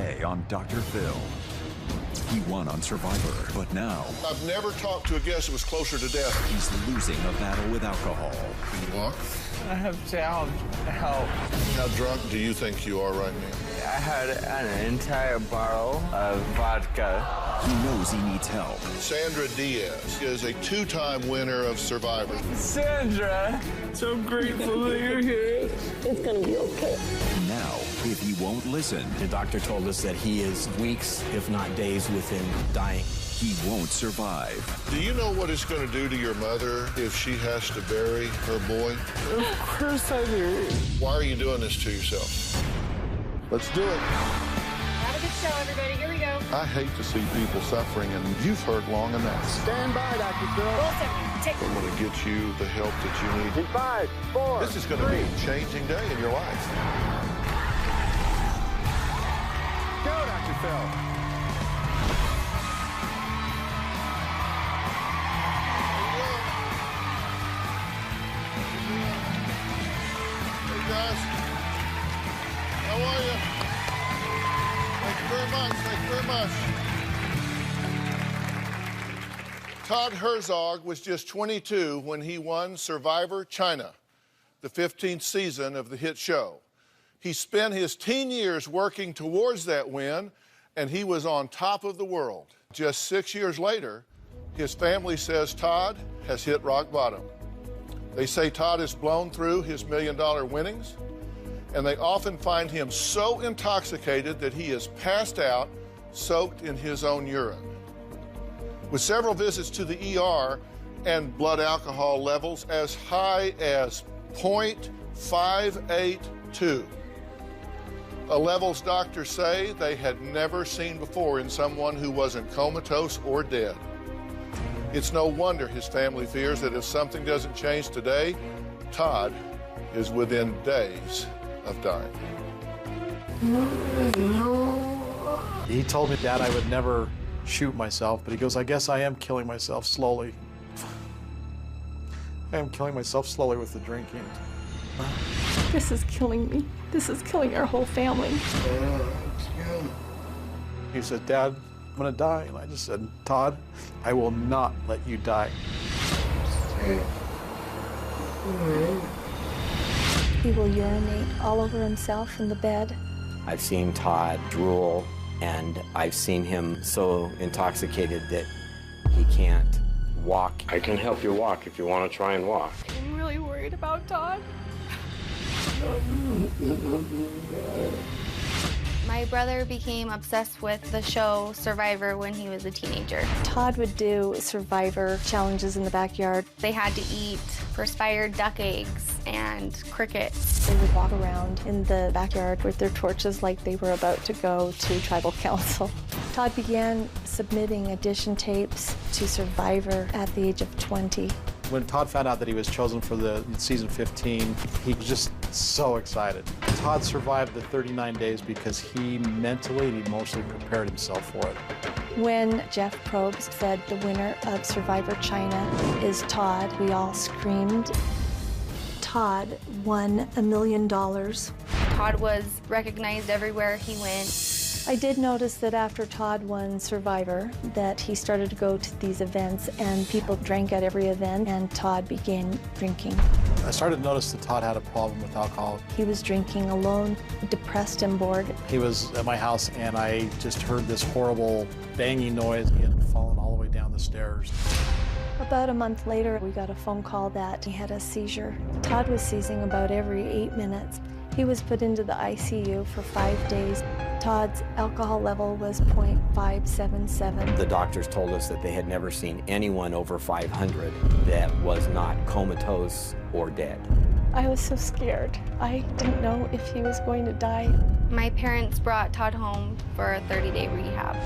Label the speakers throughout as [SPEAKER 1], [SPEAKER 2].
[SPEAKER 1] today on Dr. Phill. He won on Survivor, but now
[SPEAKER 2] I've never talked to a guest that was closer to death.
[SPEAKER 1] he's losing a battle with alcohol.
[SPEAKER 2] Can you walk?
[SPEAKER 3] I have challenge help.
[SPEAKER 2] How drunk do you think you are right now?
[SPEAKER 3] I had an entire bottle of vodka.
[SPEAKER 1] He knows he needs help.
[SPEAKER 2] Sandra Diaz is a two-time winner of Survivor.
[SPEAKER 3] Sandra, so grateful that you're here.
[SPEAKER 4] It's gonna be okay.
[SPEAKER 1] Now, if he won't listen,
[SPEAKER 5] The doctor told us that he is weeks, if not days, within dying.
[SPEAKER 1] he won't survive.
[SPEAKER 2] Do you know what it's going to do to your mother if she has to bury her boy?
[SPEAKER 3] Of course I do.
[SPEAKER 2] Why are you doing this to yourself? Let's do it.
[SPEAKER 6] Have a good show, everybody. Here we go.
[SPEAKER 2] I hate to see people suffering, and you've heard long enough.
[SPEAKER 7] Stand by, Dr. Phill.
[SPEAKER 6] Wilson, take
[SPEAKER 2] I'm going to get you the help that you need.
[SPEAKER 7] In 5, 4,
[SPEAKER 2] This is going to be a changing day in your life.
[SPEAKER 7] go, Dr. Phill.
[SPEAKER 2] Hey, guys. How are you? Thank you very much. Thank you very much. Todd Herzog was just 22 when he won Survivor China, the 15th season of the hit show. He spent his teen years working towards that win, and he was on top of the world. Just 6 years later, his family says Todd has hit rock bottom. They say Todd has blown through his $1 million winnings, and they often find him so intoxicated that he is passed out, soaked in his own urine. With several visits to the ER and blood alcohol levels as high as 0.582, levels doctors say they had never seen before in someone who wasn't comatose or dead. It's no wonder his family fears that if something doesn't change today, Todd is within days of dying.
[SPEAKER 7] He told me, Dad, I would never shoot myself, but he goes, I guess I am killing myself slowly. I am killing myself slowly with the drinking.
[SPEAKER 4] This is killing me. This is killing our whole family.
[SPEAKER 7] He said, Dad, I'm gonna die. And I just said, Todd, I will not let you die.
[SPEAKER 4] He will urinate all over himself in the bed.
[SPEAKER 5] I've seen Todd drool, and I've seen him so intoxicated that he can't walk.
[SPEAKER 8] I can help you walk if you want to try and walk.
[SPEAKER 4] I'm really worried about Todd.
[SPEAKER 6] My brother became obsessed with the show Survivor when he was a teenager.
[SPEAKER 4] Todd would do Survivor challenges in the backyard.
[SPEAKER 6] They had to eat perspired duck eggs and crickets.
[SPEAKER 4] They would walk around in the backyard with their torches like they were about to go to tribal council. Todd began submitting audition tapes to Survivor at the age of 20.
[SPEAKER 7] When Todd found out that he was chosen for the season 15, he was just so excited. Todd survived the 39 days because he mentally and emotionally prepared himself for it.
[SPEAKER 4] When Jeff Probst said the winner of Survivor China is Todd, we all screamed. Todd won $1 million.
[SPEAKER 6] Todd was recognized everywhere he went.
[SPEAKER 4] I did notice that after Todd won Survivor, that he started to go to these events and people drank at every event and Todd began drinking.
[SPEAKER 7] I started to notice that Todd had a problem with alcohol.
[SPEAKER 4] He was drinking alone, depressed and bored.
[SPEAKER 7] He was at my house and I just heard this horrible banging noise. He had fallen all the way down the stairs.
[SPEAKER 4] About a month later, we got a phone call that he had a seizure. Todd was seizing about every 8 minutes. He was put into the ICU for 5 days. Todd's alcohol level was 0.577.
[SPEAKER 5] The doctors told us that they had never seen anyone over 500 that was not comatose or dead.
[SPEAKER 4] I was so scared. I didn't know if he was going to die.
[SPEAKER 6] My parents brought Todd home for a 30-day rehab.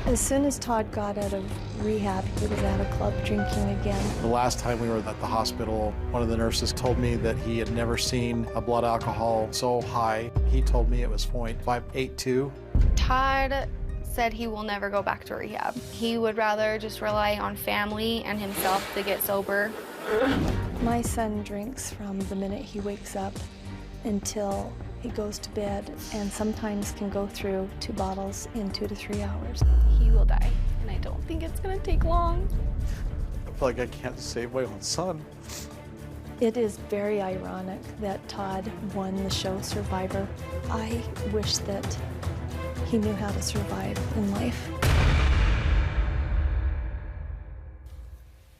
[SPEAKER 4] As soon as Todd got out of rehab, he was at a club drinking again.
[SPEAKER 7] The last time we were at the hospital, one of the nurses told me that he had never seen a blood alcohol so high. He told me it was 0.582.
[SPEAKER 6] Todd said he will never go back to rehab. He would rather just rely on family and himself to get sober.
[SPEAKER 4] My son drinks from the minute he wakes up until He goes to bed and sometimes can go through 2 bottles in 2 to 3 hours.
[SPEAKER 6] He will die, and I don't think it's gonna take long.
[SPEAKER 7] I feel like I can't save my own son.
[SPEAKER 4] It is very ironic that Todd won the show Survivor. I wish that he knew how to survive in life.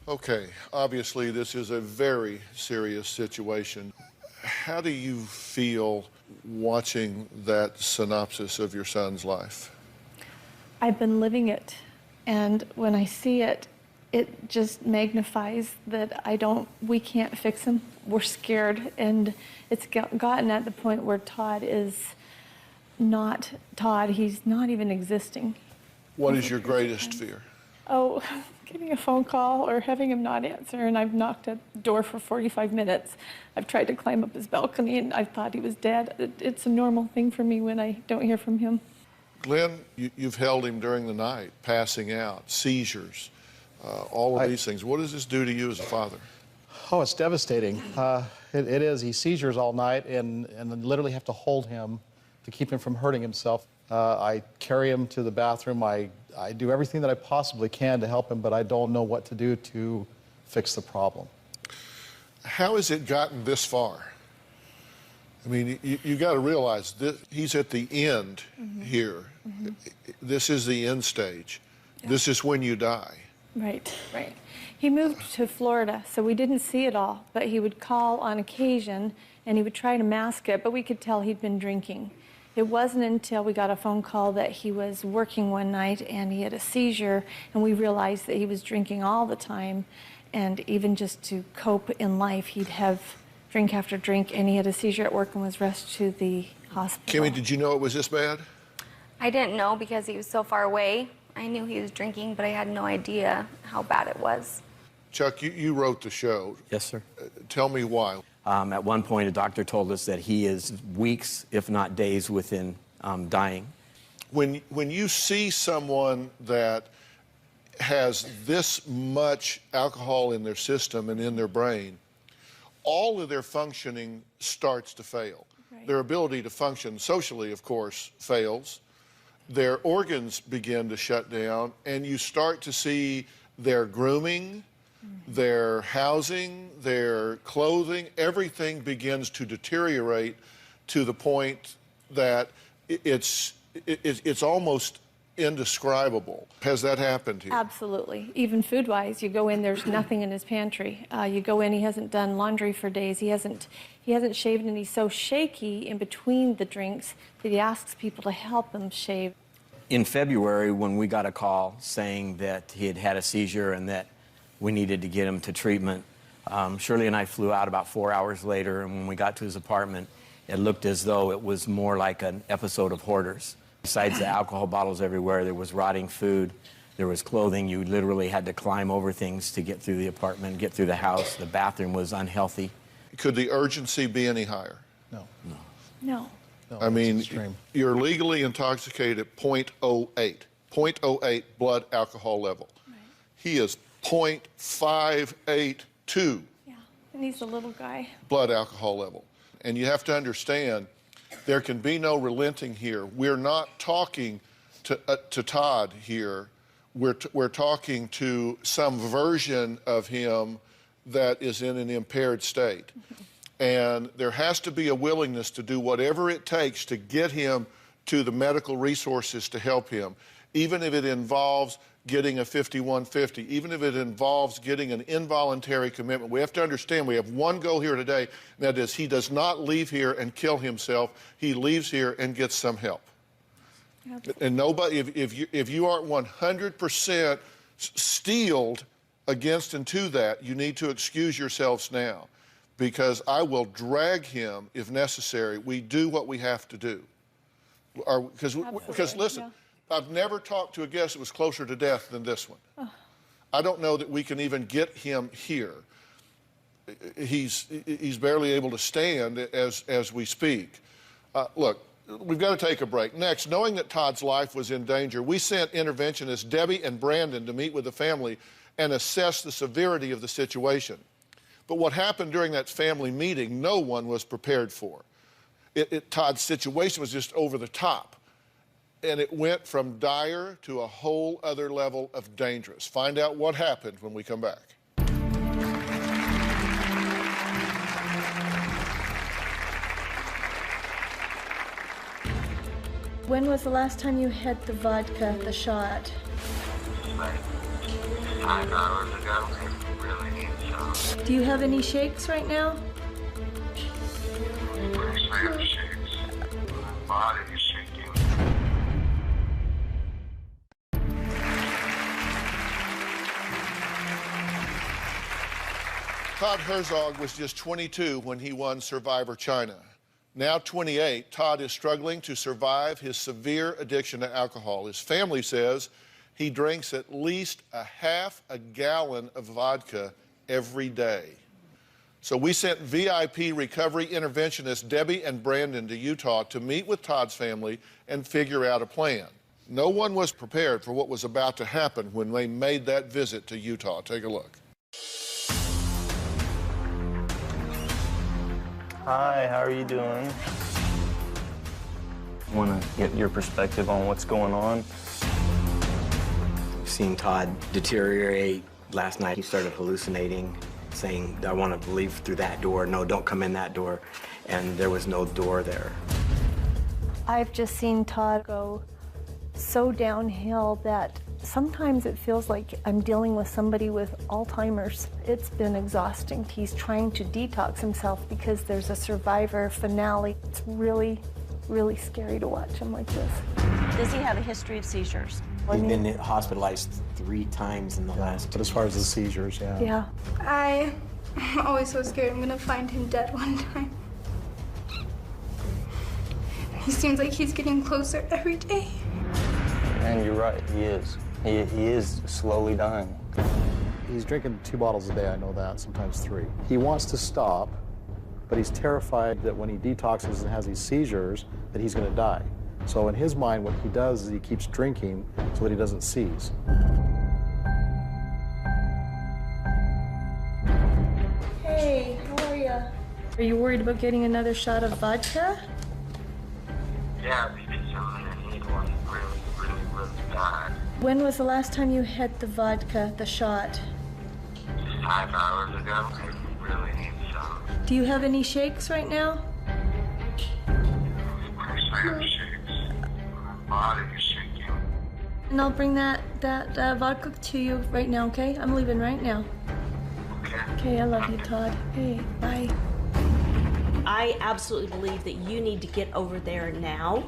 [SPEAKER 2] Okay, obviously this is a very serious situation. How do you feel watching that synopsis of your son's life?
[SPEAKER 4] I've been living it, and when I see it, it just magnifies that we can't fix him. We're scared, and it's gotten at the point where Todd is not Todd. He's not even existing.
[SPEAKER 2] What is your greatest fear?
[SPEAKER 4] Oh, getting a phone call or having him not answer, and I've knocked at the door for 45 minutes. I've tried to climb up his balcony, and I thought he was dead. It's a normal thing for me when I don't hear from him.
[SPEAKER 2] Glenn, you've held him during the night, passing out, seizures, all of these things. What does this do to you as a father?
[SPEAKER 7] Oh, it's devastating. It is. He seizures all night and literally have to hold him to keep him from hurting himself. I carry him to the bathroom. I do everything that I possibly can to help him, but I don't know what to do to fix the problem.
[SPEAKER 2] How has it gotten this far? I mean, you got to realize that he's at the end here. This is the end stage. Yeah. This is when you die.
[SPEAKER 4] Right, right. He moved to Florida, so we didn't see it all, but he would call on occasion, and he would try to mask it, but we could tell he'd been drinking. It wasn't until we got a phone call that he was working one night and he had a seizure, and we realized that he was drinking all the time, and even just to cope in life, he'd have drink after drink, and he had a seizure at work and was rushed to the hospital.
[SPEAKER 2] Kimmy, did you know it was this bad?
[SPEAKER 6] I didn't know because he was so far away. I knew he was drinking, but I had no idea how bad it was.
[SPEAKER 2] Chuck, you wrote the show.
[SPEAKER 5] Yes, sir.
[SPEAKER 2] Tell me why.
[SPEAKER 5] At one point, a doctor told us that he is weeks, if not days, within dying.
[SPEAKER 2] When you see someone that has this much alcohol in their system and in their brain, all of their functioning starts to fail. Right. Their ability to function socially, of course, fails. Their organs begin to shut down, and you start to see their grooming, their housing, their clothing, everything begins to deteriorate to the point that it's almost indescribable. Has that happened here?
[SPEAKER 4] Absolutely. Even food-wise, you go in, there's nothing in his pantry. You go in, he hasn't done laundry for days. He hasn't shaved, and he's so shaky in between the drinks that he asks people to help him shave.
[SPEAKER 5] In February, when we got a call saying that he had had a seizure and that we needed to get him to treatment, Shirley and I flew out about 4 hours later, and when we got to his apartment, it looked as though it was more like an episode of Hoarders. Besides the alcohol bottles everywhere, there was rotting food, there was clothing. You literally had to climb over things to get through the apartment, get through the house. The bathroom was unhealthy.
[SPEAKER 2] Could the urgency be any higher?
[SPEAKER 7] No.
[SPEAKER 5] No.
[SPEAKER 4] No.
[SPEAKER 7] No,
[SPEAKER 2] I mean,
[SPEAKER 7] extreme.
[SPEAKER 2] You're legally intoxicated at 0.08, 0.08 blood alcohol level. Right. He is 0.582.
[SPEAKER 4] Yeah, and he's a little guy.
[SPEAKER 2] Blood alcohol level. And you have to understand, there can be no relenting here. We're not talking to Todd here. We're talking to some version of him that is in an impaired state. And there has to be a willingness to do whatever it takes to get him to the medical resources to help him, even if it involves getting a 5150, even if it involves getting an involuntary commitment. We have to understand we have one goal here today, and that is he does not leave here and kill himself. He leaves here and gets some help. Absolutely. And nobody, if you aren't 100% steeled against and to that, you need to excuse yourselves now, because I will drag him if necessary. We do what we have to do. Because listen, yeah. I've never talked to a guest that was closer to death than this one. Oh. I don't know that we can even get him here. He's barely able to stand as we speak. Look, we've got to take a break. Next, knowing that Todd's life was in danger, we sent interventionists Debbie and Brandon to meet with the family and assess the severity of the situation. But what happened during that family meeting, no one was prepared for. Todd's situation was just over the top. And it went from dire to a whole other level of dangerous. Find out what happened when we come back.
[SPEAKER 4] When was the last time you had the vodka, the shot?
[SPEAKER 3] Like 5 hours ago. I really need some.
[SPEAKER 4] Do you have any shakes right now?
[SPEAKER 3] I have shakes. My body is shaking.
[SPEAKER 2] Todd Herzog was just 22 when he won Survivor China. Now 28, Todd is struggling to survive his severe addiction to alcohol. His family says he drinks at least a half a gallon of vodka every day. So we sent VIP recovery interventionists Debbie and Brandon to Utah to meet with Todd's family and figure out a plan. No one was prepared for what was about to happen when they made that visit to Utah. Take a look.
[SPEAKER 9] Hi, how are you doing? I want to get your perspective on what's going on.
[SPEAKER 5] We've seen Todd deteriorate. Last night he started hallucinating, saying, I want to leave through that door. No, don't come in that door. And there was no door there.
[SPEAKER 4] I've just seen Todd go so downhill that sometimes it feels like I'm dealing with somebody with Alzheimer's. It's been exhausting. He's trying to detox himself because there's a Survivor finale. It's really, really scary to watch him like this.
[SPEAKER 10] Does he have a history of seizures?
[SPEAKER 5] He's been hospitalized 3 times in the last 2
[SPEAKER 7] But as far as the seizures, yeah.
[SPEAKER 4] Yeah.
[SPEAKER 11] I'm always so scared I'm gonna find him dead one time. He seems like he's getting closer every day.
[SPEAKER 9] And you're right, he is. He is slowly dying.
[SPEAKER 7] He's drinking 2 bottles a day, I know that, sometimes 3. He wants to stop, but he's terrified that when he detoxes and has these seizures, that he's going to die. So in his mind, what he does is he keeps drinking so that he doesn't seize.
[SPEAKER 4] Hey, how are you? Are you worried about getting another shot of vodka?
[SPEAKER 3] Yeah, because I need one really bad.
[SPEAKER 4] When was the last time you had the vodka, the shot?
[SPEAKER 3] 5 hours ago. I really need some.
[SPEAKER 4] Do you have any shakes right now?
[SPEAKER 3] Of course I have shakes. My body is shaking.
[SPEAKER 4] And I'll bring that vodka to you right now, okay? I'm leaving right now.
[SPEAKER 3] Okay.
[SPEAKER 4] Okay, I love you, Todd. Hey, bye.
[SPEAKER 10] I absolutely believe that you need to get over there now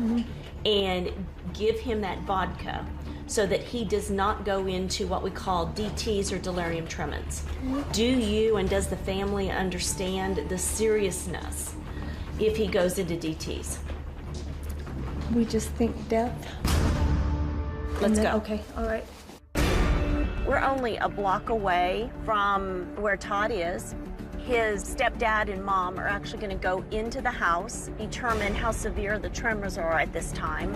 [SPEAKER 10] and give him that vodka so that he does not go into what we call DTs or delirium tremens. Do you and does the family understand the seriousness if he goes into DTs?
[SPEAKER 4] We just think death.
[SPEAKER 10] Let's go.
[SPEAKER 4] Okay, all right.
[SPEAKER 10] We're only a block away from where Todd is. His stepdad and mom are actually going to go into the house, determine how severe the tremors are at this time.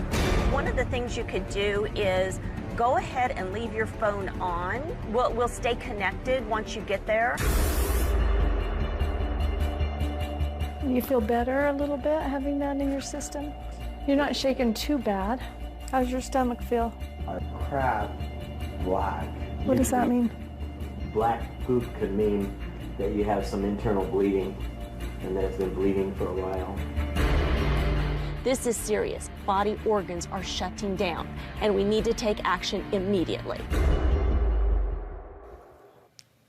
[SPEAKER 10] One of the things you could do is go ahead and leave your phone on. We'll stay connected once you get there.
[SPEAKER 4] You feel better a little bit having that in your system? You're not shaking too bad. How's your stomach feel?
[SPEAKER 5] Crab, black.
[SPEAKER 4] What does that mean?
[SPEAKER 5] Black poop could mean that you have some internal bleeding and that it's been bleeding for a while.
[SPEAKER 10] This is serious. Body organs are shutting down, and we need to take action immediately.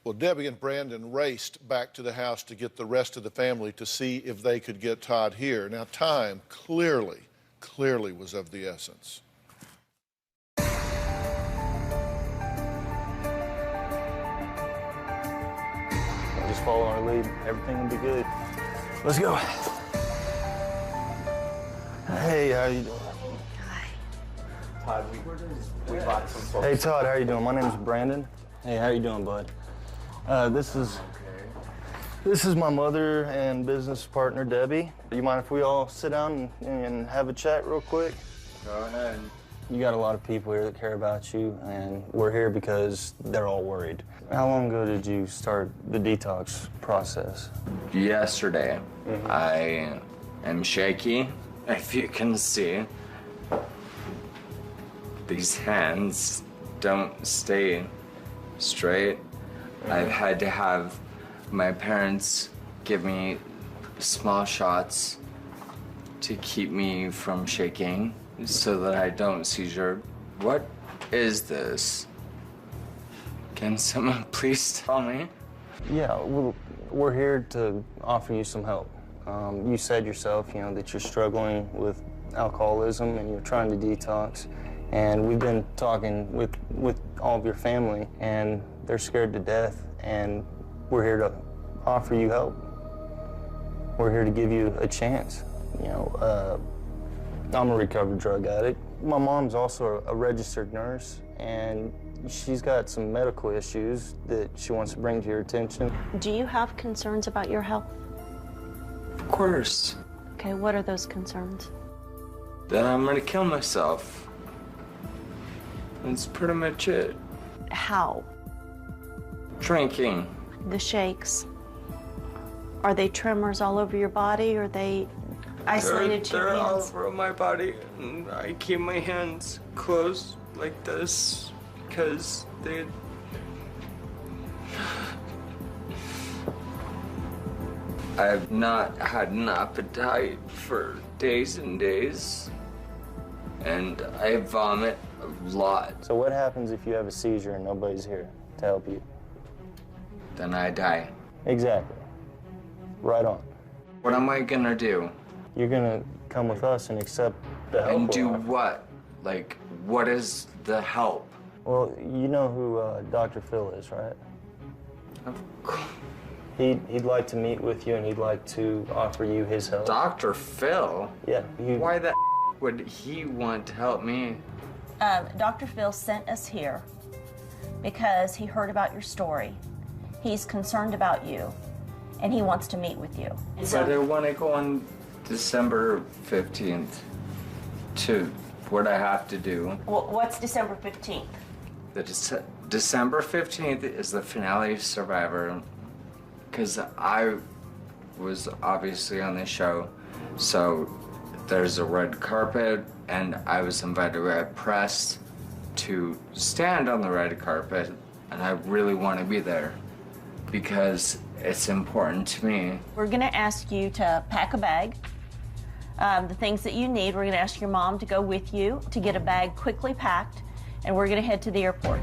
[SPEAKER 2] Well, Debbie and Brandon raced back to the house to get the rest of the family to see if they could get Todd here. Now, time clearly was of the essence.
[SPEAKER 9] Just follow our lead. Everything will be good. Let's go. Hey, how you doing?
[SPEAKER 5] Todd, we bought some folks.
[SPEAKER 9] Hey, Todd, how you doing? My name is Brandon. Hey, how you doing, bud? This is my mother and business partner, Debbie. You mind if we all sit down and have a chat real quick?
[SPEAKER 5] Go ahead.
[SPEAKER 9] You got a lot of people here that care about you, and we're here because they're all worried. How long ago did you start the detox process?
[SPEAKER 3] Yesterday, I
[SPEAKER 12] I'm shaky, if you can see. These hands don't stay straight. I've had to have my parents give me small shots to keep me from shaking so that I don't seizure. What is this? Can someone please tell me?
[SPEAKER 9] Yeah, we're here to offer you some help. You said yourself, you know, that you're struggling with alcoholism and you're trying to detox. And we've been talking with all of your family, and they're scared to death, and we're here to offer you help. We're here to give you a chance. You know, I'm a recovered drug addict. My mom's also a registered nurse, and she's got some medical issues that she wants to bring to your attention.
[SPEAKER 10] Do you have concerns about your health?
[SPEAKER 12] Of course.
[SPEAKER 10] Okay, what are those concerns?
[SPEAKER 12] That I'm gonna kill myself. That's pretty much it.
[SPEAKER 10] How?
[SPEAKER 12] Drinking.
[SPEAKER 10] The shakes. Are they tremors all over your body, or are they isolated to your
[SPEAKER 12] They're all
[SPEAKER 10] hands?
[SPEAKER 12] over my body. And I keep my hands closed like this because they... I've not had an appetite for days and days, and I vomit a lot.
[SPEAKER 9] So what happens if you have a seizure and nobody's here to help you?
[SPEAKER 12] Then I die.
[SPEAKER 9] Exactly. Right on.
[SPEAKER 12] What am I gonna do?
[SPEAKER 9] You're gonna come with us and accept the help.
[SPEAKER 12] And do
[SPEAKER 9] we're offering.
[SPEAKER 12] what? Like, what is the help?
[SPEAKER 9] Well, you know who Dr. Phill is, right?
[SPEAKER 12] Of course.
[SPEAKER 9] He'd like to meet with you, and he'd like to offer you his help.
[SPEAKER 12] Dr. Phill?
[SPEAKER 9] Yeah.
[SPEAKER 12] Why the would he want to help me?
[SPEAKER 10] Dr. Phill sent us here because he heard about your story. He's concerned about you, and he wants to meet with you.
[SPEAKER 12] But I want to go on December 15th to what I have to do.
[SPEAKER 10] What's December 15th?
[SPEAKER 12] The December 15th is the finale of Survivor, because I was obviously on the show, so there's a red carpet, and I was invited by press to stand on the red carpet, and I really want to be there because it's important to me.
[SPEAKER 10] We're going to ask you to pack a bag. The things that you need, we're going to ask your mom to go with you to get a bag quickly packed, and we're going to head to the airport.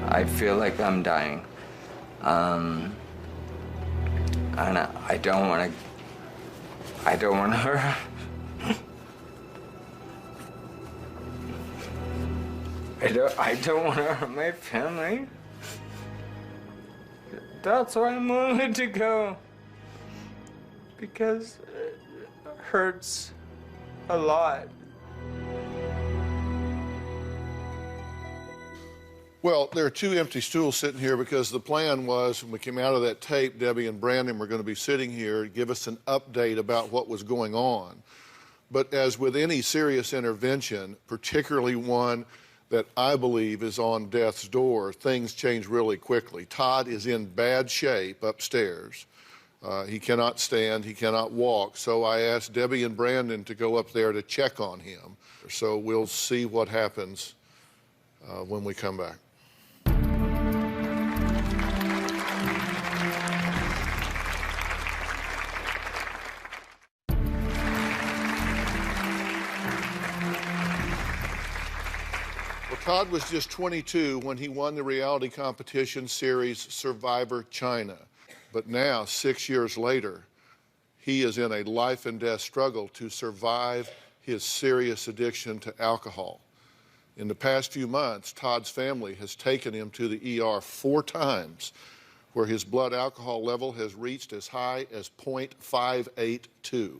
[SPEAKER 12] I feel like I'm dying. And I don't want to hurt. I don't want to hurt my family. That's why I'm willing to go. Because it hurts a lot.
[SPEAKER 2] Well, there are two empty stools sitting here because the plan was when we came out of that tape, Debbie and Brandon were going to be sitting here to give us an update about what was going on. But as with any serious intervention, particularly one that I believe is on death's door, things change really quickly. Todd is in bad shape upstairs. He cannot stand, he cannot walk. So I asked Debbie and Brandon to go up there to check on him. So we'll see what happens when we come back. Todd was just 22 when he won the reality competition series Survivor China. But now, 6 years later, he is in a life and death struggle to survive his serious addiction to alcohol. In the past few months, Todd's family has taken him to the ER 4 times, where his blood alcohol level has reached as high as .582.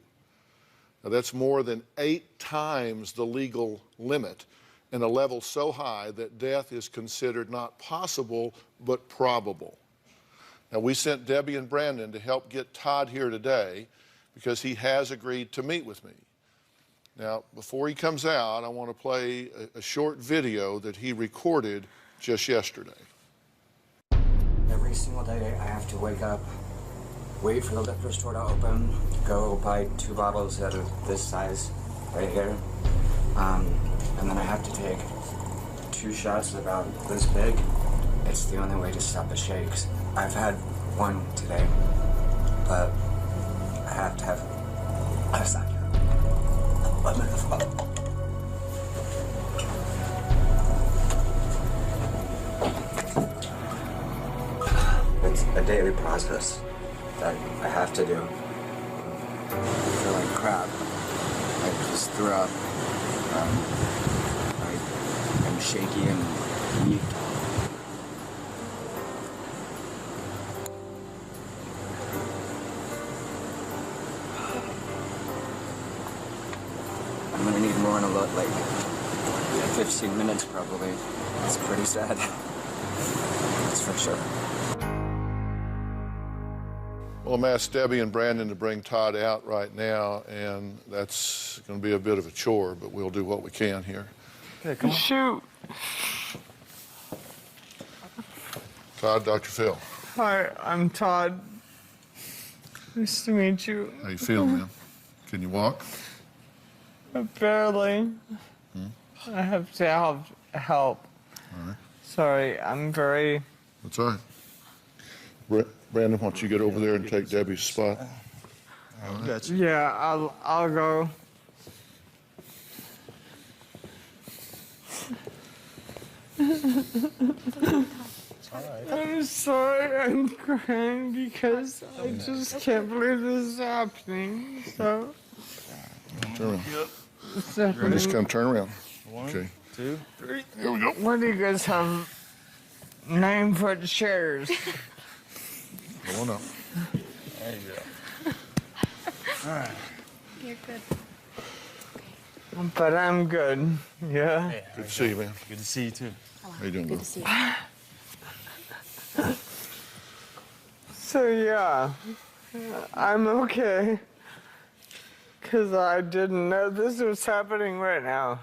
[SPEAKER 2] Now, that's more than 8 times the legal limit, and a level so high that death is considered not possible, but probable. Now, we sent Debbie and Brandon to help get Todd here today because he has agreed to meet with me. Now, before he comes out, I want to play a short video that he recorded just yesterday.
[SPEAKER 12] Every single day I have to wake up, wait for the liquor store to open, go buy 2 bottles that are this size right here, and then I have to take 2 shots about this big. It's the only way to stop the shakes. I've had 1 today, but I have to have a second. It's a daily process that I have to do. I feel like crap. I just threw up. I'm shaky and weak. I'm gonna need more in a lot, like 15 minutes probably. It's pretty sad. That's for sure.
[SPEAKER 2] Well, I'm asked Debbie and Brandon to bring Todd out right now, and that's going to be a bit of a chore, but we'll do what we can here.
[SPEAKER 13] Okay, come on. Shoot.
[SPEAKER 2] Todd, Dr. Phill.
[SPEAKER 13] Hi, I'm Todd. Nice to meet you.
[SPEAKER 2] How you feel, man? Can you walk?
[SPEAKER 13] Barely. I have to have help.
[SPEAKER 2] All right.
[SPEAKER 13] Sorry, I'm very...
[SPEAKER 2] That's all right. Brandon, why don't you get over there and take Debbie's spot?
[SPEAKER 9] All right. Gotcha.
[SPEAKER 13] Yeah, I'll go. I'm sorry, I'm crying because I just can't believe this is happening. So,
[SPEAKER 2] Turn around.
[SPEAKER 13] it's happening.
[SPEAKER 2] And just come turn around.
[SPEAKER 9] 1,
[SPEAKER 2] Okay.
[SPEAKER 9] 2, 3.
[SPEAKER 2] Here we go.
[SPEAKER 13] Why do you guys have 9-foot chairs?
[SPEAKER 2] Go on up.
[SPEAKER 9] There you go. All right.
[SPEAKER 6] You're good.
[SPEAKER 13] But I'm good. Yeah.
[SPEAKER 9] Hey,
[SPEAKER 2] Good to see you, man.
[SPEAKER 9] good to see you too.
[SPEAKER 2] How you doing,
[SPEAKER 6] Good
[SPEAKER 2] bro?
[SPEAKER 6] to see you.
[SPEAKER 13] So yeah, I'm okay. Cause I didn't know this was happening right now.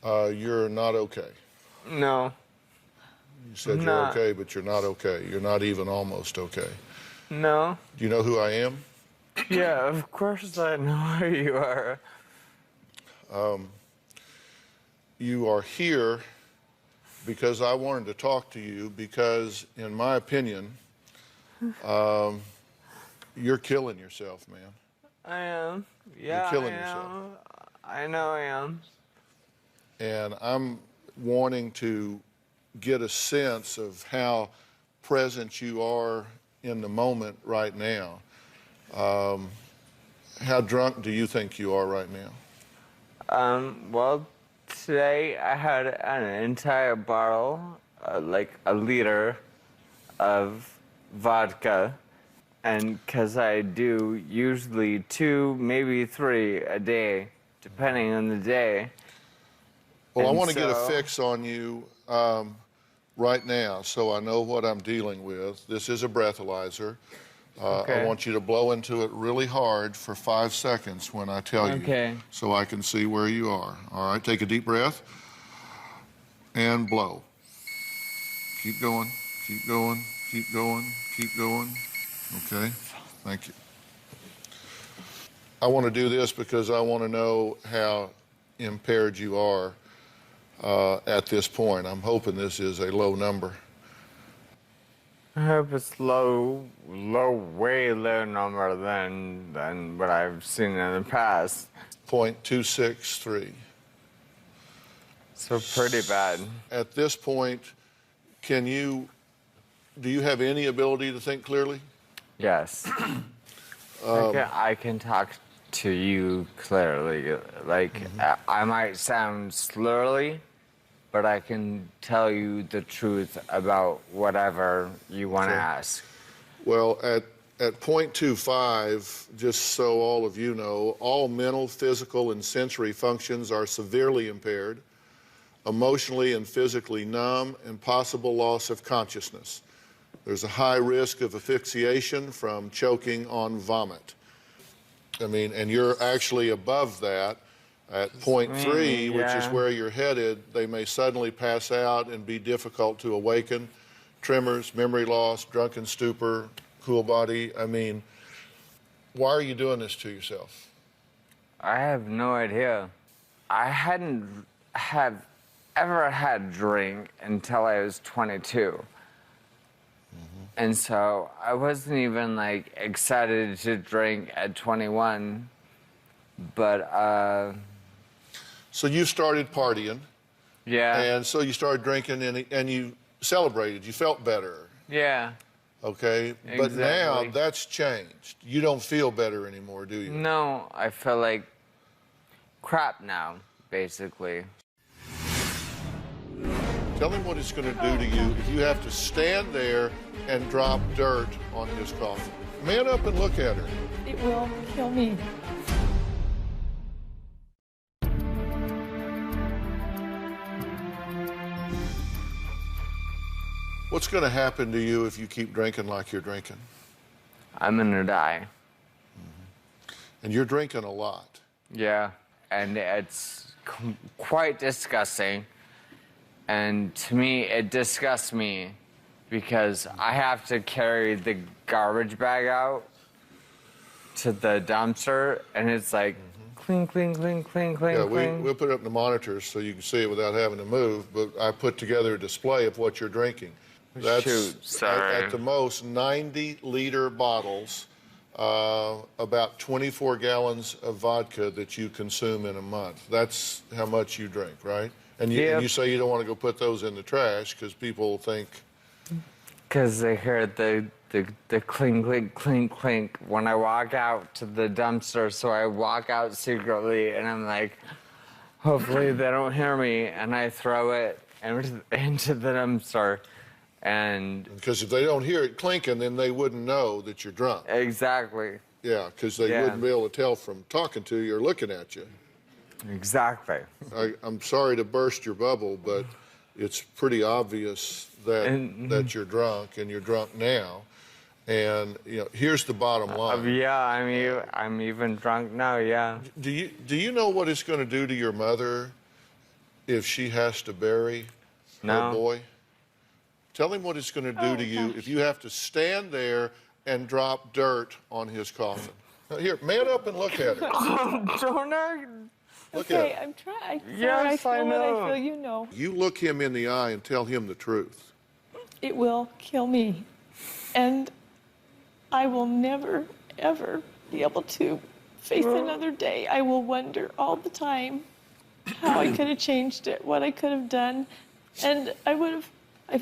[SPEAKER 2] You're not okay.
[SPEAKER 13] No.
[SPEAKER 2] You said you're
[SPEAKER 13] Not.
[SPEAKER 2] okay, but you're not okay. You're not even almost okay.
[SPEAKER 13] No.
[SPEAKER 2] Do you know who I am?
[SPEAKER 13] Yeah, of course I know who you are.
[SPEAKER 2] You are here because I wanted to talk to you because, in my opinion, you're killing yourself, man.
[SPEAKER 13] I am. Yeah,
[SPEAKER 2] killing
[SPEAKER 13] I
[SPEAKER 2] yourself.
[SPEAKER 13] am. I know I am.
[SPEAKER 2] And I'm wanting to get a sense of how present you are in the moment right now. How drunk do you think you are right now?
[SPEAKER 13] Well, today I had an entire bottle, like a liter of vodka. And because I do usually 2, maybe 3 a day, depending on the day.
[SPEAKER 2] Well,
[SPEAKER 13] And
[SPEAKER 2] I want to get a
[SPEAKER 13] so-
[SPEAKER 2] fix on you right now so I know what I'm dealing with. This is a breathalyzer.
[SPEAKER 13] Okay.
[SPEAKER 2] I want you to blow into it really hard for 5 seconds when I tell you
[SPEAKER 13] Okay.
[SPEAKER 2] so I can see where you are. All right, take a deep breath and blow. Keep going, keep going, keep going, keep going. Okay, thank you. I want to do this because I want to know how impaired you are at this point. I'm hoping this is a low number.
[SPEAKER 13] I hope it's low, way low number than what I've seen in the past.
[SPEAKER 2] 0.263.
[SPEAKER 13] So pretty bad.
[SPEAKER 2] At this point, do you have any ability to think clearly?
[SPEAKER 13] Yes. I can talk to you clearly. Like, I might sound slurly, but I can tell you the truth about whatever you want to ask.
[SPEAKER 2] Well, at 0.25, just so all of you know, all mental, physical, and sensory functions are severely impaired, emotionally and physically numb, and possible loss of consciousness. There's a high risk of asphyxiation from choking on vomit. I mean, and you're actually above that at 0.3, which is where you're headed. They may suddenly pass out and be difficult to awaken. Tremors, memory loss, drunken stupor, cool body. I mean, why are you doing this to yourself?
[SPEAKER 13] I have no idea. I hadn't ever had a drink until I was 22. And so I wasn't even like excited to drink at 21, but
[SPEAKER 2] So you started partying.
[SPEAKER 13] Yeah.
[SPEAKER 2] And so you started drinking and you celebrated, you felt better.
[SPEAKER 13] Yeah.
[SPEAKER 2] Okay, but now that's changed. You don't feel better anymore, do you?
[SPEAKER 13] No, I feel like crap now, basically.
[SPEAKER 2] Tell him what it's going to do to you if you have to stand there and drop dirt on his coffin. Man up and look at her.
[SPEAKER 14] It will kill me.
[SPEAKER 2] What's going to happen to you if you keep drinking like you're drinking?
[SPEAKER 13] I'm gonna die.
[SPEAKER 2] And you're drinking a lot.
[SPEAKER 13] Yeah, and it's quite disgusting. And to me, it disgusts me because I have to carry the garbage bag out to the dumpster, and it's like cling, cling, cling, cling, cling,
[SPEAKER 2] Yeah,
[SPEAKER 13] cling.
[SPEAKER 2] we'll put it up in the monitors so you can see it without having to move, but I put together a display of what you're drinking. That's
[SPEAKER 13] Shoot, sorry.
[SPEAKER 2] At the most 90-liter bottles, about 24 gallons of vodka that you consume in a month. That's how much you drink, right? And you say you don't want to go put those in the trash because people think...
[SPEAKER 13] Because they hear the clink, clink, clink, clink when I walk out to the dumpster, so I walk out secretly, and I'm like, hopefully they don't hear me, and I throw it into the dumpster. And
[SPEAKER 2] because if they don't hear it clinking, then they wouldn't know that you're drunk.
[SPEAKER 13] Exactly.
[SPEAKER 2] Yeah, because they wouldn't be able to tell from talking to you or looking at you.
[SPEAKER 13] Exactly.
[SPEAKER 2] I'm sorry to burst your bubble, but it's pretty obvious that that you're drunk, and you're drunk now. And you know, here's the bottom line.
[SPEAKER 13] Yeah, I'm even drunk now. Yeah.
[SPEAKER 2] Do you know what it's going to do to your mother if she has to bury her boy? Tell him what it's going to do to you if you have to stand there and drop dirt on his coffin. Now, here, man up and look at her.
[SPEAKER 13] Don't I?
[SPEAKER 2] Look at her.
[SPEAKER 14] I'm trying.
[SPEAKER 13] Yes,
[SPEAKER 14] I
[SPEAKER 13] I
[SPEAKER 14] feel
[SPEAKER 13] know.
[SPEAKER 14] what I feel, you know.
[SPEAKER 2] You look him in the eye and tell him the truth.
[SPEAKER 14] It will kill me. And I will never, ever be able to face another day. I will wonder all the time how I could have changed it, what I could have done. And I would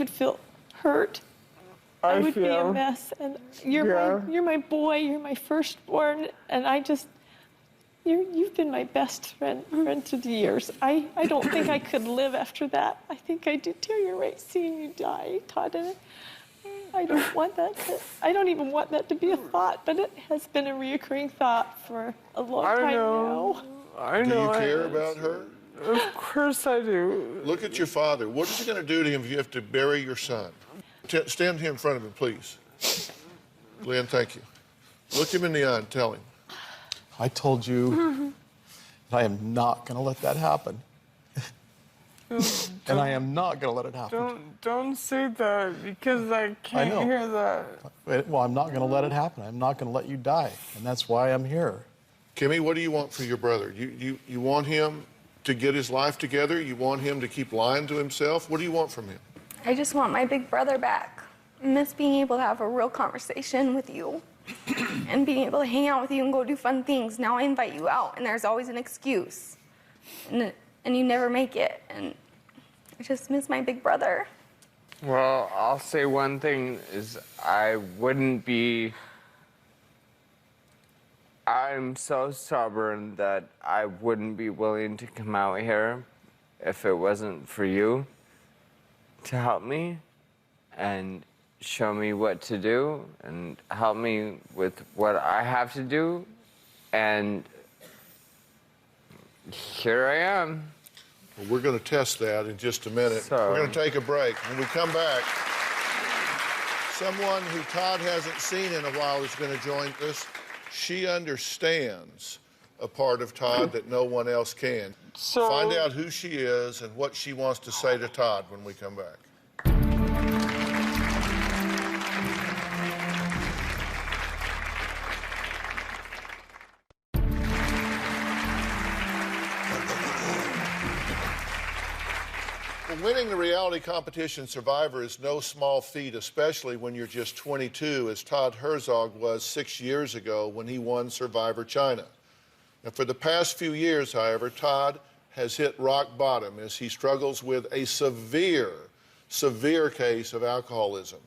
[SPEAKER 14] feel hurt. I would be a mess. And you're my boy, you're my firstborn, and you've been my best friend through the years. I don't think I could live after that. I think I deteriorate seeing you die, Todd. And I don't want that. I don't even want that to be a thought, but it has been a reoccurring thought for a long time now.
[SPEAKER 13] I know.
[SPEAKER 2] Do you care about her?
[SPEAKER 13] Of course I do.
[SPEAKER 2] Look at your father. What is it going to do to him if you have to bury your son? Stand here in front of him, please. Lynn, thank you. Look him in the eye and tell him.
[SPEAKER 7] I told you that I am not going to let that happen. And I am not going to let it happen.
[SPEAKER 13] Don't say that, because I can't hear that.
[SPEAKER 7] Well, I'm not going to let it happen. I'm not going to let you die, and that's why I'm here.
[SPEAKER 2] Kimmy, what do you want for your brother? You want him to get his life together? You want him to keep lying to himself? What do you want from him?
[SPEAKER 6] I just want my big brother back. I miss being able to have a real conversation with you and being able to hang out with you and go do fun things. Now I invite you out, and there's always an excuse. And you never make it, and I just miss my big brother.
[SPEAKER 13] Well, I'll say one thing is I'm so stubborn that I wouldn't be willing to come out here if it wasn't for you to help me and show me what to do and help me with what I have to do. And here I am.
[SPEAKER 2] Well, we're going to test that in just a minute. We're going to take a break. When we come back, someone who Todd hasn't seen in a while is going to join us. she understands a part of Todd that no one else can.
[SPEAKER 13] So-
[SPEAKER 2] Find out who she is and what she wants to say to Todd when we come back. Well, winning the reality competition Survivor is no small feat, especially when you're just 22, as Todd Herzog was 6 years ago when he won Survivor China. Now, for the past few years, however, Todd has hit rock bottom as he struggles with a severe case of alcoholism.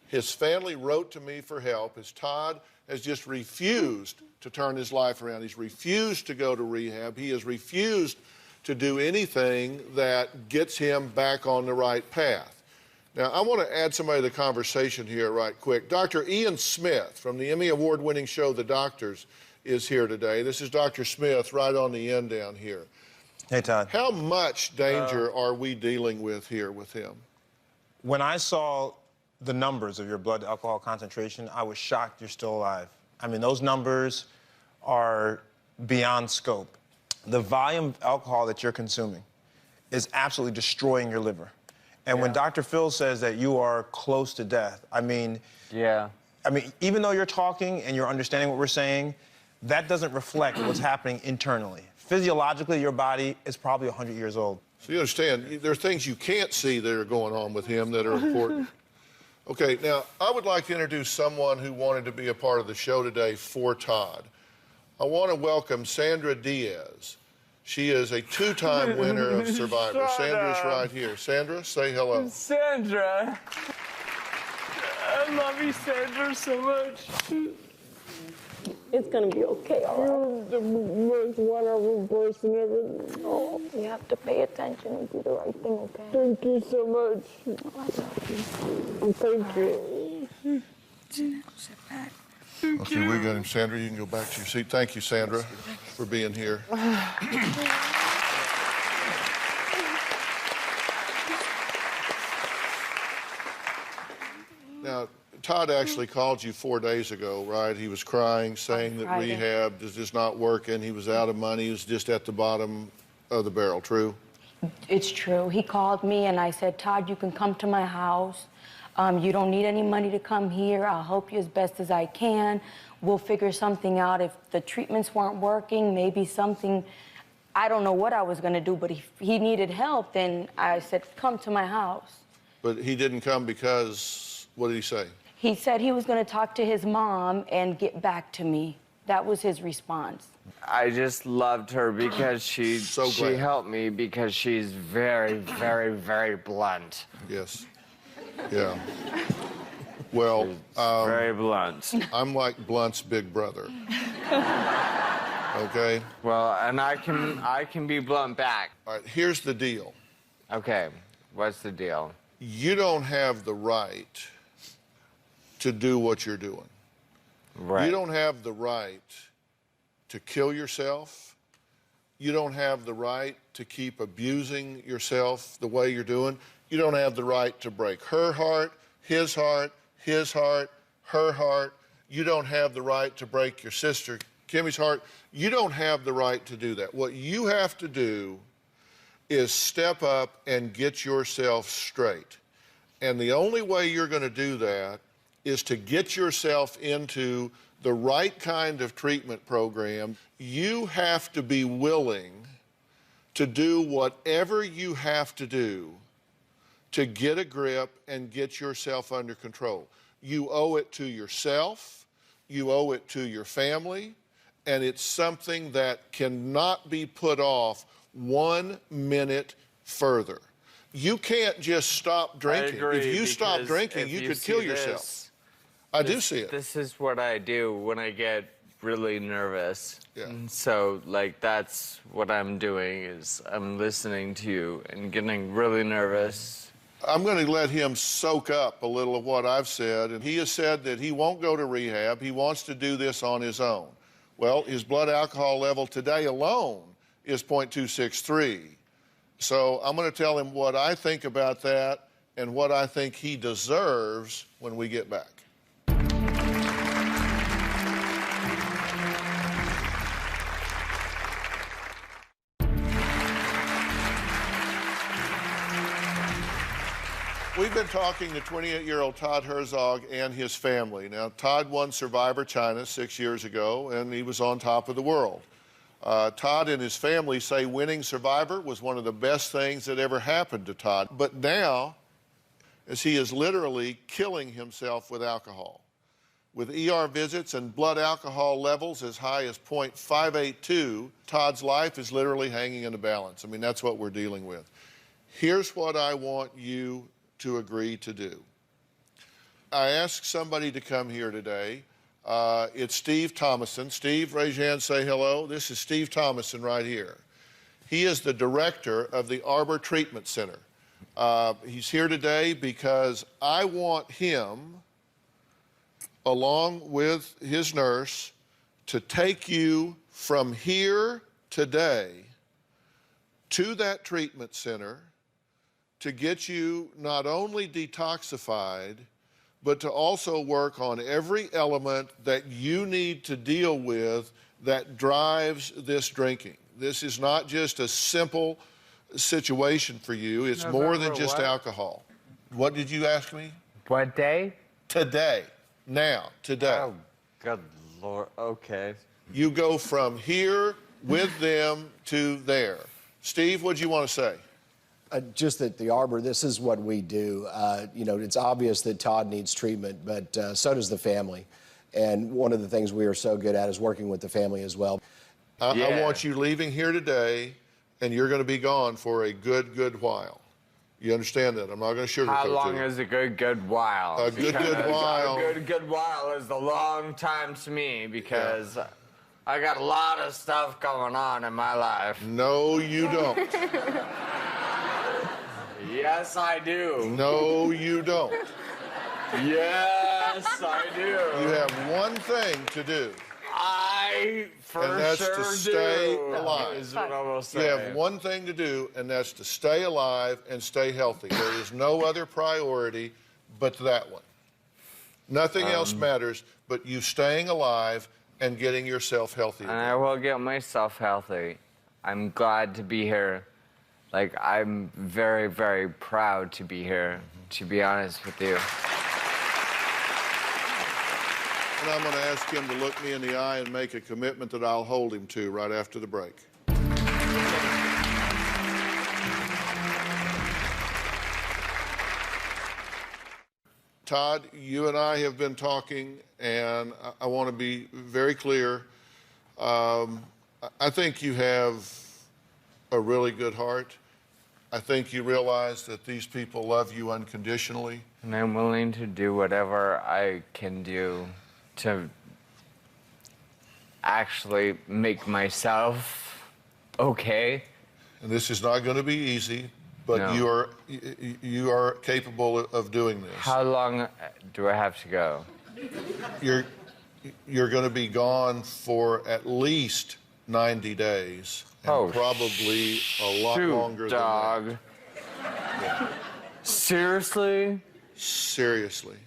[SPEAKER 2] His family wrote to me for help as Todd has just refused to turn his life around. He's refused to go to rehab. He has refused to do anything that gets him back on the right path. Now, I want to add somebody to the conversation here right quick. Dr. Ian Smith from the Emmy Award-winning show The Doctors is here today. This is Dr. Smith right on the end down here.
[SPEAKER 15] Hey, Todd.
[SPEAKER 2] How much danger are we dealing with here with him?
[SPEAKER 15] When I saw the numbers of your blood alcohol concentration, I was shocked you're still alive. I mean, those numbers are beyond scope. The volume of alcohol that you're consuming is absolutely destroying your liver. And when Dr. Phill says that you are close to death, I mean, even though you're talking and you're understanding what we're saying, that doesn't reflect what's happening internally. Physiologically, your body is probably 100 years old.
[SPEAKER 2] So you understand, there are things you can't see that are going on with him that are important. Okay, now, I would like to introduce someone who wanted to be a part of the show today for Todd. I want to welcome Sandra Diaz. She is a two-time winner of Survivor. Sandra's right here. Sandra, say hello.
[SPEAKER 13] Sandra. I love you, Sandra, so much.
[SPEAKER 16] It's gonna be okay, all right?
[SPEAKER 13] You're the most wonderful person ever.
[SPEAKER 16] Oh, you have to pay attention and do the right thing, okay?
[SPEAKER 13] Thank you so much. Thank you.
[SPEAKER 16] Sit back.
[SPEAKER 2] Okay, we got him. Sandra, you can go back to your seat. Thank you, Sandra, for being here. Now, Todd actually called you 4 days ago, right? He was crying, saying that
[SPEAKER 16] Friday.
[SPEAKER 2] rehab is just not working. He was out of money. He was just at the bottom of the barrel. True?
[SPEAKER 16] It's true. He called me and I said, Todd, you can come to my house. You don't need any money to come here. I'll help you as best as I can. We'll figure something out. If the treatments weren't working, maybe something, I don't know what I was gonna do, but if he needed help, then I said, come to my house.
[SPEAKER 2] But he didn't come because, what did he say?
[SPEAKER 16] He said he was gonna talk to his mom and get back to me. That was his response.
[SPEAKER 13] I just loved her because she
[SPEAKER 2] glad.
[SPEAKER 13] helped me because she's very, very, very blunt.
[SPEAKER 2] Yes. Yeah. Well,
[SPEAKER 13] very blunt.
[SPEAKER 2] I'm like Blunt's big brother. Okay?
[SPEAKER 13] Well, and I can be blunt back.
[SPEAKER 2] All right, here's the deal.
[SPEAKER 13] Okay, what's the deal?
[SPEAKER 2] You don't have the right to do what you're doing.
[SPEAKER 13] Right.
[SPEAKER 2] You don't have the right to kill yourself. You don't have the right to keep abusing yourself the way you're doing. You don't have the right to break her heart, his heart, her heart. You don't have the right to break your sister Kimmy's heart. You don't have the right to do that. What you have to do is step up and get yourself straight. And the only way you're going to do that is to get yourself into the right kind of treatment program. You have to be willing to do whatever you have to do to get a grip and get yourself under control. You owe it to yourself, you owe it to your family, and it's something that cannot be put off 1 minute further. You can't just stop drinking.
[SPEAKER 13] I agree,
[SPEAKER 2] if you stop
[SPEAKER 13] because
[SPEAKER 2] drinking,
[SPEAKER 13] if
[SPEAKER 2] you could
[SPEAKER 13] see
[SPEAKER 2] kill
[SPEAKER 13] this,
[SPEAKER 2] yourself. I do see it.
[SPEAKER 13] This is what I do when I get really nervous.
[SPEAKER 2] Yeah.
[SPEAKER 13] And so, like, that's what I'm doing is I'm listening to you and getting really nervous.
[SPEAKER 2] I'm going to let him soak up a little of what I've said. And he has said that he won't go to rehab. He wants to do this on his own. Well, his blood alcohol level today alone is 0.263. So I'm going to tell him what I think about that and what I think he deserves when we get back. We've been talking to 28-year-old Todd Herzog and his family. Now, Todd won Survivor China 6 years ago, and he was on top of the world. Todd and his family say winning Survivor was one of the best things that ever happened to Todd. But now, as he is literally killing himself with alcohol, with ER visits and blood alcohol levels as high as 0.582, Todd's life is literally hanging in the balance. I mean, that's what we're dealing with. Here's what I want you to agree to do. I asked somebody to come here today. It's Steve Thomason. Steve, raise your hand, say hello. This is Steve Thomason right here. He is the director of the Arbor Treatment Center. He's here today because I want him, along with his nurse, to take you from here today to that treatment center to get you not only detoxified, but to also work on every element that you need to deal with that drives this drinking. This is not just a simple situation for you. It's more than just alcohol. What did you ask me?
[SPEAKER 13] What day?
[SPEAKER 2] Today. Now. Today.
[SPEAKER 13] Oh, good Lord. Okay.
[SPEAKER 2] You go from here with them to there. Steve, what do you want to say?
[SPEAKER 17] Just at the Arbor, this is what we do. You know, it's obvious that Todd needs treatment, but so does the family. And one of the things we are so good at is working with the family as well.
[SPEAKER 2] I want you leaving here today, and you're going to be gone for a good while. You understand that? I'm not going to sugarcoat it.
[SPEAKER 13] How long is a good while?
[SPEAKER 2] A good while.
[SPEAKER 13] A good while is a long time to me because I got a lot of stuff going on in my life.
[SPEAKER 2] No, you don't.
[SPEAKER 13] Yes, I do.
[SPEAKER 2] No, you don't.
[SPEAKER 13] Yes, I do.
[SPEAKER 2] You have one thing to do.
[SPEAKER 13] I for
[SPEAKER 2] and that's
[SPEAKER 13] sure
[SPEAKER 2] to stay
[SPEAKER 13] do.
[SPEAKER 2] alive.
[SPEAKER 13] Is what I will say.
[SPEAKER 2] You have one thing to do, and that's to stay alive and stay healthy. There is no other priority but that one. Nothing else matters but you staying alive and getting yourself healthy again.
[SPEAKER 13] And I will get myself healthy. I'm glad to be here. Like, I'm very, very proud to be here, to be honest with you.
[SPEAKER 2] And I'm going to ask him to look me in the eye and make a commitment that I'll hold him to right after the break. Todd, you and I have been talking, and I want to be very clear. I think you have a really good heart. I think you realize that these people love you unconditionally.
[SPEAKER 13] And I'm willing to do whatever I can do to actually make myself okay.
[SPEAKER 2] And this is not going to be easy, but
[SPEAKER 13] No.
[SPEAKER 2] you are capable of doing this.
[SPEAKER 13] How long do I have to go?
[SPEAKER 2] You're going to be gone for at least 90 days. And probably a lot longer
[SPEAKER 13] dog.
[SPEAKER 2] than that.
[SPEAKER 13] Seriously?
[SPEAKER 2] Seriously.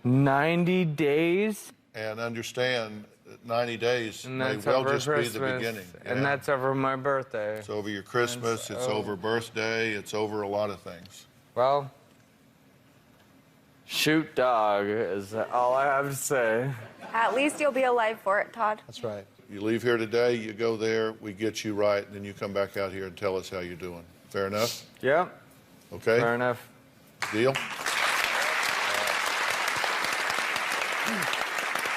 [SPEAKER 13] 90 days?
[SPEAKER 2] And understand that 90 days
[SPEAKER 13] And
[SPEAKER 2] may
[SPEAKER 13] that's
[SPEAKER 2] well
[SPEAKER 13] over
[SPEAKER 2] just
[SPEAKER 13] Christmas,
[SPEAKER 2] be the beginning.
[SPEAKER 13] And that's over my birthday.
[SPEAKER 2] It's over your Christmas, it's over birthday, it's over a lot of things.
[SPEAKER 13] Well, shoot dog is all I have to say.
[SPEAKER 6] At least you'll be alive for it, Todd.
[SPEAKER 7] That's right.
[SPEAKER 2] You leave here today, you go there, we get you right, and then you come back out here and tell us how you're doing. Fair enough?
[SPEAKER 13] Yeah.
[SPEAKER 2] Okay?
[SPEAKER 13] Fair enough.
[SPEAKER 2] Deal?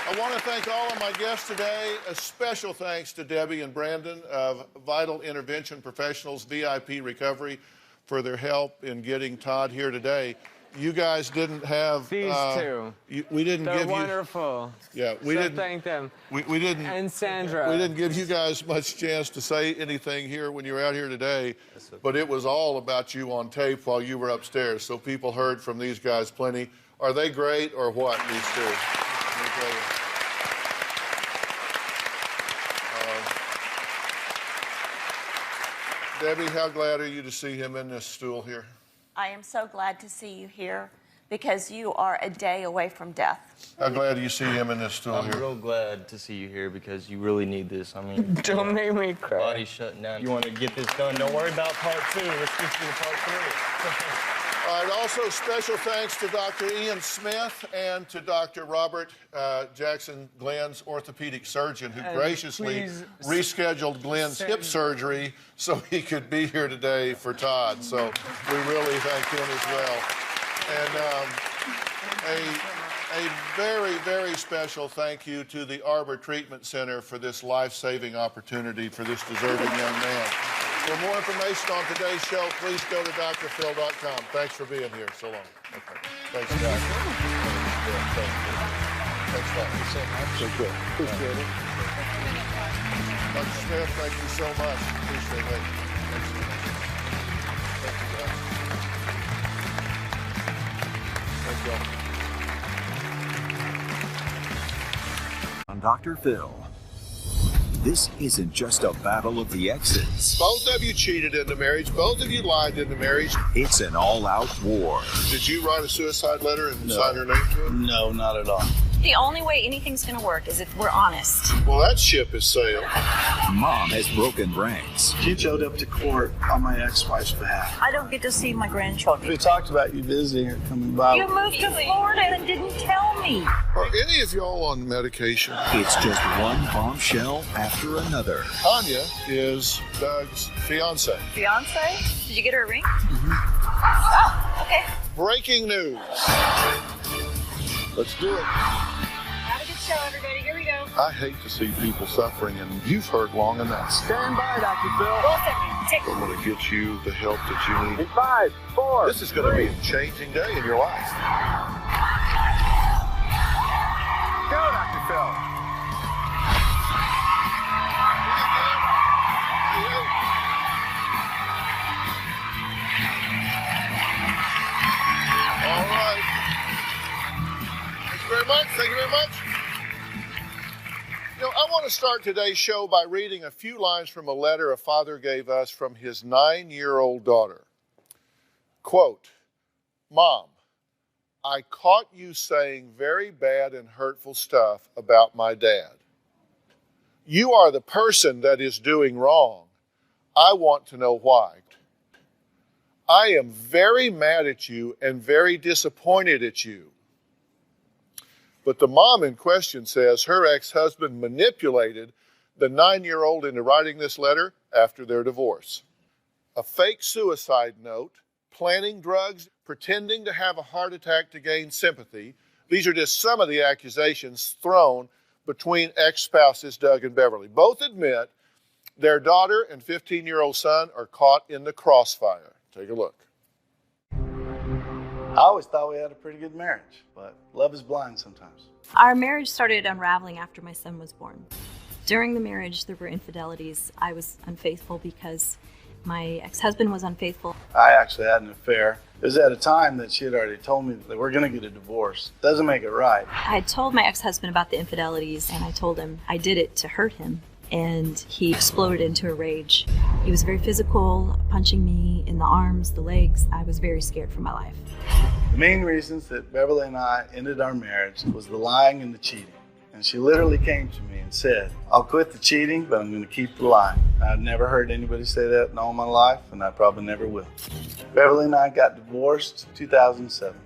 [SPEAKER 2] I want to thank all of my guests today. A special thanks to Debbie and Brandon of Vital Intervention Professionals VIP Recovery for their help in getting Todd here today. You guys didn't have
[SPEAKER 13] These two.
[SPEAKER 2] We didn't
[SPEAKER 13] They're
[SPEAKER 2] give
[SPEAKER 13] wonderful.
[SPEAKER 2] you. Yeah, we
[SPEAKER 13] So
[SPEAKER 2] didn't
[SPEAKER 13] thank them.
[SPEAKER 2] We didn't.
[SPEAKER 13] And Sandra.
[SPEAKER 2] We didn't give you guys much chance to say anything here when you were out here today, but it was all about you on tape while you were upstairs. So people heard from these guys plenty. Are they great or what? These two. Let me tell you. Debbie, how glad are you to see him in this stool here?
[SPEAKER 10] I am so glad to see you here because you are a day away from death.
[SPEAKER 2] How glad do you see him in this stool here?
[SPEAKER 9] I'm real glad to see you here because you really need this. I mean,
[SPEAKER 13] Don't make me cry.
[SPEAKER 9] Body's shutting down. You want to get this done? Don't worry about part two. Let's get to part three.
[SPEAKER 2] All right, also special thanks to Dr. Ian Smith and to Dr. Robert Jackson, Glenn's orthopedic surgeon, who graciously rescheduled Glenn's hip surgery so he could be here today for Todd. So we really thank him as well. And a very, very special thank you to the Arbor Treatment Center for this life-saving opportunity for this deserving young man. For more information on today's show, please go to drphill.com. Thanks for being here so long. Okay. Thanks, guys. Thanks a lot. So good. Appreciate it. Dr. Smith, thank you so much. Appreciate it. Thanks so much. Thank you, guys. Thank you.
[SPEAKER 1] On Dr. Phill. This isn't just a battle of the exes.
[SPEAKER 2] Both of you cheated in the marriage. Both of you lied in the marriage.
[SPEAKER 1] It's an all-out war.
[SPEAKER 2] Did you write a suicide letter and sign her name to it?
[SPEAKER 9] No, not at all.
[SPEAKER 18] The only way anything's going to work is if we're honest.
[SPEAKER 2] Well, that ship has sailed.
[SPEAKER 1] Mom has broken ranks.
[SPEAKER 9] She showed up to court on my ex-wife's behalf.
[SPEAKER 18] I don't get to see my grandchildren.
[SPEAKER 9] We talked about you visiting her coming by.
[SPEAKER 18] You moved to Florida and didn't tell me.
[SPEAKER 2] Are any of y'all on medication?
[SPEAKER 1] It's just one bombshell after another.
[SPEAKER 2] Tanya is Doug's fiance.
[SPEAKER 18] Fiance? Did you get her a ring? Oh, okay.
[SPEAKER 2] Breaking news. Let's do it.
[SPEAKER 18] Have a good show, everybody. Here we go.
[SPEAKER 2] I hate to see people suffering, and you've heard long enough.
[SPEAKER 9] Stand by, Dr. Phill.
[SPEAKER 18] Hold on. Take
[SPEAKER 2] I'm going to get you the help that you need.
[SPEAKER 9] In 5, 4.
[SPEAKER 2] This is going to be a changing day in your life.
[SPEAKER 9] Go, Dr. Phill.
[SPEAKER 2] All right. Thank you very much. Thank you very much. You know, I want to start today's show by reading a few lines from a letter a father gave us from his 9-year-old daughter. Quote, Mom, I caught you saying very bad and hurtful stuff about my dad. You are the person that is doing wrong. I want to know why. I am very mad at you and very disappointed at you. But the mom in question says her ex-husband manipulated the 9-year-old into writing this letter after their divorce. A fake suicide note, planting drugs, pretending to have a heart attack to gain sympathy. These are just some of the accusations thrown between ex-spouses Doug and Beverly. Both admit their daughter and 15-year-old son are caught in the crossfire. Take a look.
[SPEAKER 9] I always thought we had a pretty good marriage, but love is blind sometimes.
[SPEAKER 18] Our marriage started unraveling after my son was born. During the marriage, there were infidelities. I was unfaithful because my ex-husband was unfaithful.
[SPEAKER 9] I actually had an affair. It was at a time that she had already told me that we're going to get a divorce. Doesn't make it right.
[SPEAKER 18] I told my ex-husband about the infidelities, and I told him I did it to hurt him. And he exploded into a rage. He was very physical, punching me in the arms, the legs. I was very scared for my life.
[SPEAKER 9] The main reasons that Beverly and I ended our marriage was the lying and the cheating. And she literally came to me and said, I'll quit the cheating, but I'm going to keep the lying. I've never heard anybody say that in all my life, and I probably never will. Beverly and I got divorced in 2007.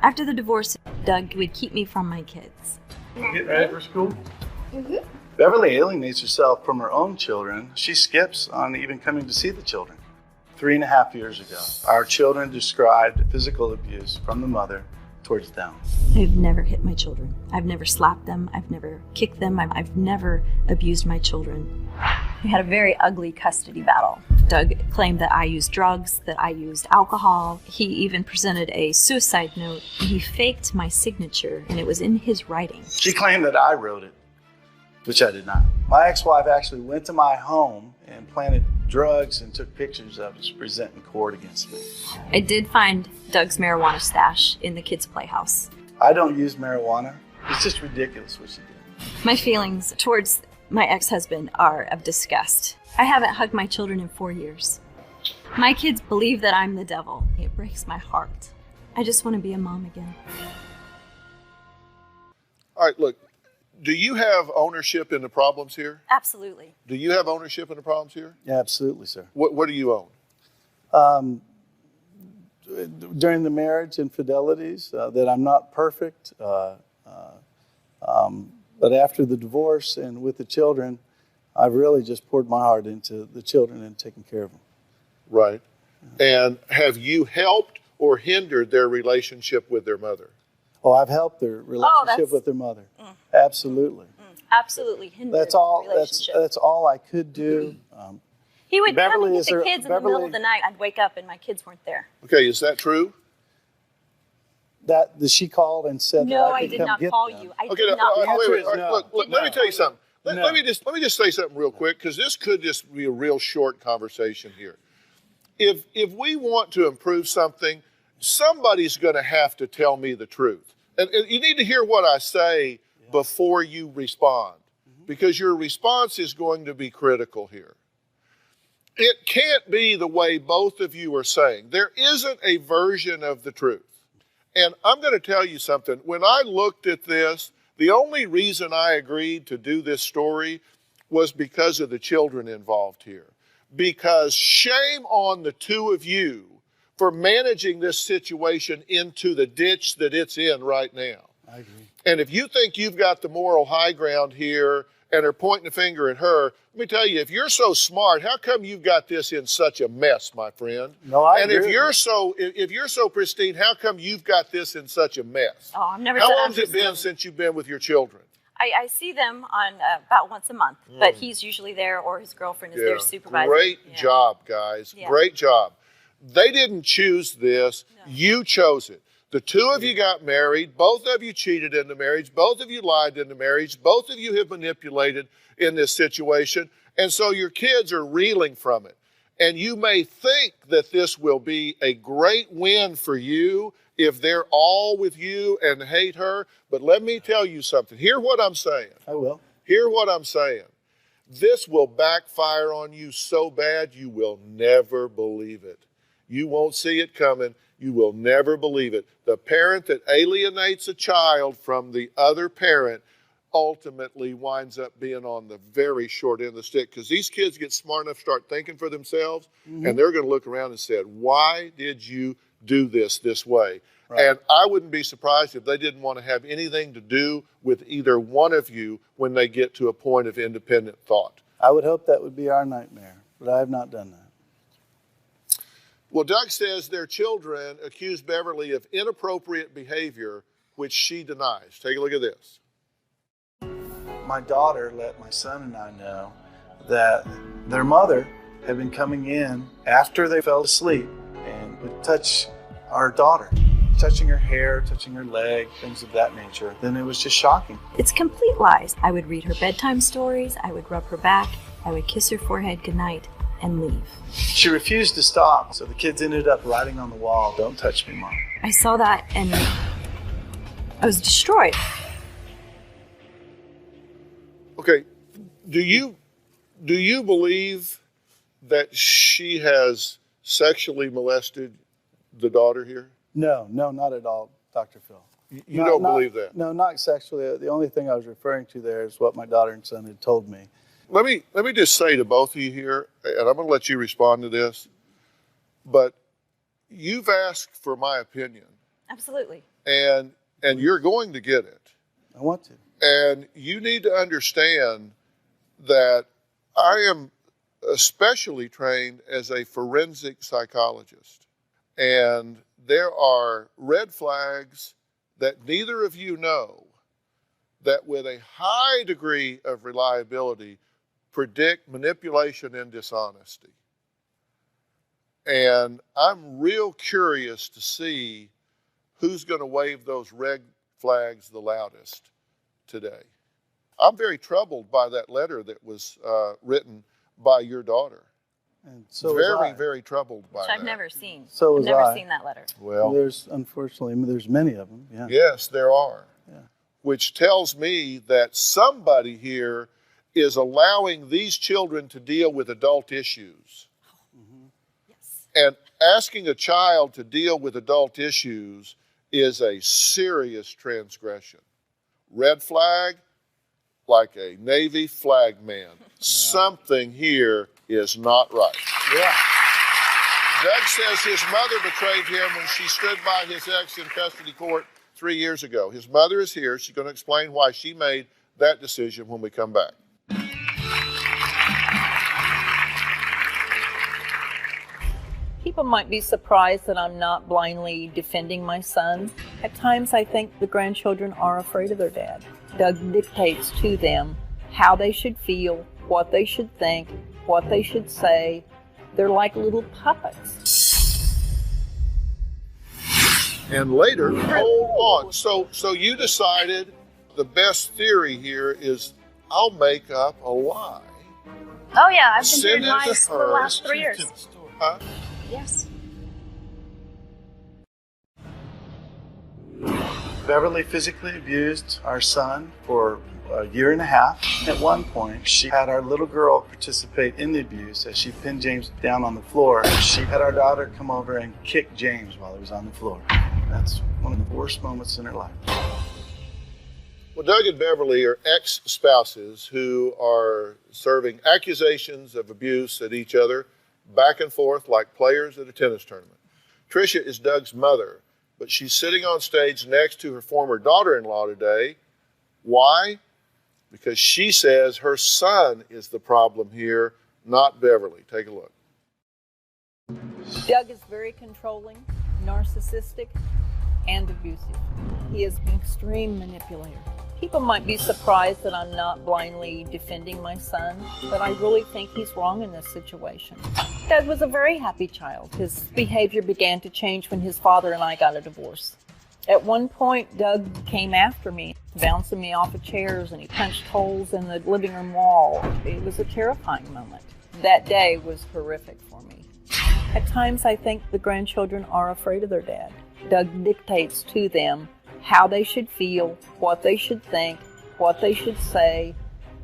[SPEAKER 18] After the divorce, Doug would keep me from my kids.
[SPEAKER 9] Getting ready for school?
[SPEAKER 18] Mm-hmm.
[SPEAKER 9] Beverly alienates herself from her own children. She skips on even coming to see the children. 3.5 years ago, our children described physical abuse from the mother towards them.
[SPEAKER 18] I've never hit my children. I've never slapped them. I've never kicked them. I've never abused my children. We had a very ugly custody battle. Doug claimed that I used drugs, that I used alcohol. He even presented a suicide note. He faked my signature, and it was in his writing.
[SPEAKER 9] She claimed that I wrote it, which I did not. My ex-wife actually went to my home and planted drugs and took pictures of us to present in court against me.
[SPEAKER 18] I did find Doug's marijuana stash in the kids' playhouse.
[SPEAKER 9] I don't use marijuana. It's just ridiculous what she did.
[SPEAKER 18] My feelings towards my ex-husband are of disgust. I haven't hugged my children in 4 years. My kids believe that I'm the devil. It breaks my heart. I just want to be a mom again.
[SPEAKER 2] All right, look. Do you have ownership in the problems here?
[SPEAKER 18] Absolutely.
[SPEAKER 2] Do you have ownership in the problems here?
[SPEAKER 9] Yeah, absolutely, sir.
[SPEAKER 2] What do you own?
[SPEAKER 19] during the marriage, infidelities, that I'm not perfect. But after the divorce and with the children, I've really just poured my heart into the children and taking care of them.
[SPEAKER 2] Right. And have you helped or hindered their relationship with their mother?
[SPEAKER 19] Oh, I've helped their relationship with their mother. Absolutely.
[SPEAKER 18] Absolutely hindered
[SPEAKER 19] That's all.
[SPEAKER 18] the relationship.
[SPEAKER 19] That's all I could do.
[SPEAKER 18] He would come
[SPEAKER 19] Beverly,
[SPEAKER 18] and get
[SPEAKER 19] is
[SPEAKER 18] the
[SPEAKER 19] there-
[SPEAKER 18] kids in the middle
[SPEAKER 19] Beverly-
[SPEAKER 18] of the night. I'd wake up and my kids weren't there.
[SPEAKER 2] Okay, is that true?
[SPEAKER 19] That she called and said
[SPEAKER 18] No,
[SPEAKER 19] that I
[SPEAKER 18] I
[SPEAKER 19] could
[SPEAKER 18] did
[SPEAKER 19] come
[SPEAKER 18] not
[SPEAKER 19] get
[SPEAKER 18] call
[SPEAKER 19] them.
[SPEAKER 18] you. I
[SPEAKER 2] Okay,
[SPEAKER 18] did not
[SPEAKER 2] wait,
[SPEAKER 18] call
[SPEAKER 2] wait,
[SPEAKER 18] you.
[SPEAKER 2] wait. All right, look, let me tell you something. Let me just say something real quick, because this could just be a real short conversation here. If we want to improve something, somebody's going to have to tell me the truth. And you need to hear what I say before you respond, because your response is going to be critical here. It can't be the way both of you are saying. There isn't a version of the truth. And I'm going to tell you something. When I looked at this, the only reason I agreed to do this story was because of the children involved here. Because shame on the two of you for managing this situation into the ditch that it's in right now.
[SPEAKER 19] I agree.
[SPEAKER 2] And if you think you've got the moral high ground here and are pointing a finger at her, let me tell you, if you're so smart, how come you've got this in such a mess, my friend?
[SPEAKER 19] No, I
[SPEAKER 2] And
[SPEAKER 19] agree.
[SPEAKER 2] if you're so pristine, how come you've got this in such a mess?
[SPEAKER 18] Oh, I've never
[SPEAKER 2] How
[SPEAKER 18] said
[SPEAKER 2] long's
[SPEAKER 18] I'm
[SPEAKER 2] it been since you've been with your children?
[SPEAKER 18] I see them on about once a month, but he's usually there or his girlfriend is their supervisor.
[SPEAKER 2] Great job, guys.
[SPEAKER 18] Yeah.
[SPEAKER 2] Great job. They didn't choose this. No. You chose it. The two of you got married. Both of you cheated in the marriage. Both of you lied in the marriage. Both of you have manipulated in this situation. And so your kids are reeling from it. And you may think that this will be a great win for you if they're all with you and hate her. But let me tell you something. Hear what I'm saying.
[SPEAKER 19] I will.
[SPEAKER 2] Hear what I'm saying. This will backfire on you so bad you will never believe it. You won't see it coming. You will never believe it. The parent that alienates a child from the other parent ultimately winds up being on the very short end of the stick, because these kids get smart enough to start thinking for themselves, and they're going to look around and say, why did you do this way? Right. And I wouldn't be surprised if they didn't want to have anything to do with either one of you when they get to a point of independent thought.
[SPEAKER 19] I would hope that would be our nightmare, but I have not done that.
[SPEAKER 2] Well, Doug says their children accuse Beverly of inappropriate behavior, which she denies. Take a look at this.
[SPEAKER 19] My daughter let my son and I know that their mother had been coming in after they fell asleep and would touch our daughter, touching her hair, touching her leg, things of that nature. Then it was just shocking.
[SPEAKER 18] It's complete lies. I would read her bedtime stories. I would rub her back. I would kiss her forehead goodnight and leave.
[SPEAKER 19] She refused to stop, so the kids ended up writing on the wall, "Don't touch me, Mom."
[SPEAKER 18] I saw that and I was destroyed.
[SPEAKER 2] Okay, do you believe that she has sexually molested the daughter here?
[SPEAKER 19] No, not at all, Dr. Phill.
[SPEAKER 2] You don't believe that?
[SPEAKER 19] No, not sexually. The only thing I was referring to there is what my daughter and son had told me.
[SPEAKER 2] Let me just say to both of you here, and I'm going to let you respond to this, but you've asked for my opinion.
[SPEAKER 18] Absolutely.
[SPEAKER 2] And you're going to get it.
[SPEAKER 19] I want to.
[SPEAKER 2] And you need to understand that I am especially trained as a forensic psychologist. And there are red flags that neither of you know that with a high degree of reliability predict manipulation and dishonesty. And I'm real curious to see who's going to wave those red flags the loudest today. I'm very troubled by that letter that was written by your daughter.
[SPEAKER 19] And so was I.
[SPEAKER 2] Very troubled by
[SPEAKER 18] Which
[SPEAKER 2] that.
[SPEAKER 18] I've never seen.
[SPEAKER 19] So
[SPEAKER 18] I've
[SPEAKER 19] was
[SPEAKER 18] never
[SPEAKER 19] I.
[SPEAKER 18] seen that letter.
[SPEAKER 2] Well,
[SPEAKER 19] unfortunately, there's many of them. Yeah.
[SPEAKER 2] Yes, there are.
[SPEAKER 19] Yeah.
[SPEAKER 2] Which tells me that somebody here is allowing these children to deal with adult issues.
[SPEAKER 18] Yes.
[SPEAKER 2] And asking a child to deal with adult issues is a serious transgression. Red flag, like a Navy flag man. Something here is not right.
[SPEAKER 19] Yeah.
[SPEAKER 2] Doug says his mother betrayed him when she stood by his ex in custody court 3 years ago. His mother is here. She's going to explain why she made that decision when we come back.
[SPEAKER 20] People might be surprised that I'm not blindly defending my son. At times I think the grandchildren are afraid of their dad. Doug dictates to them how they should feel, what they should think, what they should say. They're like little puppets.
[SPEAKER 2] And later, hold on. So you decided the best theory here is I'll make up a lie.
[SPEAKER 18] Oh yeah, I've been
[SPEAKER 2] Send
[SPEAKER 18] doing
[SPEAKER 2] it to
[SPEAKER 18] lies for the
[SPEAKER 2] her.
[SPEAKER 18] last 3 years.
[SPEAKER 2] Huh?
[SPEAKER 18] Yes.
[SPEAKER 19] Beverly physically abused our son for a year and a half. At one point, she had our little girl participate in the abuse as she pinned James down on the floor. She had our daughter come over and kick James while he was on the floor. That's one of the worst moments in her life.
[SPEAKER 2] Well, Doug and Beverly are ex-spouses who are serving accusations of abuse at each other back and forth like players at a tennis tournament. Tricia is Doug's mother, but she's sitting on stage next to her former daughter-in-law today. Why? Because she says her son is the problem here, not Beverly. Take a look.
[SPEAKER 20] Doug is very controlling, narcissistic, and abusive. He is an extreme manipulator. People might be surprised that I'm not blindly defending my son, but I really think he's wrong in this situation. Doug was a very happy child. His behavior began to change when his father and I got a divorce. At one point, Doug came after me, bouncing me off of chairs, and he punched holes in the living room wall. It was a terrifying moment. That day was horrific for me. At times, I think the grandchildren are afraid of their dad. Doug dictates to them how they should feel, what they should think, what they should say.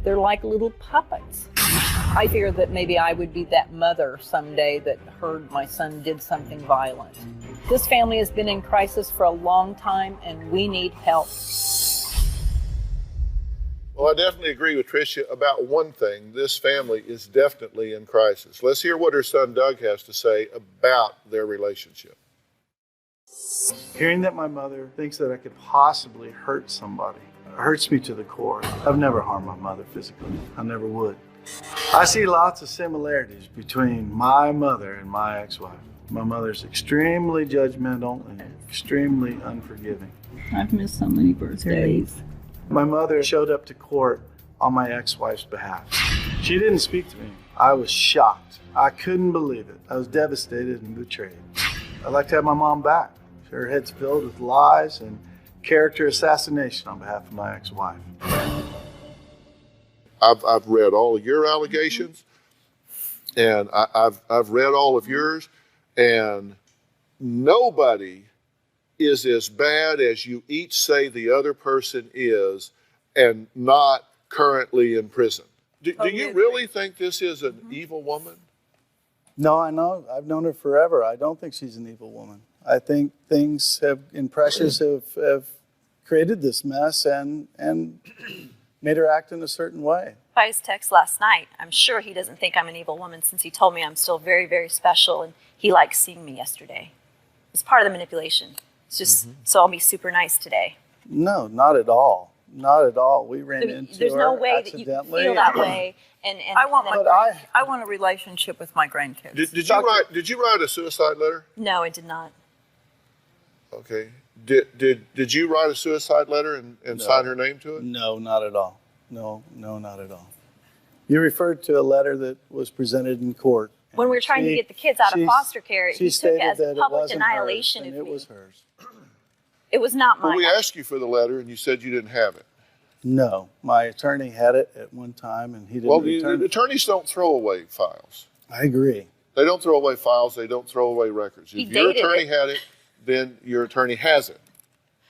[SPEAKER 20] They're like little puppets. I fear that maybe I would be that mother someday that heard my son did something violent. This family has been in crisis for a long time, and we need help.
[SPEAKER 2] Well, I definitely agree with Tricia about one thing. This family is definitely in crisis. Let's hear what her son Doug has to say about their relationship.
[SPEAKER 19] Hearing that my mother thinks that I could possibly hurt somebody hurts me to the core. I've never harmed my mother physically. I never would. I see lots of similarities between my mother and my ex-wife. My mother's extremely judgmental and extremely unforgiving.
[SPEAKER 20] I've missed so many birthdays.
[SPEAKER 19] My mother showed up to court on my ex-wife's behalf. She didn't speak to me. I was shocked. I couldn't believe it. I was devastated and betrayed. I'd like to have my mom back. Her head's filled with lies and character assassination on behalf of my ex-wife.
[SPEAKER 2] I've read all of your allegations, and I've read all of yours, and nobody is as bad as you each say the other person is and not currently in prison. Do you really think this is an evil woman?
[SPEAKER 19] No, I know. I've known her forever. I don't think she's an evil woman. I think things and pressures have created this mess and made her act in a certain way.
[SPEAKER 18] By his text last night, I'm sure he doesn't think I'm an evil woman since he told me I'm still very, very special and he liked seeing me yesterday. It's part of the manipulation. It's just so I'll be super nice today.
[SPEAKER 19] No, not at all. Not at all. We ran into
[SPEAKER 18] There's
[SPEAKER 19] her
[SPEAKER 18] no way that you can feel that way. And
[SPEAKER 20] I want a relationship with my grandkids.
[SPEAKER 2] Did you write a suicide letter?
[SPEAKER 18] No, I did not.
[SPEAKER 2] Okay. Did you write a suicide letter and sign her name to it?
[SPEAKER 19] No, not at all. No, not at all. You referred to a letter that was presented in court.
[SPEAKER 18] When we were trying to get the kids out of foster care,
[SPEAKER 19] she
[SPEAKER 18] he took it as
[SPEAKER 19] stated that
[SPEAKER 18] public
[SPEAKER 19] it wasn't
[SPEAKER 18] annihilation
[SPEAKER 19] hers,
[SPEAKER 18] of
[SPEAKER 19] and
[SPEAKER 18] me.
[SPEAKER 19] it was hers.
[SPEAKER 18] It was not mine.
[SPEAKER 2] Well, we asked you for the letter, and you said you didn't have it.
[SPEAKER 19] No, my attorney had it at one time, and he didn't
[SPEAKER 2] Well,
[SPEAKER 19] return it.
[SPEAKER 2] attorneys don't throw away files.
[SPEAKER 19] I agree.
[SPEAKER 2] They don't throw away files. They don't throw away records.
[SPEAKER 18] He
[SPEAKER 2] If your
[SPEAKER 18] dated
[SPEAKER 2] attorney
[SPEAKER 18] it.
[SPEAKER 2] had it, then your attorney has it.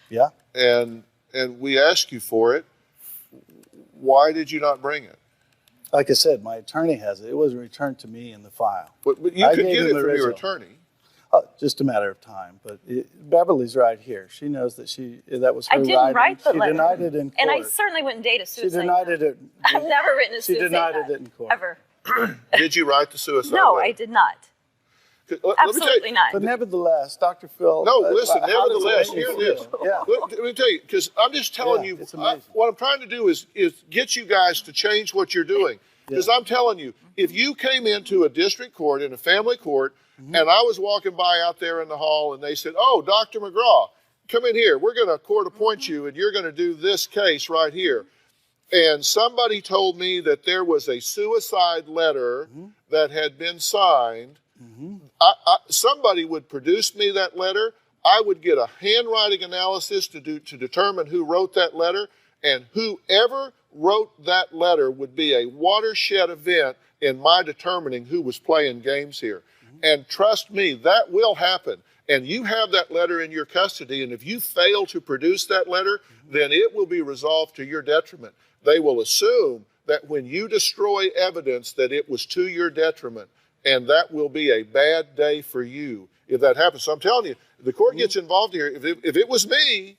[SPEAKER 19] Yeah.
[SPEAKER 2] And we asked you for it. Why did you not bring it?
[SPEAKER 19] Like I said, my attorney has it. It wasn't returned to me in the file.
[SPEAKER 2] But you
[SPEAKER 19] I
[SPEAKER 2] could
[SPEAKER 19] gave
[SPEAKER 2] get
[SPEAKER 19] him
[SPEAKER 2] it
[SPEAKER 19] the
[SPEAKER 2] from your
[SPEAKER 19] original.
[SPEAKER 2] attorney.
[SPEAKER 19] Just a matter of time. But Beverly's right here. She knows that that was her
[SPEAKER 18] I didn't
[SPEAKER 19] writing.
[SPEAKER 18] write the
[SPEAKER 19] She
[SPEAKER 18] letter.
[SPEAKER 19] denied it in court.
[SPEAKER 18] And I certainly wouldn't date a
[SPEAKER 19] She
[SPEAKER 18] suicide.
[SPEAKER 19] denied it.
[SPEAKER 18] I've never written a
[SPEAKER 19] She
[SPEAKER 18] suicide
[SPEAKER 19] denied
[SPEAKER 18] note,
[SPEAKER 19] it in court.
[SPEAKER 18] Ever.
[SPEAKER 2] Did you write the suicide
[SPEAKER 18] No,
[SPEAKER 2] letter?
[SPEAKER 18] I did not.
[SPEAKER 2] Let me tell you,
[SPEAKER 10] Absolutely not.
[SPEAKER 19] But nevertheless, Dr. Phill.
[SPEAKER 2] No, listen,
[SPEAKER 19] how does it
[SPEAKER 2] nevertheless,
[SPEAKER 19] make you
[SPEAKER 2] hear this.
[SPEAKER 19] feel? Yeah.
[SPEAKER 2] Let me tell you, because I'm just telling you,
[SPEAKER 19] it's amazing.
[SPEAKER 2] what I'm trying to do is get you guys to change what you're doing. Because I'm telling you, if you came into a district court, in a family court, and I was walking by out there in the hall and they said, oh, Dr. McGraw, come in here. We're going to court appoint you and you're going to do this case right here. And somebody told me that there was a suicide letter that had been signed. Somebody would produce me that letter. I would get a handwriting analysis to determine who wrote that letter. And whoever wrote that letter would be a watershed event in my determining who was playing games here. And trust me, that will happen. And you have that letter in your custody, and if you fail to produce that letter, then it will be resolved to your detriment. They will assume that when you destroy evidence that it was to your detriment, and that will be a bad day for you if that happens. So I'm telling you, if the court gets involved here, if it was me,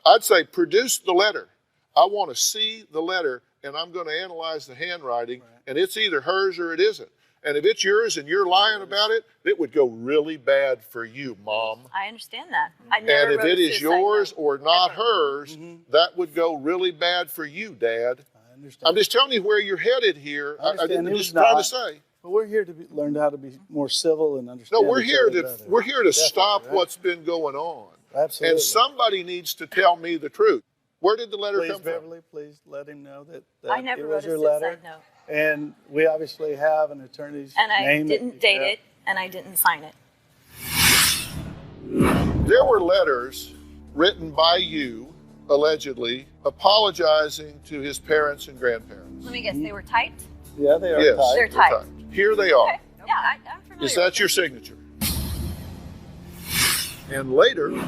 [SPEAKER 2] I'd say produce the letter. I want to see the letter, and I'm going to analyze the handwriting, and it's either hers or it isn't. And if it's yours and you're lying about it, it would go really bad for you, Mom.
[SPEAKER 10] I understand that. I never
[SPEAKER 2] And if it is yours or not hers, that would go really bad for you, Dad.
[SPEAKER 19] I understand.
[SPEAKER 2] I'm just telling you where you're headed here.
[SPEAKER 19] I understand.
[SPEAKER 2] I'm just trying to say.
[SPEAKER 19] But we're here to learn how to be more civil and understand.
[SPEAKER 2] No, we're
[SPEAKER 19] each
[SPEAKER 2] here
[SPEAKER 19] other
[SPEAKER 2] to
[SPEAKER 19] better.
[SPEAKER 2] we're here to
[SPEAKER 19] Definitely,
[SPEAKER 2] stop
[SPEAKER 19] right?
[SPEAKER 2] what's been going on.
[SPEAKER 19] Absolutely.
[SPEAKER 2] And somebody needs to tell me the truth. Where did the letter come
[SPEAKER 19] Beverly, please let him know that
[SPEAKER 10] I never
[SPEAKER 19] it
[SPEAKER 10] wrote
[SPEAKER 19] was
[SPEAKER 10] a
[SPEAKER 19] your
[SPEAKER 10] suicide
[SPEAKER 19] letter.
[SPEAKER 10] note.
[SPEAKER 19] And we obviously have an attorney's
[SPEAKER 10] And I
[SPEAKER 19] name.
[SPEAKER 10] didn't date it, and I didn't sign it.
[SPEAKER 2] There were letters written by you, allegedly, apologizing to his parents and grandparents.
[SPEAKER 10] Let me guess, they were typed?
[SPEAKER 19] Yeah, they are
[SPEAKER 2] Yes,
[SPEAKER 19] typed.
[SPEAKER 10] They're typed.
[SPEAKER 2] Here they are.
[SPEAKER 10] Okay. Yeah, I'm familiar.
[SPEAKER 2] Is that your signature? And later,
[SPEAKER 10] You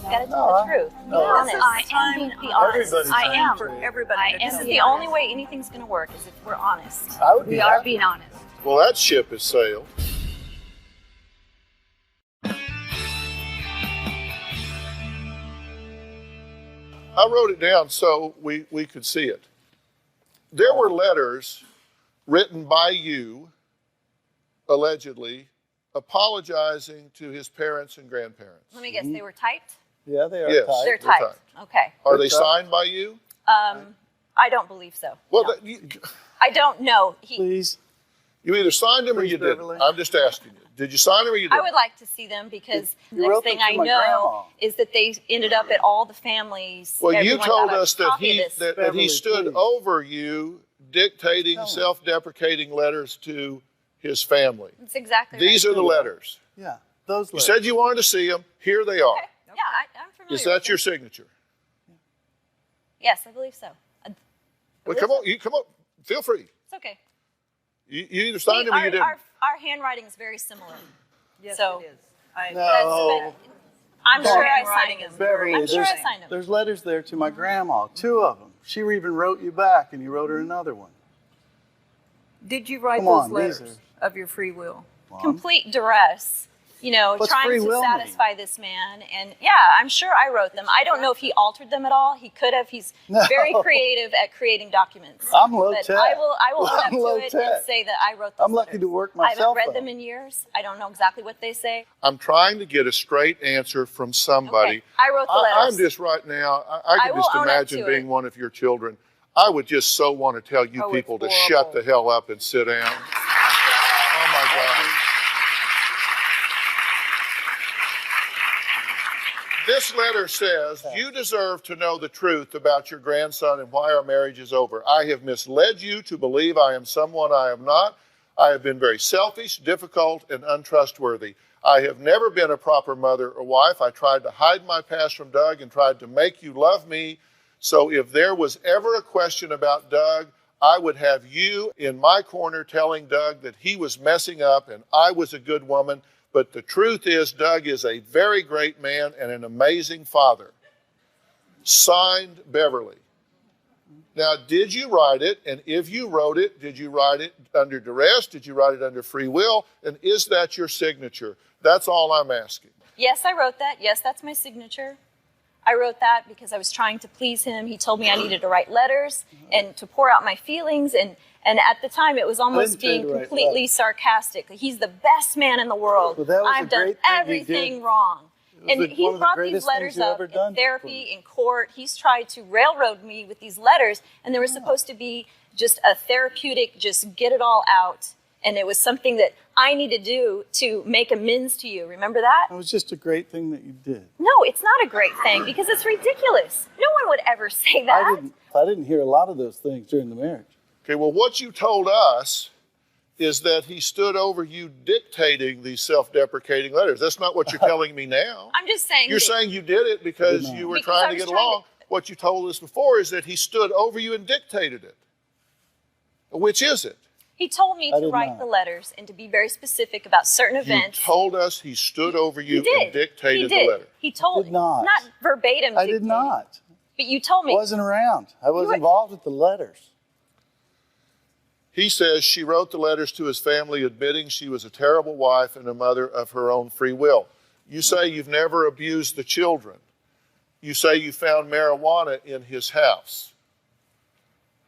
[SPEAKER 10] gotta tell the truth. Be honest. I am being honest.
[SPEAKER 19] Everybody's
[SPEAKER 10] I am.
[SPEAKER 20] For everybody.
[SPEAKER 10] I am. This is the only way anything's gonna work is if we're honest.
[SPEAKER 19] I would be
[SPEAKER 10] We are
[SPEAKER 19] happy.
[SPEAKER 10] being honest.
[SPEAKER 2] well, that ship has sailed. I wrote it down so we could see it. There were letters written by you, allegedly, apologizing to his parents and grandparents.
[SPEAKER 10] Let me guess, they were typed?
[SPEAKER 19] Yeah, they are
[SPEAKER 2] Yes.
[SPEAKER 19] typed.
[SPEAKER 10] They're typed. Okay.
[SPEAKER 2] Are they signed by you?
[SPEAKER 10] I don't believe so.
[SPEAKER 2] Well,
[SPEAKER 10] No. I don't know.
[SPEAKER 19] Please.
[SPEAKER 2] You either signed them or
[SPEAKER 19] Please,
[SPEAKER 2] you didn't.
[SPEAKER 19] Beverly.
[SPEAKER 2] I'm just asking you. Did you sign them or you
[SPEAKER 10] I
[SPEAKER 2] didn't?
[SPEAKER 10] would like to see them because
[SPEAKER 19] You
[SPEAKER 10] the
[SPEAKER 19] wrote
[SPEAKER 10] next thing
[SPEAKER 19] them to
[SPEAKER 10] I
[SPEAKER 19] my
[SPEAKER 10] know
[SPEAKER 19] grandma.
[SPEAKER 10] is that they ended up at all the families.
[SPEAKER 2] Well, you
[SPEAKER 10] Everyone
[SPEAKER 2] told
[SPEAKER 10] got a
[SPEAKER 2] us that
[SPEAKER 10] copy
[SPEAKER 2] he
[SPEAKER 10] of this.
[SPEAKER 2] that he
[SPEAKER 19] Beverly,
[SPEAKER 2] stood
[SPEAKER 19] please.
[SPEAKER 2] over you, dictating self-deprecating letters to his family.
[SPEAKER 10] That's exactly
[SPEAKER 2] These
[SPEAKER 10] right.
[SPEAKER 2] are the letters.
[SPEAKER 19] Yeah, those
[SPEAKER 2] You
[SPEAKER 19] letters.
[SPEAKER 2] said you wanted to see them. Here they are.
[SPEAKER 10] Okay. Yeah, I'm familiar.
[SPEAKER 2] Is that
[SPEAKER 10] with
[SPEAKER 2] your
[SPEAKER 10] them.
[SPEAKER 2] signature?
[SPEAKER 10] Yes, I believe so.
[SPEAKER 2] Well, come on. Come on. Feel free.
[SPEAKER 10] It's okay.
[SPEAKER 2] You either signed them or you didn't.
[SPEAKER 10] Our handwriting is very similar.
[SPEAKER 20] Yes,
[SPEAKER 10] So-
[SPEAKER 20] it is. I,
[SPEAKER 19] No.
[SPEAKER 10] I'm
[SPEAKER 19] Come
[SPEAKER 10] sure
[SPEAKER 19] on.
[SPEAKER 10] I signed them.
[SPEAKER 19] Beverly,
[SPEAKER 10] I'm sure I
[SPEAKER 19] there's-
[SPEAKER 10] signed them.
[SPEAKER 19] There's letters there to my grandma, 2 of them. She even wrote you back, and you wrote her another one.
[SPEAKER 20] Did you write
[SPEAKER 19] Come
[SPEAKER 20] those
[SPEAKER 19] on,
[SPEAKER 20] letters
[SPEAKER 19] these
[SPEAKER 20] of your free will?
[SPEAKER 10] Complete duress,
[SPEAKER 19] What's
[SPEAKER 10] trying
[SPEAKER 19] free
[SPEAKER 10] to
[SPEAKER 19] will mean?
[SPEAKER 10] satisfy this man. And yeah, I'm sure I wrote them. I don't know if he altered them at all. He could have. He's
[SPEAKER 19] No.
[SPEAKER 10] very creative at creating documents.
[SPEAKER 19] I'm low
[SPEAKER 10] But
[SPEAKER 19] tech.
[SPEAKER 10] I will own up
[SPEAKER 19] I'm
[SPEAKER 10] to
[SPEAKER 19] low
[SPEAKER 10] it and
[SPEAKER 19] tech.
[SPEAKER 10] say that I wrote those
[SPEAKER 19] I'm lucky
[SPEAKER 10] letters.
[SPEAKER 19] to work
[SPEAKER 10] I haven't
[SPEAKER 19] myself
[SPEAKER 10] read
[SPEAKER 19] up.
[SPEAKER 10] them in years. I don't know exactly what they say.
[SPEAKER 2] I'm trying to get a straight answer from somebody.
[SPEAKER 10] Okay, I wrote the letters.
[SPEAKER 2] I'm just right now, I can
[SPEAKER 10] will
[SPEAKER 2] just
[SPEAKER 10] own up
[SPEAKER 2] imagine
[SPEAKER 10] to
[SPEAKER 2] being
[SPEAKER 10] it.
[SPEAKER 2] one of your children. I would just so want to tell you
[SPEAKER 10] Oh,
[SPEAKER 2] people
[SPEAKER 10] it's
[SPEAKER 2] to shut the
[SPEAKER 10] horrible.
[SPEAKER 2] hell up and sit down. Oh my God. This letter says, you deserve to know the truth about your grandson and why our marriage is over. I have misled you to believe I am someone I am not. I have been very selfish, difficult, and untrustworthy. I have never been a proper mother or wife. I tried to hide my past from Doug and tried to make you love me. So if there was ever a question about Doug, I would have you in my corner telling Doug that he was messing up and I was a good woman. But the truth is, Doug is a very great man and an amazing father. Signed, Beverly. Now, did you write it? And if you wrote it, did you write it under duress? Did you write it under free will? And is that your signature? That's all I'm asking.
[SPEAKER 10] Yes, I wrote that. Yes, that's my signature.
[SPEAKER 18] I wrote that because I was trying to please him. He told me I needed to write letters and to pour out my feelings. And at the time, it was almost being completely sarcastic. He's the best man in the world. I've done everything wrong. And he brought these letters up in therapy, in court. He's tried to railroad me with these letters. And they were supposed to be just a therapeutic, just get it all out. And it was something that I need to do to make amends to you. Remember that?
[SPEAKER 19] It was just a great thing that you did.
[SPEAKER 18] No, it's not a great thing because it's ridiculous. No one would ever say that.
[SPEAKER 19] I didn't hear a lot of those things during the marriage.
[SPEAKER 2] Okay, well, what you told us is that he stood over you dictating these self-deprecating letters. That's not what you're telling me now.
[SPEAKER 18] I'm just saying.
[SPEAKER 2] You're saying you did it because you were trying to get along. What you told us before is that he stood over you and dictated it. Which is it?
[SPEAKER 18] He told me to write the letters and to be very specific about certain events.
[SPEAKER 2] You told us he stood over you and dictated the letter.
[SPEAKER 18] He told me. Not verbatim.
[SPEAKER 19] I did not.
[SPEAKER 18] But you told me.
[SPEAKER 19] I wasn't around. I was involved with the letters.
[SPEAKER 2] He says she wrote the letters to his family admitting she was a terrible wife and a mother of her own free will. You say you've never abused the children. You say you found marijuana in his house.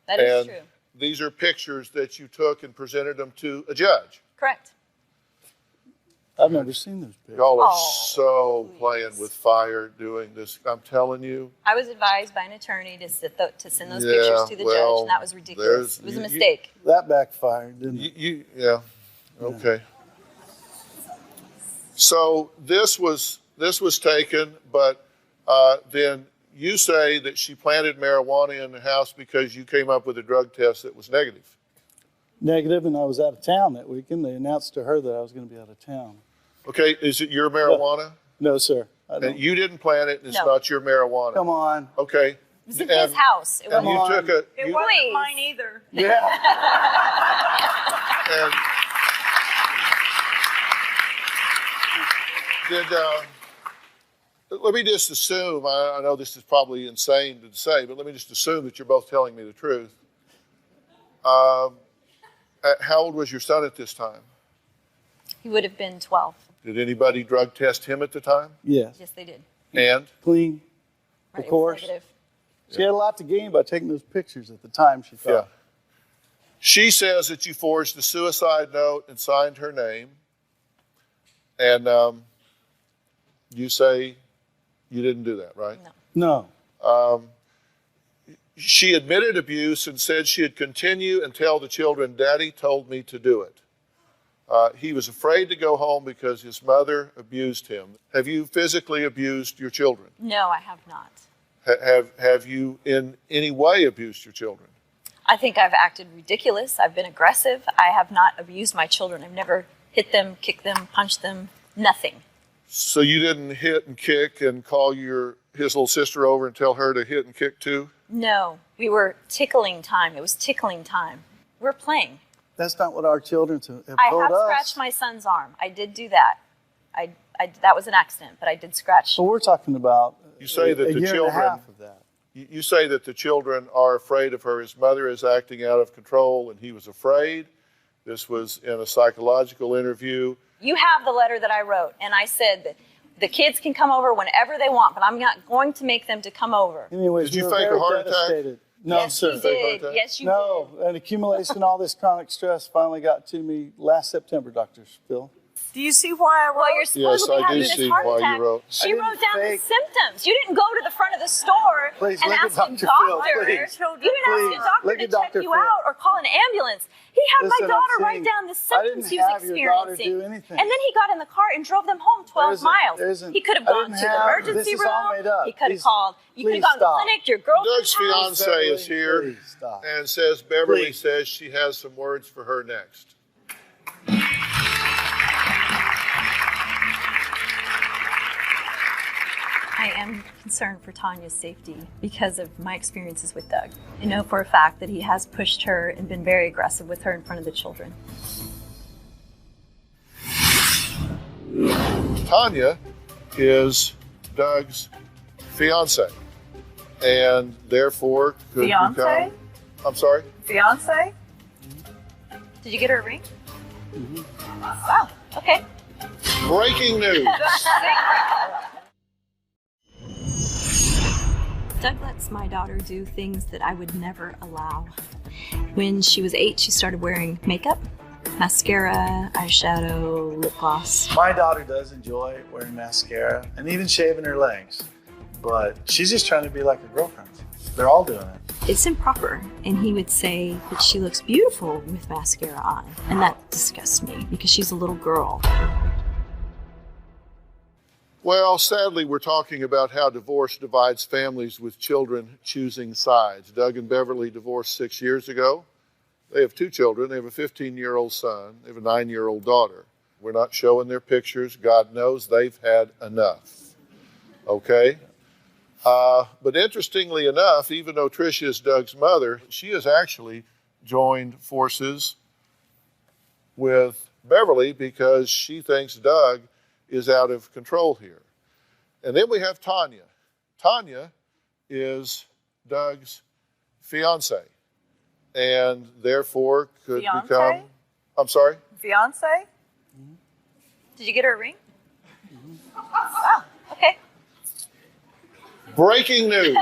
[SPEAKER 18] That is true.
[SPEAKER 2] These are pictures that you took and presented them to a judge.
[SPEAKER 18] Correct.
[SPEAKER 19] I've never seen those pictures.
[SPEAKER 2] Y'all are so playing with fire doing this. I'm telling you.
[SPEAKER 18] I was advised by an attorney to send those pictures to the judge, and that was ridiculous. It was a mistake.
[SPEAKER 19] That backfired, didn't it?
[SPEAKER 2] Yeah. Okay. So this was taken, but then you say that she planted marijuana in the house because you came up with a drug test that was negative.
[SPEAKER 19] Negative, and I was out of town that weekend. They announced to her that I was going to be out of town.
[SPEAKER 2] Okay, is it your marijuana?
[SPEAKER 19] No, sir.
[SPEAKER 2] And you didn't plant it, and it's not your marijuana.
[SPEAKER 19] Come on.
[SPEAKER 2] Okay.
[SPEAKER 18] It was in his house.
[SPEAKER 2] It wasn't
[SPEAKER 20] mine either.
[SPEAKER 19] Yeah.
[SPEAKER 2] And let me just assume, I know this is probably insane to say, but let me just assume that you're both telling me the truth. How old was your son at this time?
[SPEAKER 18] He would have been 12.
[SPEAKER 2] Did anybody drug test him at the time?
[SPEAKER 19] Yes.
[SPEAKER 18] Yes, they did.
[SPEAKER 2] And?
[SPEAKER 19] Clean,
[SPEAKER 18] Right,
[SPEAKER 19] of course.
[SPEAKER 18] negative.
[SPEAKER 19] She had a lot to gain by taking those pictures at the time, she thought.
[SPEAKER 2] Yeah. She says that you forged a suicide note and signed her name. And you say you didn't do that, right?
[SPEAKER 19] No.
[SPEAKER 2] She admitted abuse and said she'd continue and tell the children, Daddy told me to do it. He was afraid to go home because his mother abused him. Have you physically abused your children?
[SPEAKER 18] No, I have not.
[SPEAKER 2] Have you in any way abused your children?
[SPEAKER 18] I think I've acted ridiculous. I've been aggressive. I have not abused my children. I've never hit them, kicked them, punched them, nothing.
[SPEAKER 2] So you didn't hit and kick and call his little sister over and tell her to hit and kick too?
[SPEAKER 18] No, we were tickling time. It was tickling time. We're playing.
[SPEAKER 19] That's not what our children have
[SPEAKER 18] I
[SPEAKER 19] told
[SPEAKER 18] have
[SPEAKER 19] us.
[SPEAKER 18] scratched my son's arm. I did do that. That was an accident, but I did scratch.
[SPEAKER 19] Well, we're talking about
[SPEAKER 2] you say that
[SPEAKER 19] a
[SPEAKER 2] the
[SPEAKER 19] year
[SPEAKER 2] children,
[SPEAKER 19] and a half of that.
[SPEAKER 2] You say that the children are afraid of her. His mother is acting out of control, and he was afraid. This was in a psychological interview.
[SPEAKER 18] You have the letter that I wrote, and I said that the kids can come over whenever they want, but I'm not going to make them to come over.
[SPEAKER 19] Anyways,
[SPEAKER 2] did you fake a heart attack?
[SPEAKER 19] No,
[SPEAKER 18] yes,
[SPEAKER 19] sir.
[SPEAKER 18] you did. Yes, you did.
[SPEAKER 19] No, an accumulation of all this chronic stress finally got to me last September, Dr. Phill.
[SPEAKER 20] Do you see why I wrote?
[SPEAKER 18] Well, you're supposedly having this heart attack. She wrote down the symptoms. You didn't go to the front of the store and ask a doctor. You didn't ask a doctor to check you out or call an ambulance. He had my daughter write down the symptoms he was experiencing. And then he got in the car and drove them home 12 miles. He could have gone to the emergency room. He could have called. You could have gone to the clinic, your girlfriend's
[SPEAKER 2] Doug's fiance is here and says Beverly says she has some words for her next.
[SPEAKER 18] I am concerned for Tanya's safety because of my experiences with Doug. I know for a fact that he has pushed her and been very aggressive with her in front of the children.
[SPEAKER 2] Tanya is Doug's fiance, and therefore could become... I'm sorry?
[SPEAKER 20] Fiance?
[SPEAKER 18] Did you get her a ring? Wow, okay.
[SPEAKER 2] Breaking news.
[SPEAKER 18] Doug lets my daughter do things that I would never allow. When she was 8, she started wearing makeup, mascara, eyeshadow, lip gloss.
[SPEAKER 19] My daughter does enjoy wearing mascara and even shaving her legs, but she's just trying to be like her girlfriends. They're all doing it.
[SPEAKER 18] It's improper, and he would say that she looks beautiful with mascara on, and that disgusts me because she's a little girl.
[SPEAKER 2] Well, sadly, we're talking about how divorce divides families with children choosing sides. Doug and Beverly divorced 6 years ago. They have 2 children. They have a 15-year-old son. They have a 9-year-old daughter. We're not showing their pictures. God knows they've had enough. Okay? But interestingly enough, even though Tricia is Doug's mother, she has actually joined forces with Beverly because she thinks Doug is out of control here. And then we have Tanya. Tanya is Doug's fiance and therefore could become, I'm sorry?
[SPEAKER 20] Fiance?
[SPEAKER 2] Mm-hmm.
[SPEAKER 20] Did you get her a ring? Oh, okay.
[SPEAKER 2] Breaking news.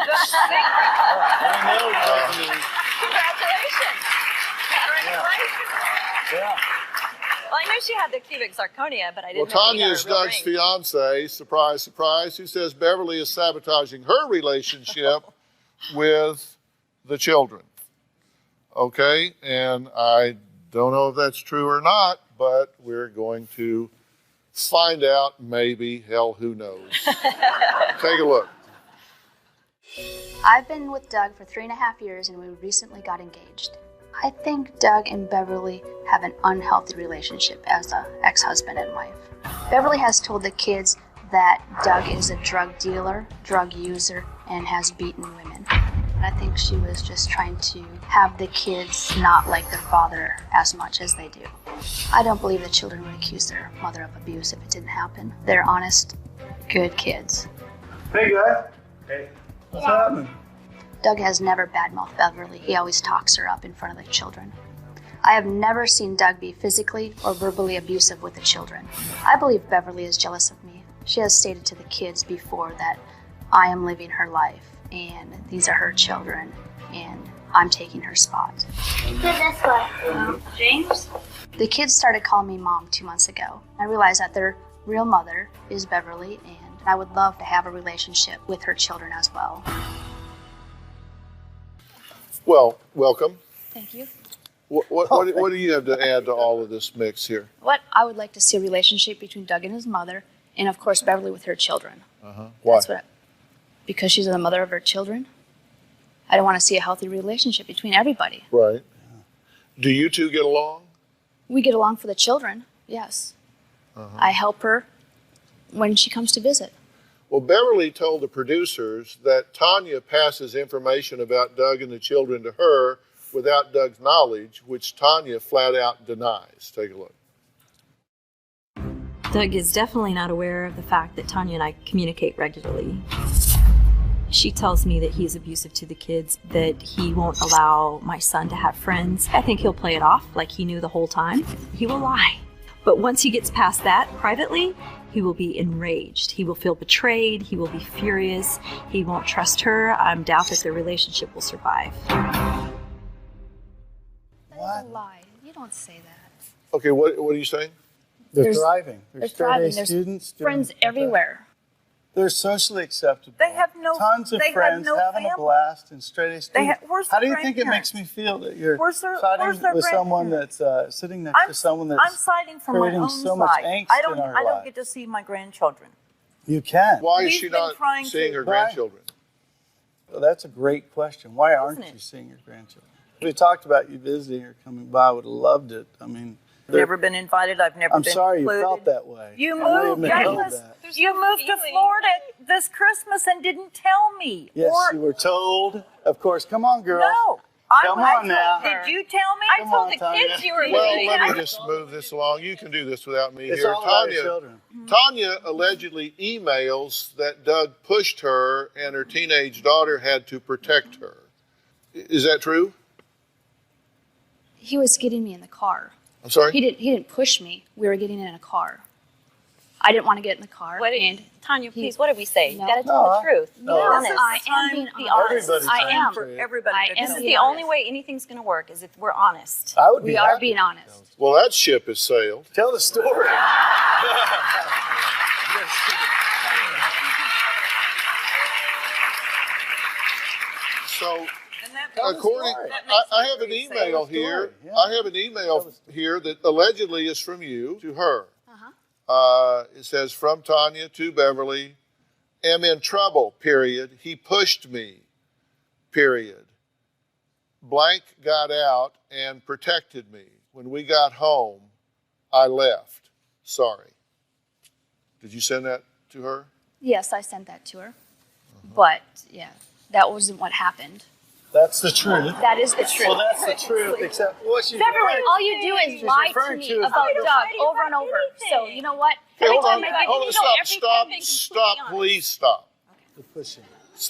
[SPEAKER 20] Congratulations.
[SPEAKER 19] Yeah.
[SPEAKER 21] Well, I knew she had the cubic zirconia, but I didn't
[SPEAKER 2] Well,
[SPEAKER 21] know
[SPEAKER 2] Tanya
[SPEAKER 21] she
[SPEAKER 2] is
[SPEAKER 21] got a real
[SPEAKER 2] Doug's
[SPEAKER 21] ring.
[SPEAKER 2] fiance, surprise, surprise, who says Beverly is sabotaging her relationship with the children. Okay, and I don't know if that's true or not, but we're going to find out maybe. Hell, who knows? Take a look.
[SPEAKER 22] I've been with Doug for 3.5 years and we recently got engaged. I think Doug and Beverly have an unhealthy relationship as an ex-husband and wife. Beverly has told the kids that Doug is a drug dealer, drug user, and has beaten women. I think she was just trying to have the kids not like their father as much as they do. I don't believe the children would accuse their mother of abuse if it didn't happen. They're honest, good kids.
[SPEAKER 19] Hey, guys. Hey. What's happening?
[SPEAKER 22] Doug has never badmouthed Beverly. He always talks her up in front of the children. I have never seen Doug be physically or verbally abusive with the children. I believe Beverly is jealous of me. She has stated to the kids before that I am living her life and these are her children and I'm taking her spot.
[SPEAKER 11] Who's this one? James?
[SPEAKER 22] The kids started calling me Mom 2 months ago. I realized that their real mother is Beverly and I would love to have a relationship with her children as well.
[SPEAKER 2] Well, welcome.
[SPEAKER 22] Thank you.
[SPEAKER 2] What do you have to add to all of this mix here?
[SPEAKER 22] What I would like to see a relationship between Doug and his mother, and of course Beverly with her children.
[SPEAKER 2] Why?
[SPEAKER 22] That's what because she's the mother of her children. I don't want to see a healthy relationship between everybody.
[SPEAKER 2] Right. Do you two get along?
[SPEAKER 22] We get along for the children, yes. I help her when she comes to visit.
[SPEAKER 2] Well, Beverly told the producers that Tanya passes information about Doug and the children to her without Doug's knowledge, which Tanya flat out denies. Take a look.
[SPEAKER 18] Doug is definitely not aware of the fact that Tanya and I communicate regularly. She tells me that he's abusive to the kids, that he won't allow my son to have friends. I think he'll play it off like he knew the whole time. He will lie. But once he gets past that privately, he will be enraged. He will feel betrayed. He will be furious. He won't trust her. I doubt that their relationship will survive.
[SPEAKER 22] That's a lie. You don't say that.
[SPEAKER 2] Okay, what are you saying?
[SPEAKER 19] They're thriving.
[SPEAKER 22] They're thriving. There's
[SPEAKER 19] students.
[SPEAKER 22] friends everywhere.
[SPEAKER 19] They're socially acceptable.
[SPEAKER 20] They have no
[SPEAKER 19] tons of
[SPEAKER 20] they
[SPEAKER 19] friends,
[SPEAKER 20] have no
[SPEAKER 19] having
[SPEAKER 20] family.
[SPEAKER 19] a blast, and straight A students.
[SPEAKER 20] Where's
[SPEAKER 19] How
[SPEAKER 20] the
[SPEAKER 19] do you think it makes
[SPEAKER 20] grandparents?
[SPEAKER 19] me feel that you're
[SPEAKER 20] Where's their
[SPEAKER 19] siding with someone that's sitting next to someone that's
[SPEAKER 20] I'm siding for my
[SPEAKER 19] creating
[SPEAKER 20] own
[SPEAKER 19] so much
[SPEAKER 20] side.
[SPEAKER 19] angst
[SPEAKER 20] I don't
[SPEAKER 19] in our
[SPEAKER 20] I don't
[SPEAKER 19] lives?
[SPEAKER 20] get to see my grandchildren.
[SPEAKER 19] You can.
[SPEAKER 2] Why is
[SPEAKER 20] We've
[SPEAKER 2] she
[SPEAKER 20] been
[SPEAKER 2] not
[SPEAKER 20] trying
[SPEAKER 2] seeing
[SPEAKER 20] to-
[SPEAKER 2] her
[SPEAKER 19] Why?
[SPEAKER 2] grandchildren?
[SPEAKER 19] Well, that's a great question. Why aren't you seeing your grandchildren? We talked about you visiting or coming by. I would have loved it. I mean,
[SPEAKER 20] Never been invited. I've never
[SPEAKER 19] I'm
[SPEAKER 20] been
[SPEAKER 19] sorry
[SPEAKER 20] included.
[SPEAKER 19] you felt that way.
[SPEAKER 20] You
[SPEAKER 19] I know you've
[SPEAKER 20] moved,
[SPEAKER 19] been told
[SPEAKER 20] Douglas.
[SPEAKER 19] that.
[SPEAKER 20] You moved to Florida this Christmas and didn't tell me.
[SPEAKER 19] Yes,
[SPEAKER 20] Or-
[SPEAKER 19] you were told. Of course. Come on, girls.
[SPEAKER 20] No.
[SPEAKER 19] Come on now.
[SPEAKER 20] Did you tell me?
[SPEAKER 19] Come on, Tanya.
[SPEAKER 2] Well, let me just move this along. You can do this without me
[SPEAKER 19] It's
[SPEAKER 2] here.
[SPEAKER 19] all about your children.
[SPEAKER 2] Tanya allegedly emails that Doug pushed her and her teenage daughter had to protect her. Is that true?
[SPEAKER 22] He was getting me in the car.
[SPEAKER 2] I'm sorry?
[SPEAKER 22] He didn't push me. We were getting in a car. I didn't want to get in the car.
[SPEAKER 21] Tanya, please, what did we say? You
[SPEAKER 22] No.
[SPEAKER 21] gotta tell the truth.
[SPEAKER 22] No,
[SPEAKER 21] Be honest.
[SPEAKER 22] I am being
[SPEAKER 21] Be
[SPEAKER 22] honest.
[SPEAKER 21] honest.
[SPEAKER 22] I am.
[SPEAKER 20] For everybody.
[SPEAKER 21] This is the only way anything's gonna work is if we're honest.
[SPEAKER 22] We are being honest.
[SPEAKER 2] Well, that ship has sailed.
[SPEAKER 19] Tell the story.
[SPEAKER 2] So, according, I have an email here. I have an email here that allegedly is from you to her. It says, from Tanya to Beverly, am in trouble, period. He pushed me, period. Blank got out and protected me. When we got home, I left. Sorry. Did you send that to her?
[SPEAKER 22] Yes, I sent that to her. But, yeah, that wasn't what happened.
[SPEAKER 19] That's the truth.
[SPEAKER 22] That is the truth.
[SPEAKER 19] Well, that's the truth, except what she
[SPEAKER 22] Beverly, all you do is lie to me about Doug over and over. So, you know what?
[SPEAKER 2] Hey, hold on,
[SPEAKER 22] I get
[SPEAKER 2] hold on, stop, please stop.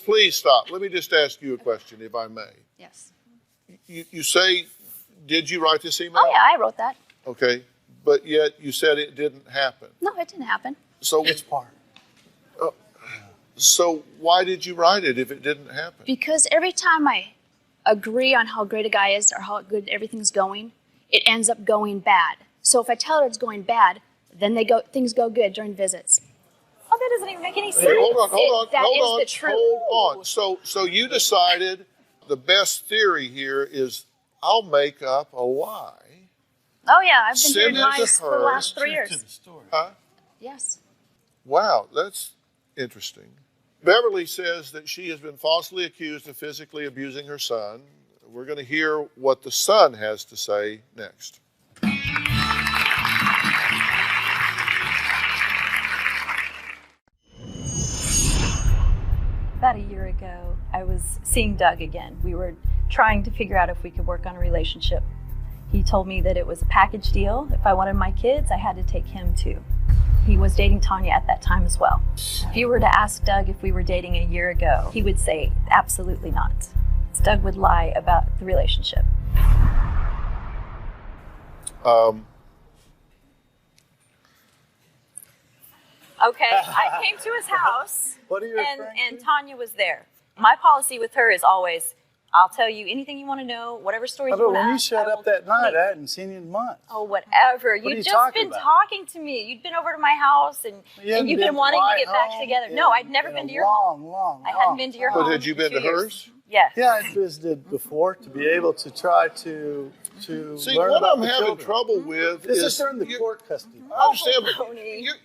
[SPEAKER 2] Please stop. Let me just ask you a question, if I may.
[SPEAKER 22] Yes.
[SPEAKER 2] You say, did you write this email?
[SPEAKER 22] Oh, yeah, I wrote that.
[SPEAKER 2] Okay, but yet you said it didn't happen.
[SPEAKER 22] No, it didn't happen.
[SPEAKER 2] So
[SPEAKER 19] which part?
[SPEAKER 2] So why did you write it if it didn't happen?
[SPEAKER 22] Because every time I agree on how great a guy is or how good everything's going, it ends up going bad. So if I tell her it's going bad, then things go good during visits.
[SPEAKER 21] Oh, that doesn't even make any sense.
[SPEAKER 2] Hey, hold on.
[SPEAKER 22] That is the truth.
[SPEAKER 2] Hold on. So you decided the best theory here is I'll make up a lie.
[SPEAKER 22] Oh, yeah, I've been
[SPEAKER 2] Send
[SPEAKER 22] hearing
[SPEAKER 2] it to
[SPEAKER 22] lies for the
[SPEAKER 2] her.
[SPEAKER 22] last 3 years.
[SPEAKER 2] Huh?
[SPEAKER 22] Yes.
[SPEAKER 2] Wow, that's interesting. Beverly says that she has been falsely accused of physically abusing her son. We're going to hear what the son has to say next.
[SPEAKER 18] About a year ago, I was seeing Doug again. We were trying to figure out if we could work on a relationship. He told me that it was a package deal. If I wanted my kids, I had to take him too. He was dating Tanya at that time as well. If you were to ask Doug if we were dating a year ago, he would say absolutely not. Doug would lie about the relationship.
[SPEAKER 21] Okay, I came to his house,
[SPEAKER 19] What are you
[SPEAKER 21] and Tanya was there. My policy with her is always, I'll tell you anything you want to know, whatever stories you
[SPEAKER 19] But
[SPEAKER 21] want to
[SPEAKER 19] when you
[SPEAKER 21] ask.
[SPEAKER 19] showed up that night, I hadn't seen you in months.
[SPEAKER 21] Oh, whatever.
[SPEAKER 19] What are
[SPEAKER 21] You'd
[SPEAKER 19] you
[SPEAKER 21] just
[SPEAKER 19] talking
[SPEAKER 21] been
[SPEAKER 19] about?
[SPEAKER 21] talking to me. You'd been over to my house, and
[SPEAKER 19] hadn't
[SPEAKER 21] you've
[SPEAKER 19] been
[SPEAKER 21] been
[SPEAKER 19] to
[SPEAKER 21] wanting
[SPEAKER 19] my
[SPEAKER 21] to get back
[SPEAKER 19] home
[SPEAKER 21] together.
[SPEAKER 19] in-
[SPEAKER 21] No, I'd never
[SPEAKER 19] in
[SPEAKER 21] been
[SPEAKER 19] a
[SPEAKER 21] to your home.
[SPEAKER 19] long
[SPEAKER 21] I hadn't been to your
[SPEAKER 2] But
[SPEAKER 21] home.
[SPEAKER 2] had you been
[SPEAKER 21] in
[SPEAKER 2] to
[SPEAKER 21] 2 years.
[SPEAKER 2] hers?
[SPEAKER 21] Yes.
[SPEAKER 19] Yeah, I visited before to be able to try to
[SPEAKER 2] See,
[SPEAKER 19] learn
[SPEAKER 2] what
[SPEAKER 19] about
[SPEAKER 2] I'm
[SPEAKER 19] the
[SPEAKER 2] having
[SPEAKER 19] children.
[SPEAKER 2] trouble with
[SPEAKER 19] This
[SPEAKER 2] is
[SPEAKER 19] is during the court custody.
[SPEAKER 2] I understand, but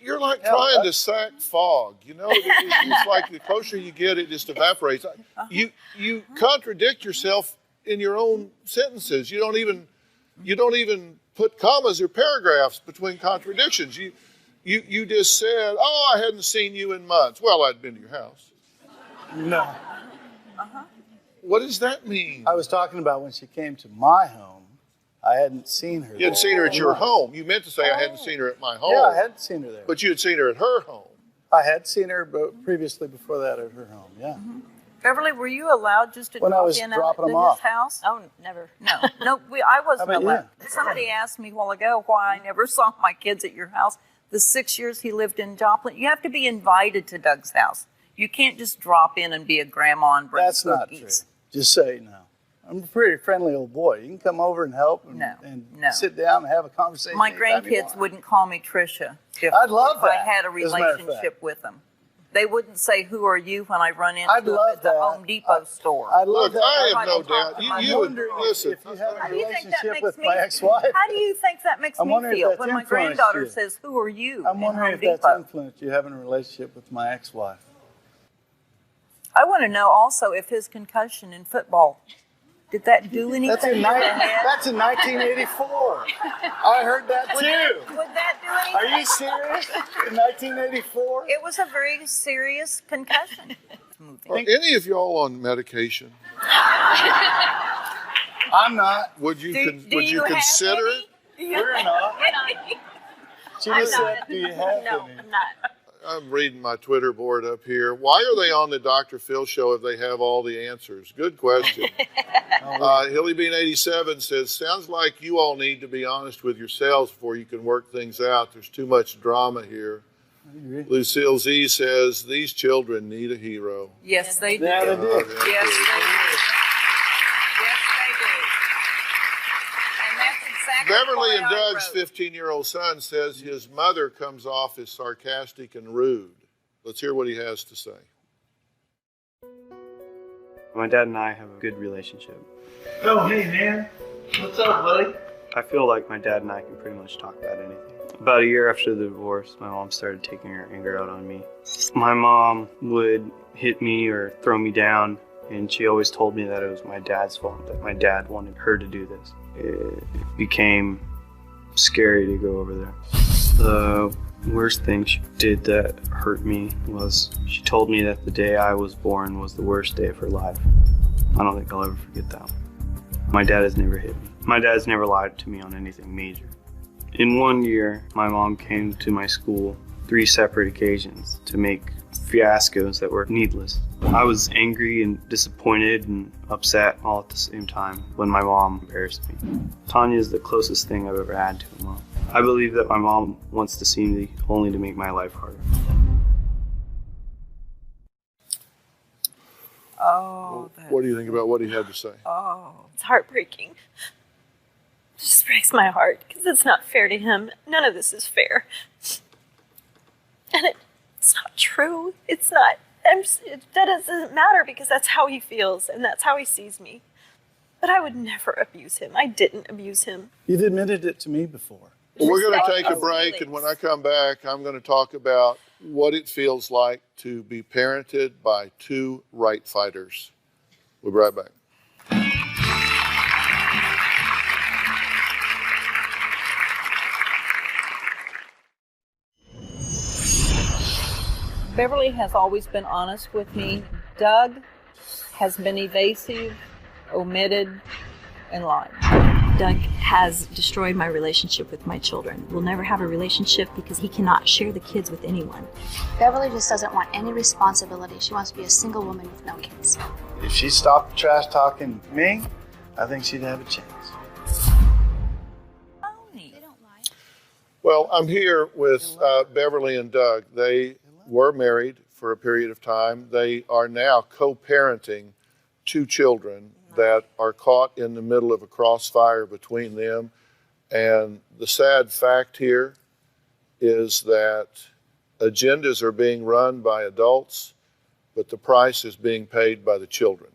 [SPEAKER 2] you're like trying to sack fog. You know, it's like the closer you get, it just evaporates. You contradict yourself in your own sentences. You don't even put commas or paragraphs between contradictions. You just said, "Oh, I hadn't seen you in months." Well, I'd been to your house.
[SPEAKER 19] No.
[SPEAKER 2] What does that mean?
[SPEAKER 19] I was talking about when she came to my home. I hadn't seen her.
[SPEAKER 2] You hadn't seen her at your home. You meant to say I hadn't seen her at my home.
[SPEAKER 19] Yeah, I hadn't seen her there.
[SPEAKER 2] But you had seen her at her home.
[SPEAKER 19] I had seen her previously before that at her home, yeah.
[SPEAKER 20] Beverly, were you allowed just to
[SPEAKER 19] When I
[SPEAKER 20] drop
[SPEAKER 19] was
[SPEAKER 20] in
[SPEAKER 19] dropping
[SPEAKER 20] at
[SPEAKER 19] them
[SPEAKER 20] his
[SPEAKER 19] off.
[SPEAKER 20] house?
[SPEAKER 21] Oh, never.
[SPEAKER 20] No, I wasn't
[SPEAKER 19] How about
[SPEAKER 20] allowed. Somebody asked me a while ago why I never saw my kids at your house. The 6 years he lived in Joplin, you have to be invited to Doug's house. You can't just drop in and be a grandma and bring
[SPEAKER 19] That's not true.
[SPEAKER 20] cookies.
[SPEAKER 19] Just say no. I'm a pretty friendly old boy. You can come over and help and sit down and have a conversation.
[SPEAKER 20] My
[SPEAKER 19] anytime you
[SPEAKER 20] grandkids
[SPEAKER 19] want.
[SPEAKER 20] wouldn't call me Tricia if,
[SPEAKER 19] I'd love
[SPEAKER 20] if I
[SPEAKER 19] that,
[SPEAKER 20] had a
[SPEAKER 19] as a matter of
[SPEAKER 20] relationship with them. They wouldn't say, "Who are you?" when I run into
[SPEAKER 19] I'd
[SPEAKER 20] them
[SPEAKER 19] love
[SPEAKER 20] at the
[SPEAKER 19] that.
[SPEAKER 20] Home Depot store.
[SPEAKER 19] I love
[SPEAKER 2] Look,
[SPEAKER 19] that.
[SPEAKER 2] I have no
[SPEAKER 20] Everybody
[SPEAKER 2] doubt.
[SPEAKER 20] talk to
[SPEAKER 2] You
[SPEAKER 20] my
[SPEAKER 2] would
[SPEAKER 19] wonder
[SPEAKER 2] listen.
[SPEAKER 19] if you have a
[SPEAKER 20] How do you think that
[SPEAKER 19] relationship
[SPEAKER 20] makes
[SPEAKER 19] with
[SPEAKER 20] me?
[SPEAKER 19] my ex-wife.
[SPEAKER 20] How do you think that makes
[SPEAKER 19] I'm
[SPEAKER 20] me
[SPEAKER 19] wondering if
[SPEAKER 20] feel
[SPEAKER 19] that's
[SPEAKER 20] when my
[SPEAKER 19] influenced
[SPEAKER 20] granddaughter
[SPEAKER 19] you.
[SPEAKER 20] says, "Who are you?"
[SPEAKER 19] I'm
[SPEAKER 20] in
[SPEAKER 19] wondering
[SPEAKER 20] Home
[SPEAKER 19] if that's
[SPEAKER 20] Depot?
[SPEAKER 19] influenced you having a relationship with my ex-wife.
[SPEAKER 20] I want to know also if his concussion in football, did that do anything?
[SPEAKER 19] That's in,
[SPEAKER 20] to the head?
[SPEAKER 19] that's in 1984. I heard that too.
[SPEAKER 20] Would that do anything?
[SPEAKER 19] Are you serious? In 1984?
[SPEAKER 20] It was a very serious concussion.
[SPEAKER 2] Are any of y'all on medication?
[SPEAKER 19] I'm not.
[SPEAKER 2] Would you
[SPEAKER 20] Do
[SPEAKER 2] would you
[SPEAKER 20] you have
[SPEAKER 2] consider it?
[SPEAKER 19] We're not. She just said, "Do you have
[SPEAKER 21] No,
[SPEAKER 19] any?"
[SPEAKER 21] I'm not.
[SPEAKER 2] I'm reading my Twitter board up here. Why are they on the Dr. Phill show if they have all the answers? Good question. Hilly Bean 87 says, sounds like you all need to be honest with yourselves before you can work things out. There's too much drama here. Lucille Z says, these children need a hero.
[SPEAKER 4] Yes, they do.
[SPEAKER 19] Yeah, they do.
[SPEAKER 4] Yes, they do. Yes, they do. And that's exactly
[SPEAKER 2] Beverly and
[SPEAKER 4] what I
[SPEAKER 2] Doug's
[SPEAKER 4] wrote.
[SPEAKER 2] 15-year-old son says his mother comes off as sarcastic and rude. Let's hear what he has to say.
[SPEAKER 8] My dad and I have a good relationship.
[SPEAKER 19] Oh, hey, man. What's up, buddy?
[SPEAKER 8] I feel like my dad and I can pretty much talk about anything. About a year after the divorce, my mom started taking her anger out on me. My mom would hit me or throw me down, and she always told me that it was my dad's fault, that my dad wanted her to do this. It became scary to go over there. The worst thing she did that hurt me was she told me that the day I was born was the worst day of her life. I don't think I'll ever forget that one. My dad has never hit me. My dad's never lied to me on anything major. In 1 year, my mom came to my school 3 separate occasions to make fiascos that were needless. I was angry and disappointed and upset all at the same time when my mom embarrassed me. Tanya is the closest thing I've ever had to a mom. I believe that my mom wants to see me only to make my life harder.
[SPEAKER 4] Oh.
[SPEAKER 2] What do you think about what he had to say?
[SPEAKER 10] Oh, it's heartbreaking. It just breaks my heart because it's not fair to him. None of this is fair. And it's not true. It's not. That doesn't matter because that's how he feels and that's how he sees me. But I would never abuse him. I didn't abuse him.
[SPEAKER 19] You've admitted it to me before.
[SPEAKER 2] Well, we're going to take a break, and when I come back, I'm going to talk about what it feels like to be parented by 2 right fighters. We'll be right back.
[SPEAKER 20] Beverly has always been honest with me. Doug has been evasive, omitted, and lied.
[SPEAKER 18] Doug has destroyed my relationship with my children. We'll never have a relationship because he cannot share the kids with anyone.
[SPEAKER 22] Beverly just doesn't want any responsibility. She wants to be a single woman with no kids.
[SPEAKER 19] If she stopped trash talking me, I think she'd have a chance.
[SPEAKER 2] Well, I'm here with Beverly and Doug. They were married for a period of time. They are now co-parenting 2 children that are caught in the middle of a crossfire between them. And the sad fact here is that agendas are being run by adults, but the price is being paid by the children.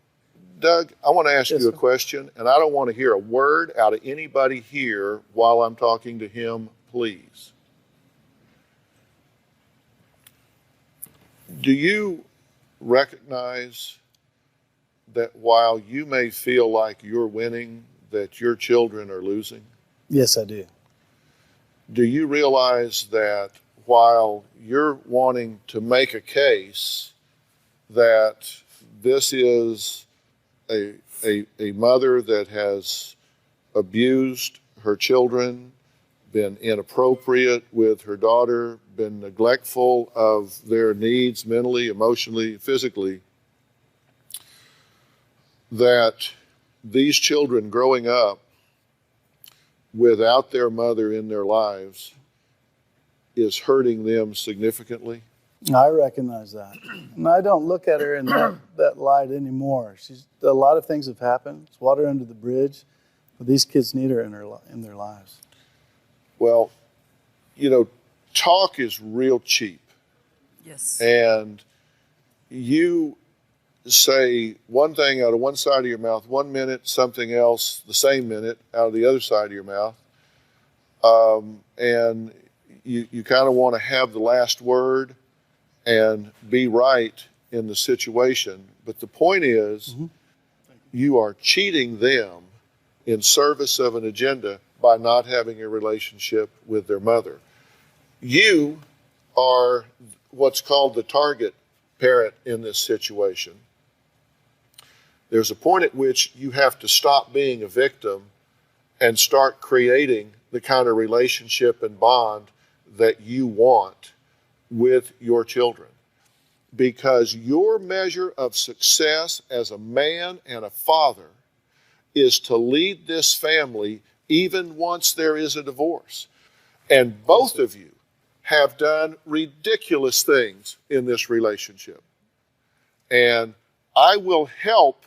[SPEAKER 2] Doug, I want to ask you a question, and I don't want to hear a word out of anybody here while I'm talking to him, please. Do you recognize that while you may feel like you're winning, that your children are losing?
[SPEAKER 19] Yes, I do.
[SPEAKER 2] Do you realize that while you're wanting to make a case that this is a mother that has abused her children, been inappropriate with her daughter, been neglectful of their needs mentally, emotionally, physically, that these children growing up without their mother in their lives is hurting them significantly?
[SPEAKER 19] I recognize that. And I don't look at her in that light anymore. A lot of things have happened. It's water under the bridge. But these kids need her in their lives.
[SPEAKER 2] Well, you know, talk is real cheap.
[SPEAKER 4] Yes.
[SPEAKER 2] And you say one thing out of one side of your mouth 1 minute, something else the same minute out of the other side of your mouth. And you kind of want to have the last word and be right in the situation. But the point is, you are cheating them in service of an agenda by not having a relationship with their mother. You are what's called the target parent in this situation. There's a point at which you have to stop being a victim and start creating the kind of relationship and bond that you want with your children. Because your measure of success as a man and a father is to lead this family even once there is a divorce. And both of you have done ridiculous things in this relationship. And I will help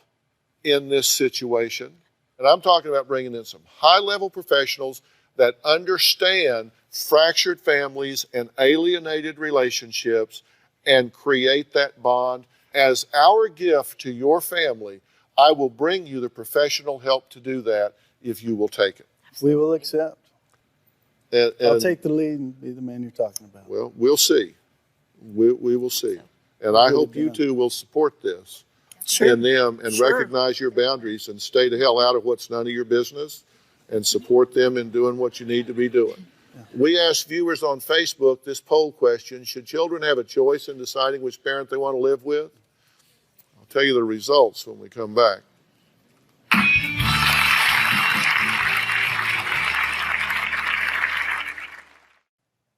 [SPEAKER 2] in this situation. And I'm talking about bringing in some high-level professionals that understand fractured families and alienated relationships and create that bond. As our gift to your family, I will bring you the professional help to do that if you will take it.
[SPEAKER 19] We will accept.
[SPEAKER 2] And
[SPEAKER 19] I'll take the lead and be the man you're talking about.
[SPEAKER 2] Well, we'll see. We will see. And I hope you two will support this in them and recognize your boundaries and stay the hell out of what's none of your business and support them in doing what you need to be doing. We asked viewers on Facebook this poll question: should children have a choice in deciding which parent they want to live with? I'll tell you the results when we come back.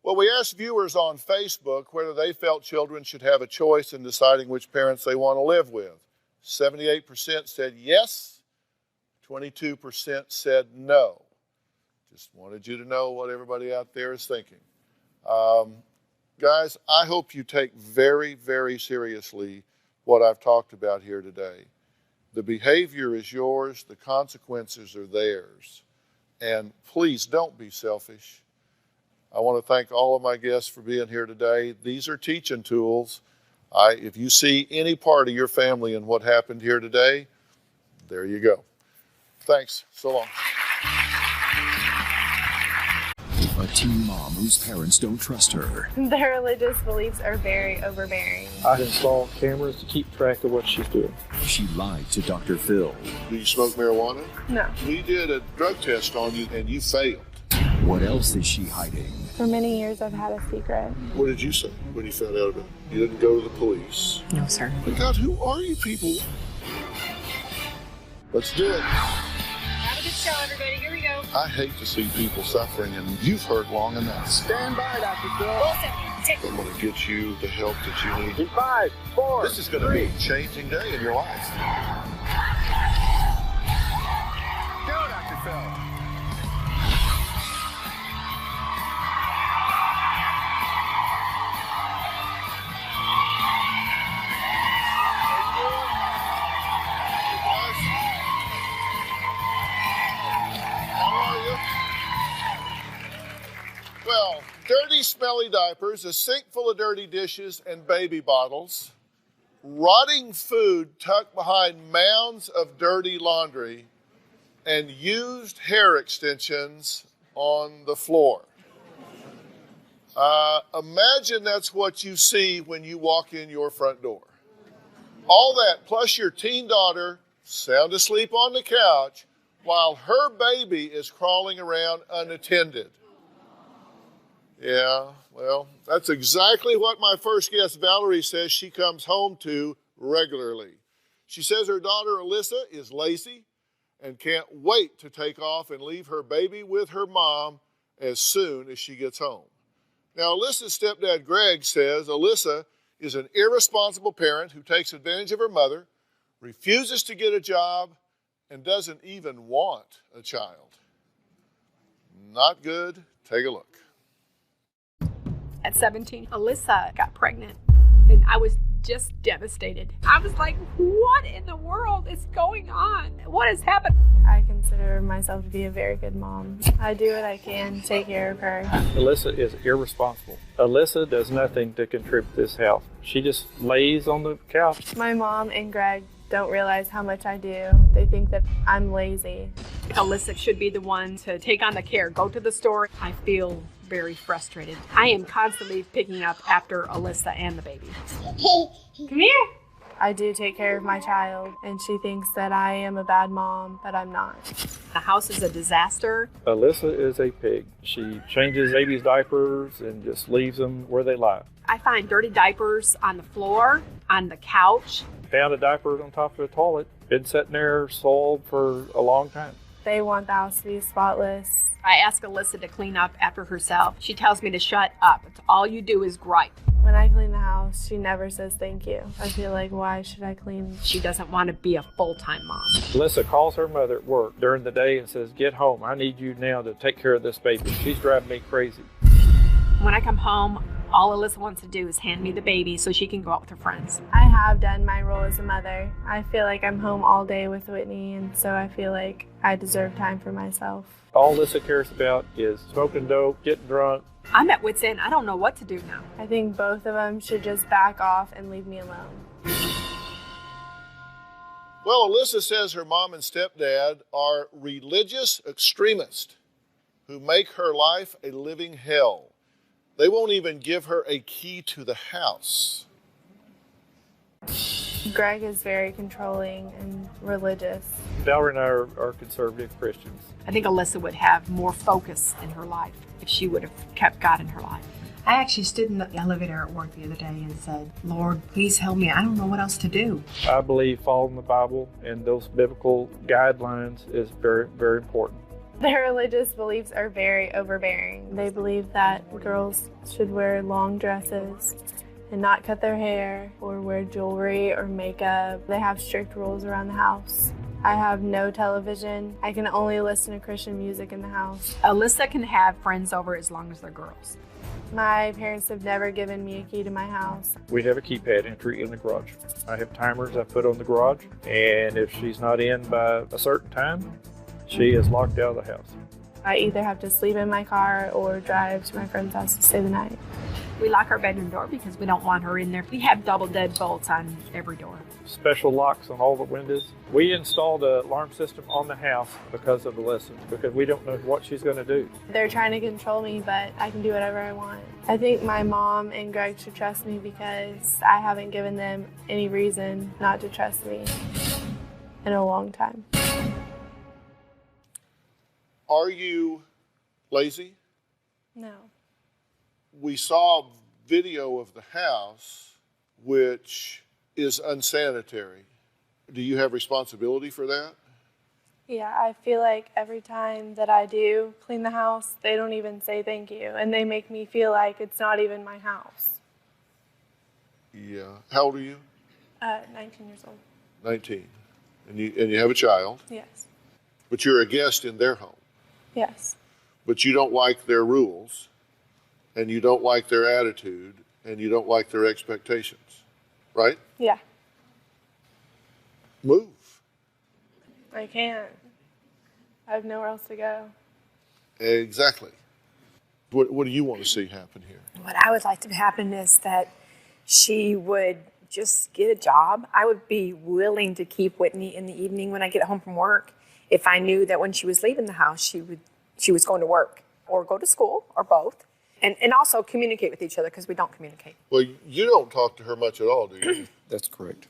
[SPEAKER 2] Well, we asked viewers on Facebook whether they felt children should have a choice in deciding which parents they want to live with. 78% said yes, 22% said no. Just wanted you to know what everybody out there is thinking. Guys, I hope you take very, very seriously what I've talked about here today. The behavior is yours, the consequences are theirs. And please don't be selfish. I want to thank all of my guests for being here today. These are teaching tools. If you see any part of your family in what happened here today, there you go. Thanks. So long.
[SPEAKER 1] A teen mom whose parents don't trust her.
[SPEAKER 11] Their religious beliefs are very overbearing.
[SPEAKER 3] I installed cameras to keep track of what she's doing.
[SPEAKER 1] She lied to Dr. Phill.
[SPEAKER 2] Do you smoke marijuana?
[SPEAKER 11] No.
[SPEAKER 2] We did a drug test on you and you failed.
[SPEAKER 1] What else is she hiding?
[SPEAKER 11] For many years, I've had a secret.
[SPEAKER 2] What did you say when you found out about it? You didn't go to the police?
[SPEAKER 11] No, sir.
[SPEAKER 2] My God, who are you people? Let's do it.
[SPEAKER 4] Have a good show, everybody. Here we go.
[SPEAKER 2] I hate to see people suffering, and you've heard long enough.
[SPEAKER 19] Stand by, Dr. Phill.
[SPEAKER 2] I'm going to get you the help that you need.
[SPEAKER 19] In 5, 4,
[SPEAKER 2] This is going to be a changing day in your life.
[SPEAKER 19] Go, Dr. Phill.
[SPEAKER 2] Well, dirty, smelly diapers, a sink full of dirty dishes and baby bottles, rotting food tucked behind mounds of dirty laundry, and used hair extensions on the floor. Imagine that's what you see when you walk in your front door. All that, plus your teen daughter sound asleep on the couch while her baby is crawling around unattended. Yeah, well, that's exactly what my first guest, Valerie, says she comes home to regularly. She says her daughter, Alyssa, is lazy and can't wait to take off and leave her baby with her mom as soon as she gets home. Now, Alyssa's stepdad, Greg, says Alyssa is an irresponsible parent who takes advantage of her mother, refuses to get a job, and doesn't even want a child. Not good. Take a look.
[SPEAKER 5] At 17, Alyssa got pregnant, and I was just devastated. I was like, what in the world is going on? What has happened?
[SPEAKER 11] I consider myself to be a very good mom. I do what I can to take care of her.
[SPEAKER 3] Alyssa is irresponsible. Alyssa does nothing to contribute to this house. She just lays on the couch.
[SPEAKER 11] My mom and Greg don't realize how much I do. They think that I'm lazy.
[SPEAKER 5] Alyssa should be the one to take on the care, go to the store. I feel very frustrated. I am constantly picking up after Alyssa and the baby. Come here.
[SPEAKER 11] I do take care of my child, and she thinks that I am a bad mom, but I'm not.
[SPEAKER 5] The house is a disaster.
[SPEAKER 3] Alyssa is a pig. She changes babies' diapers and just leaves them where they lie.
[SPEAKER 5] I find dirty diapers on the floor, on the couch.
[SPEAKER 3] Found a diaper on top of the toilet. Been sitting there soiled for a long time.
[SPEAKER 11] They want the house to be spotless.
[SPEAKER 5] I ask Alyssa to clean up after herself. She tells me to shut up. All you do is gripe.
[SPEAKER 11] When I clean the house, she never says thank you. I feel like, why should I clean?
[SPEAKER 5] She doesn't want to be a full-time mom.
[SPEAKER 3] Alyssa calls her mother at work during the day and says, get home. I need you now to take care of this baby. She's driving me crazy.
[SPEAKER 5] When I come home, all Alyssa wants to do is hand me the baby so she can go out with her friends.
[SPEAKER 11] I have done my role as a mother. I feel like I'm home all day with Whitney, and so I feel like I deserve time for myself.
[SPEAKER 3] All Alyssa cares about is smoking dope, getting drunk.
[SPEAKER 5] I'm at wit's end. I don't know what to do now.
[SPEAKER 11] I think both of them should just back off and leave me alone.
[SPEAKER 2] Well, Alyssa says her mom and stepdad are religious extremists who make her life a living hell. They won't even give her a key to the house.
[SPEAKER 11] Greg is very controlling and religious.
[SPEAKER 3] Valerie and I are conservative Christians.
[SPEAKER 5] I think Alyssa would have more focus in her life if she would have kept God in her life.
[SPEAKER 12] I actually stood in the elevator at work the other day and said, Lord, please help me. I don't know what else to do.
[SPEAKER 3] I believe following the Bible and those biblical guidelines is very, very important.
[SPEAKER 11] Their religious beliefs are very overbearing. They believe that girls should wear long dresses and not cut their hair or wear jewelry or makeup. They have strict rules around the house. I have no television. I can only listen to Christian music in the house.
[SPEAKER 5] Alyssa can have friends over as long as they're girls.
[SPEAKER 11] My parents have never given me a key to my house.
[SPEAKER 3] We have a keypad entry in the garage. I have timers I put on the garage, and if she's not in by a certain time, she is locked out of the house.
[SPEAKER 11] I either have to sleep in my car or drive to my friend's house to stay the night.
[SPEAKER 5] We lock our bedroom door because we don't want her in there. We have double deadbolts on every door.
[SPEAKER 3] Special locks on all the windows. We installed an alarm system on the house because of Alyssa, because we don't know what she's going to do.
[SPEAKER 11] They're trying to control me, but I can do whatever I want. I think my mom and Greg should trust me because I haven't given them any reason not to trust me in a long time.
[SPEAKER 2] Are you lazy?
[SPEAKER 11] No.
[SPEAKER 2] We saw video of the house, which is unsanitary. Do you have responsibility for that?
[SPEAKER 11] Yeah, I feel like every time that I do clean the house, they don't even say thank you, and they make me feel like it's not even my house.
[SPEAKER 2] Yeah. How old are you?
[SPEAKER 11] 19 years old.
[SPEAKER 2] 19. And you have a child?
[SPEAKER 11] Yes.
[SPEAKER 2] But you're a guest in their home.
[SPEAKER 11] Yes.
[SPEAKER 2] But you don't like their rules, and you don't like their attitude, and you don't like their expectations, right?
[SPEAKER 11] Yeah.
[SPEAKER 2] Move.
[SPEAKER 11] I can't. I have nowhere else to go.
[SPEAKER 2] Exactly. What do you want to see happen here?
[SPEAKER 14] What I would like to happen is that she would just get a job. I would be willing to keep Whitney in the evening when I get home from work if I knew that when she was leaving the house, she was going to work or go to school or both. And also communicate with each other because we don't communicate.
[SPEAKER 2] Well, you don't talk to her much at all, do you?
[SPEAKER 23] That's correct.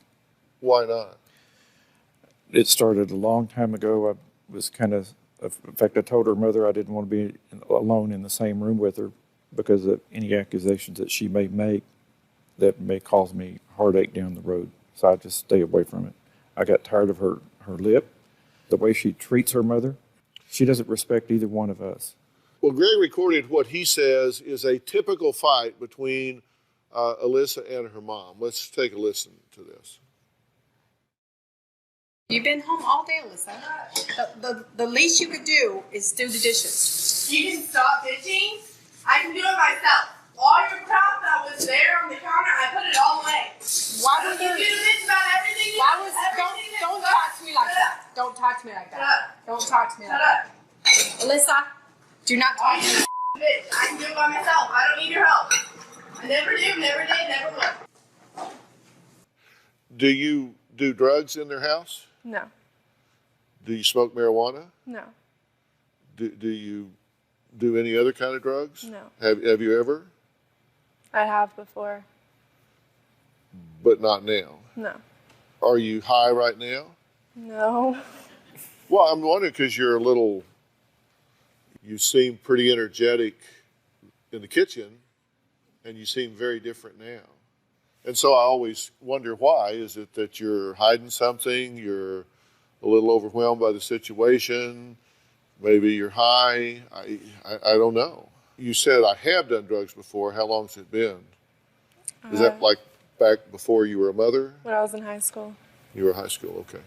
[SPEAKER 2] Why not?
[SPEAKER 23] It started a long time ago. I was kind of, in fact, I told her mother I didn't want to be alone in the same room with her because of any accusations that she may make that may cause me heartache down the road. So I just stay away from it. I got tired of her lip, the way she treats her mother. She doesn't respect either one of us.
[SPEAKER 2] Well, Greg recorded what he says is a typical fight between Alyssa and her mom. Let's take a listen to this.
[SPEAKER 24] You've been home all day, Alyssa. The least you could do is do the dishes.
[SPEAKER 11] You can stop bitching. I can do it myself. All your crap that was there on the counter, I put it all away.
[SPEAKER 24] Why would you
[SPEAKER 11] bitch about everything?
[SPEAKER 24] Don't talk to me like that. Don't talk to me like that. Don't talk to me like that. Alyssa, do not talk to me.
[SPEAKER 11] Bitch, I can do it by myself. I don't need your help. I never do, never did, never will.
[SPEAKER 2] Do you do drugs in their house?
[SPEAKER 11] No.
[SPEAKER 2] Do you smoke marijuana?
[SPEAKER 11] No.
[SPEAKER 2] Do you do any other kind of drugs?
[SPEAKER 11] No.
[SPEAKER 2] Have you ever?
[SPEAKER 11] I have before.
[SPEAKER 2] But not now.
[SPEAKER 11] No.
[SPEAKER 2] Are you high right now?
[SPEAKER 11] No.
[SPEAKER 2] Well, I'm wondering because you seem pretty energetic in the kitchen, and you seem very different now. And so I always wonder why. Is it that you're hiding something? You're a little overwhelmed by the situation? Maybe you're high? I don't know. You said I have done drugs before. How long's it been? Is that like back before you were a mother?
[SPEAKER 11] When I was in high school.
[SPEAKER 2] You were in high school, okay.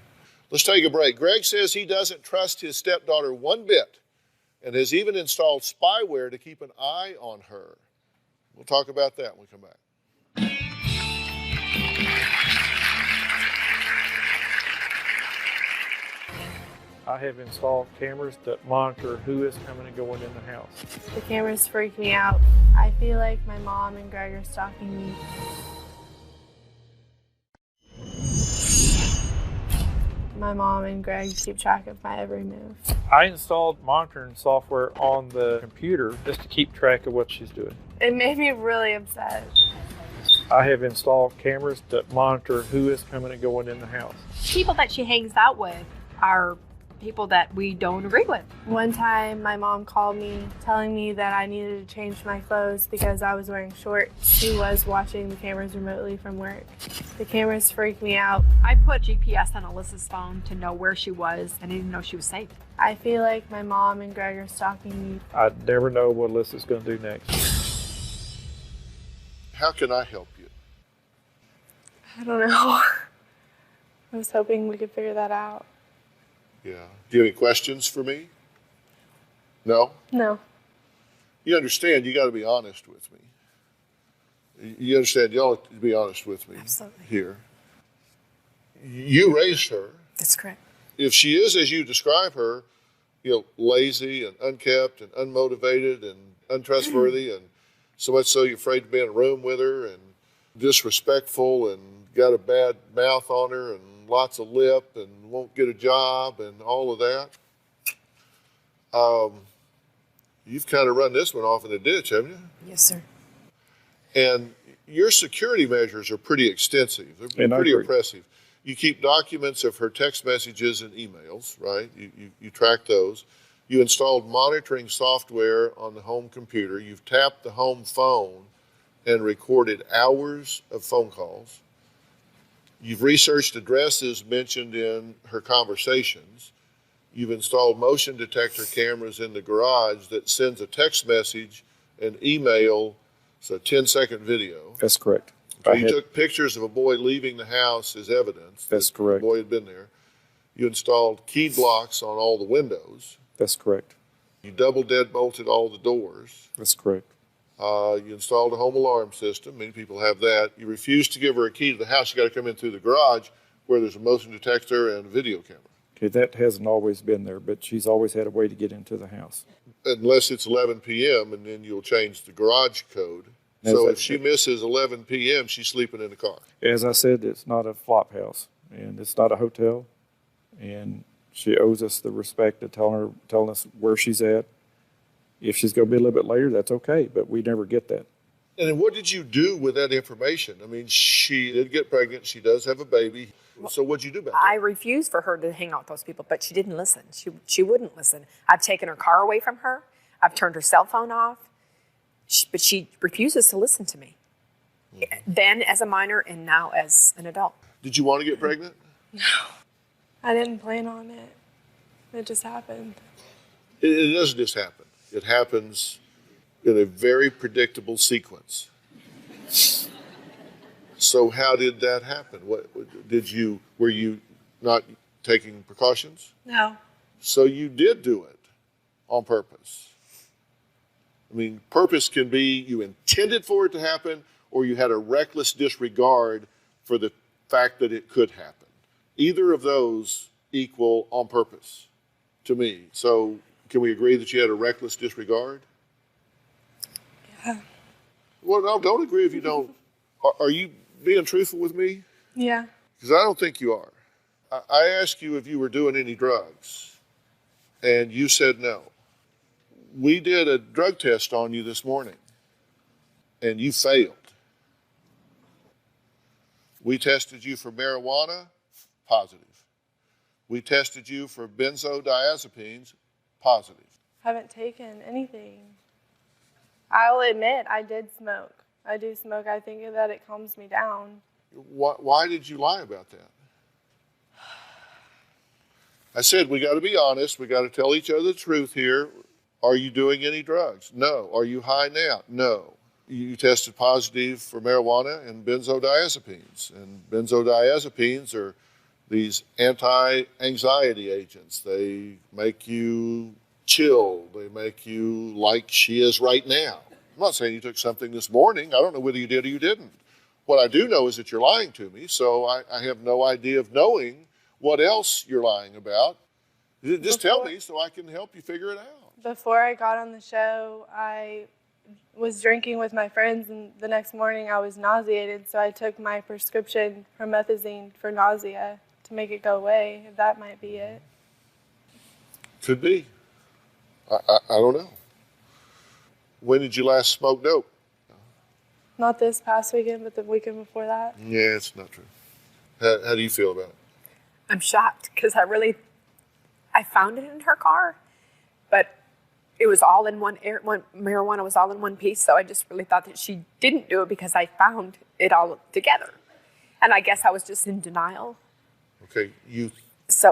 [SPEAKER 2] Let's take a break. Greg says he doesn't trust his stepdaughter one bit and has even installed spyware to keep an eye on her. We'll talk about that when we come back.
[SPEAKER 3] I have installed cameras that monitor who is coming and going in the house.
[SPEAKER 11] The cameras freak me out. I feel like my mom and Greg are stalking me. My mom and Greg keep track of my every move.
[SPEAKER 3] I installed monitoring software on the computer just to keep track of what she's doing.
[SPEAKER 11] It made me really upset.
[SPEAKER 3] I have installed cameras that monitor who is coming and going in the house.
[SPEAKER 5] People that she hangs out with are people that we don't agree with.
[SPEAKER 11] One time, my mom called me telling me that I needed to change my clothes because I was wearing shorts. She was watching the cameras remotely from work. The cameras freak me out.
[SPEAKER 5] I put GPS on Alyssa's phone to know where she was, and I didn't know she was safe.
[SPEAKER 11] I feel like my mom and Greg are stalking me.
[SPEAKER 3] I never know what Alyssa's going to do next.
[SPEAKER 2] How can I help you?
[SPEAKER 11] I don't know. I was hoping we could figure that out.
[SPEAKER 2] Yeah. Do you have any questions for me? No?
[SPEAKER 11] No.
[SPEAKER 2] You understand you got to be honest with me. You understand you ought to be honest with me.
[SPEAKER 14] Absolutely.
[SPEAKER 2] Here. You raised her.
[SPEAKER 14] That's correct.
[SPEAKER 2] If she is, as you describe her, lazy and unkept and unmotivated and untrustworthy and so much so you're afraid to be in a room with her and disrespectful and got a bad mouth on her and lots of lip and won't get a job and all of that. You've kind of run this one off in the ditch, haven't you?
[SPEAKER 14] Yes, sir.
[SPEAKER 2] And your security measures are pretty extensive. They're pretty oppressive. You keep documents of her text messages and emails, right? You track those. You installed monitoring software on the home computer. You've tapped the home phone and recorded hours of phone calls. You've researched addresses mentioned in her conversations. You've installed motion detector cameras in the garage that sends a text message and email, so a 10-second video.
[SPEAKER 23] That's correct.
[SPEAKER 2] So you took pictures of a boy leaving the house as evidence.
[SPEAKER 23] That's correct.
[SPEAKER 2] The boy had been there. You installed key blocks on all the windows.
[SPEAKER 23] That's correct.
[SPEAKER 2] You double deadbolted all the doors.
[SPEAKER 23] That's correct.
[SPEAKER 2] You installed a home alarm system. Many people have that. You refused to give her a key to the house. You got to come in through the garage where there's a motion detector and a video camera.
[SPEAKER 23] Okay, that hasn't always been there, but she's always had a way to get into the house.
[SPEAKER 2] Unless it's 11 p.m., and then you'll change the garage code. So if she misses 11 p.m., she's sleeping in the car.
[SPEAKER 23] As I said, it's not a flop house, and it's not a hotel, and she owes us the respect of telling us where she's at. If she's going to be a little bit later, that's okay, but we never get that.
[SPEAKER 2] And then what did you do with that information? I mean, she did get pregnant. She does have a baby. So what'd you do about that?
[SPEAKER 14] I refused for her to hang out with those people, but she didn't listen. She wouldn't listen. I've taken her car away from her. I've turned her cell phone off. But she refuses to listen to me. Then as a minor and now as an adult.
[SPEAKER 2] Did you want to get pregnant?
[SPEAKER 11] No. I didn't plan on it. It just happened.
[SPEAKER 2] It doesn't just happen. It happens in a very predictable sequence. So how did that happen? Were you not taking precautions?
[SPEAKER 14] No.
[SPEAKER 2] So you did do it on purpose. I mean, purpose can be you intended for it to happen or you had a reckless disregard for the fact that it could happen. Either of those equal on purpose to me. So can we agree that you had a reckless disregard?
[SPEAKER 11] Yeah.
[SPEAKER 2] Well, no, don't agree if you don't. Are you being truthful with me?
[SPEAKER 11] Yeah.
[SPEAKER 2] Because I don't think you are. I asked you if you were doing any drugs, and you said no. We did a drug test on you this morning, and you failed. We tested you for marijuana, positive. We tested you for benzodiazepines, positive.
[SPEAKER 11] Haven't taken anything. I'll admit I did smoke. I do smoke. I think that it calms me down.
[SPEAKER 2] Why did you lie about that? I said we got to be honest. We got to tell each other the truth here. Are you doing any drugs? No. Are you high now? No. You tested positive for marijuana and benzodiazepines. And benzodiazepines are these anti-anxiety agents. They make you chill. They make you like she is right now. I'm not saying you took something this morning. I don't know whether you did or you didn't. What I do know is that you're lying to me, so I have no idea of knowing what else you're lying about. Just tell me so I can help you figure it out.
[SPEAKER 11] Before I got on the show, I was drinking with my friends, and the next morning I was nauseated, so I took my prescription promethazine for nausea to make it go away. That might be it.
[SPEAKER 2] Could be. I don't know. When did you last smoke dope?
[SPEAKER 11] Not this past weekend, but the weekend before that.
[SPEAKER 2] Yeah, it's not true. How do you feel about it?
[SPEAKER 5] I'm shocked because I found it in her car, but it was all in marijuana was all in one piece, so I just really thought that she didn't do it because I found it all together. And I guess I was just in denial.
[SPEAKER 2] Okay,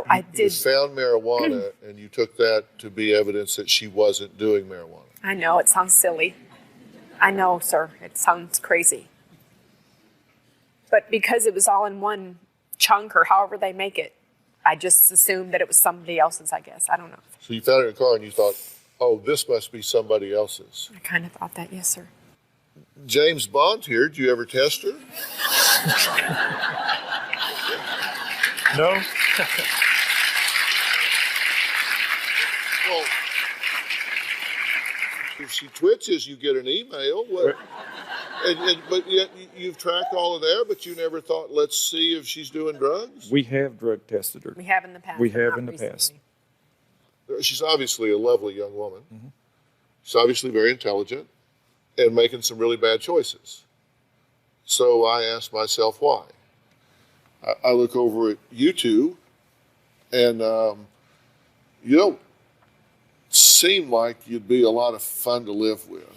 [SPEAKER 5] I did.
[SPEAKER 2] You found marijuana and you took that to be evidence that she wasn't doing marijuana.
[SPEAKER 5] I know, it sounds silly. I know, sir, it sounds crazy. But because it was all in one chunk or however they make it, I just assumed that it was somebody else's, I guess. I don't know.
[SPEAKER 2] So you found it in your car and you thought, oh, this must be somebody else's.
[SPEAKER 5] I kind of thought that, yes, sir.
[SPEAKER 2] James Bond here, did you ever test her?
[SPEAKER 3] No.
[SPEAKER 2] Well, if she twitches, you get an email. But yet you've tracked all of that, but you never thought, let's see if she's doing drugs?
[SPEAKER 23] We have drug tested her.
[SPEAKER 5] We have in the past.
[SPEAKER 23] We have in the past.
[SPEAKER 2] She's obviously a lovely young woman. Mm-hmm. She's obviously very intelligent and making some really bad choices. So I asked myself why. I look over at you two, and you don't seem like you'd be a lot of fun to live with.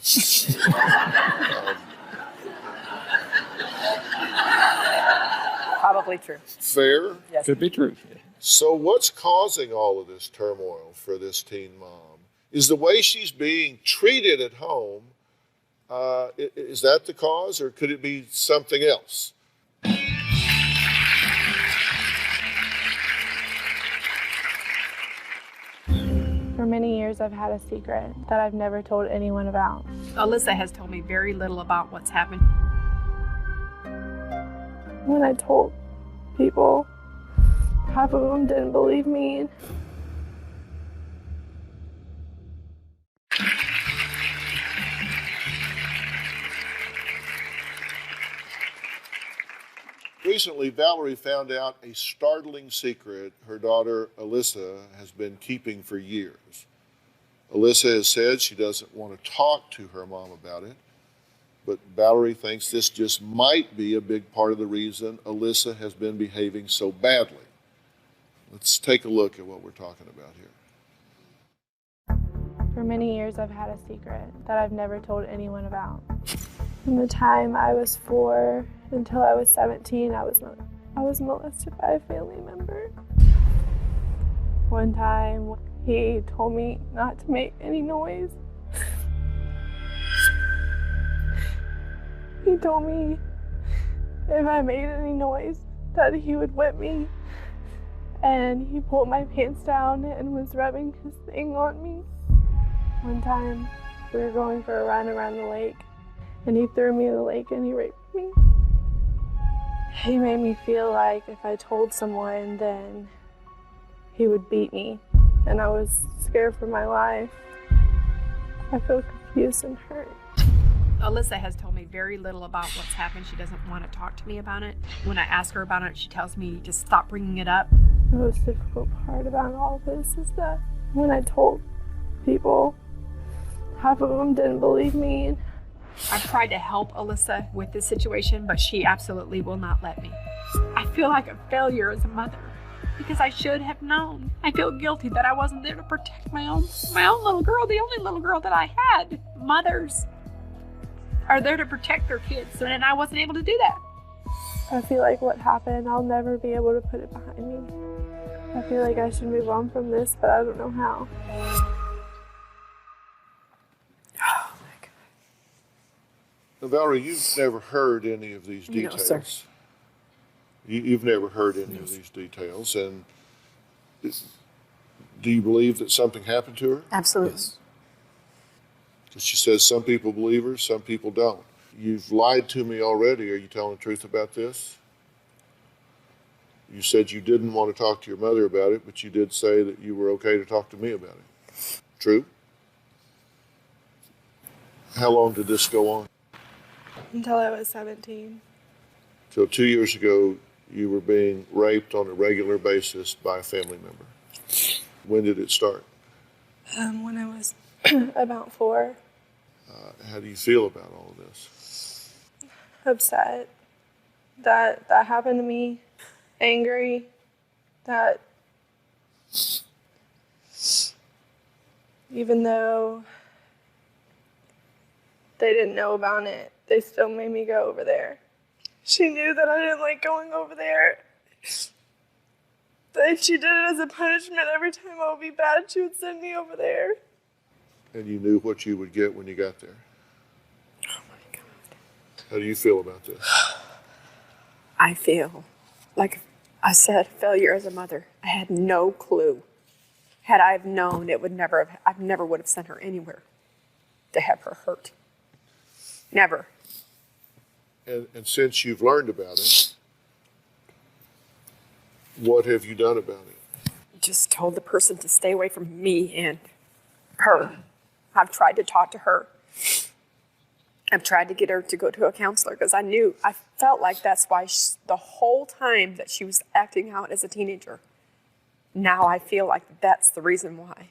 [SPEAKER 5] Probably true.
[SPEAKER 2] Fair?
[SPEAKER 5] Yes.
[SPEAKER 23] Could be true.
[SPEAKER 2] So what's causing all of this turmoil for this teen mom? Is the way she's being treated at home, is that the cause, or could it be something else?
[SPEAKER 11] For many years, I've had a secret that I've never told anyone about.
[SPEAKER 5] Alyssa has told me very little about what's happened.
[SPEAKER 11] When I told people, half of them didn't believe me.
[SPEAKER 2] Recently, Valerie found out a startling secret her daughter Alyssa has been keeping for years. Alyssa has said she doesn't want to talk to her mom about it, but Valerie thinks this just might be a big part of the reason Alyssa has been behaving so badly. Let's take a look at what we're talking about here.
[SPEAKER 11] For many years, I've had a secret that I've never told anyone about. From the time I was 4 until I was 17, I was molested by a family member. One time, he told me not to make any noise. He told me if I made any noise that he would whip me. And he pulled my pants down and was rubbing his thing on me. One time, we were going for a run around the lake, and he threw me in the lake and he raped me. He made me feel like if I told someone, then he would beat me, and I was scared for my life. I feel confused and hurt.
[SPEAKER 5] Alyssa has told me very little about what's happened. She doesn't want to talk to me about it. When I ask her about it, she tells me to stop bringing it up.
[SPEAKER 11] The most difficult part about all this is that when I told people, half of them didn't believe me.
[SPEAKER 5] I've tried to help Alyssa with this situation, but she absolutely will not let me. I feel like a failure as a mother because I should have known. I feel guilty that I wasn't there to protect my own little girl, the only little girl that I had. Mothers are there to protect their kids, and I wasn't able to do that.
[SPEAKER 11] I feel like what happened, I'll never be able to put it behind me. I feel like I should move on from this, but I don't know how.
[SPEAKER 5] Oh my God.
[SPEAKER 2] Now, Valerie, you've never heard any of these details.
[SPEAKER 5] No, sir.
[SPEAKER 2] You've never heard any of these details, and do you believe that something happened to her?
[SPEAKER 5] Absolutely. Yes.
[SPEAKER 2] Because she says some people believe her, some people don't. You've lied to me already. Are you telling the truth about this? You said you didn't want to talk to your mother about it, but you did say that you were okay to talk to me about it. True? How long did this go on?
[SPEAKER 11] Until I was 17.
[SPEAKER 2] Till 2 years ago, you were being raped on a regular basis by a family member. When did it start?
[SPEAKER 11] When I was about 4.
[SPEAKER 2] How do you feel about all of this?
[SPEAKER 11] Upset that happened to me. Angry that even though they didn't know about it, they still made me go over there. She knew that I didn't like going over there. That she did it as a punishment. Every time I would be bad, she would send me over there.
[SPEAKER 2] And you knew what you would get when you got there.
[SPEAKER 5] Oh my God.
[SPEAKER 2] How do you feel about this?
[SPEAKER 5] I feel like I said, failure as a mother. I had no clue. Had I have known, I never would have sent her anywhere to have her hurt. Never.
[SPEAKER 2] And since you've learned about it, what have you done about it?
[SPEAKER 5] Just told the person to stay away from me and her. I've tried to talk to her. I've tried to get her to go to a counselor because I felt like that's why the whole time that she was acting out as a teenager. Now I feel like that's the reason why.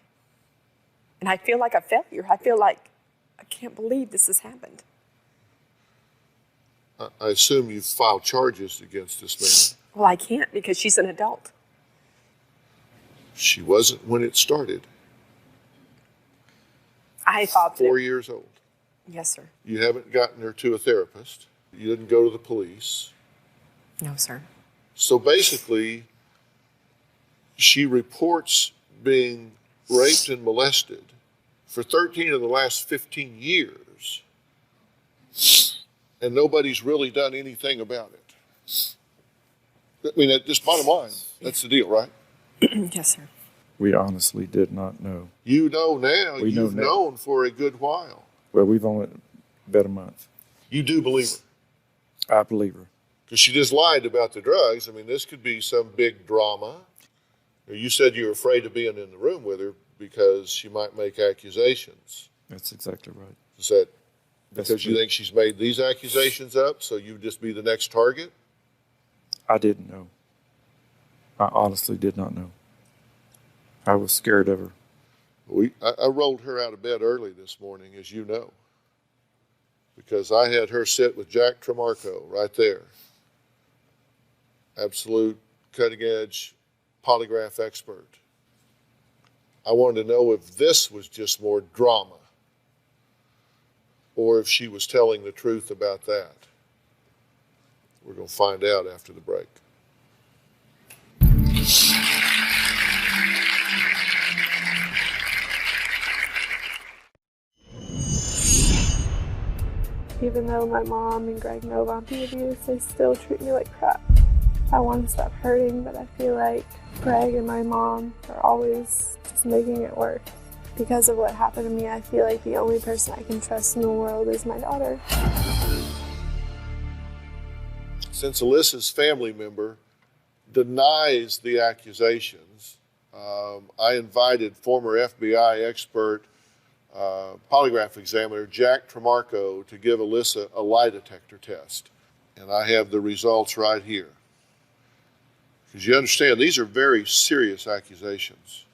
[SPEAKER 5] And I feel like a failure. I feel like I can't believe this has happened.
[SPEAKER 2] I assume you've filed charges against this man.
[SPEAKER 5] Well, I can't because she's an adult.
[SPEAKER 2] She wasn't when it started.
[SPEAKER 5] I filed
[SPEAKER 2] 4 years old.
[SPEAKER 5] Yes, sir.
[SPEAKER 2] You haven't gotten her to a therapist. You didn't go to the police.
[SPEAKER 5] No, sir.
[SPEAKER 2] So basically, she reports being raped and molested for 13 of the last 15 years, and nobody's really done anything about it. I mean, just bottom line, that's the deal, right?
[SPEAKER 5] Yes, sir.
[SPEAKER 23] We honestly did not know.
[SPEAKER 2] You know now.
[SPEAKER 23] We know
[SPEAKER 2] You've
[SPEAKER 23] now.
[SPEAKER 2] known for a good while.
[SPEAKER 23] Well, we've only about a month.
[SPEAKER 2] You do believe her?
[SPEAKER 23] I believe her.
[SPEAKER 2] Because she just lied about the drugs. I mean, this could be some big drama. You said you were afraid of being in the room with her because she might make accusations.
[SPEAKER 23] That's exactly right.
[SPEAKER 2] Is that
[SPEAKER 23] That's
[SPEAKER 2] because you
[SPEAKER 23] true.
[SPEAKER 2] think she's made these accusations up, so you'd just be the next target?
[SPEAKER 23] I didn't know. I honestly did not know. I was scared of her.
[SPEAKER 2] I rolled her out of bed early this morning, as you know, because I had her sit with Jack Tremarco right there. Absolute cutting-edge polygraph expert. I wanted to know if this was just more drama or if she was telling the truth about that. We're going to find out after the break.
[SPEAKER 11] Even though my mom and Greg know about the abuse, they still treat me like crap. I want to stop hurting, but I feel like Greg and my mom are always just making it worse. Because of what happened to me, I feel like the only person I can trust in the world is my daughter.
[SPEAKER 2] Since Alyssa's family member denies the accusations, I invited former FBI expert polygraph examiner Jack Tremarco to give Alyssa a lie detector test. And I have the results right here. Because you understand, these are very serious accusations.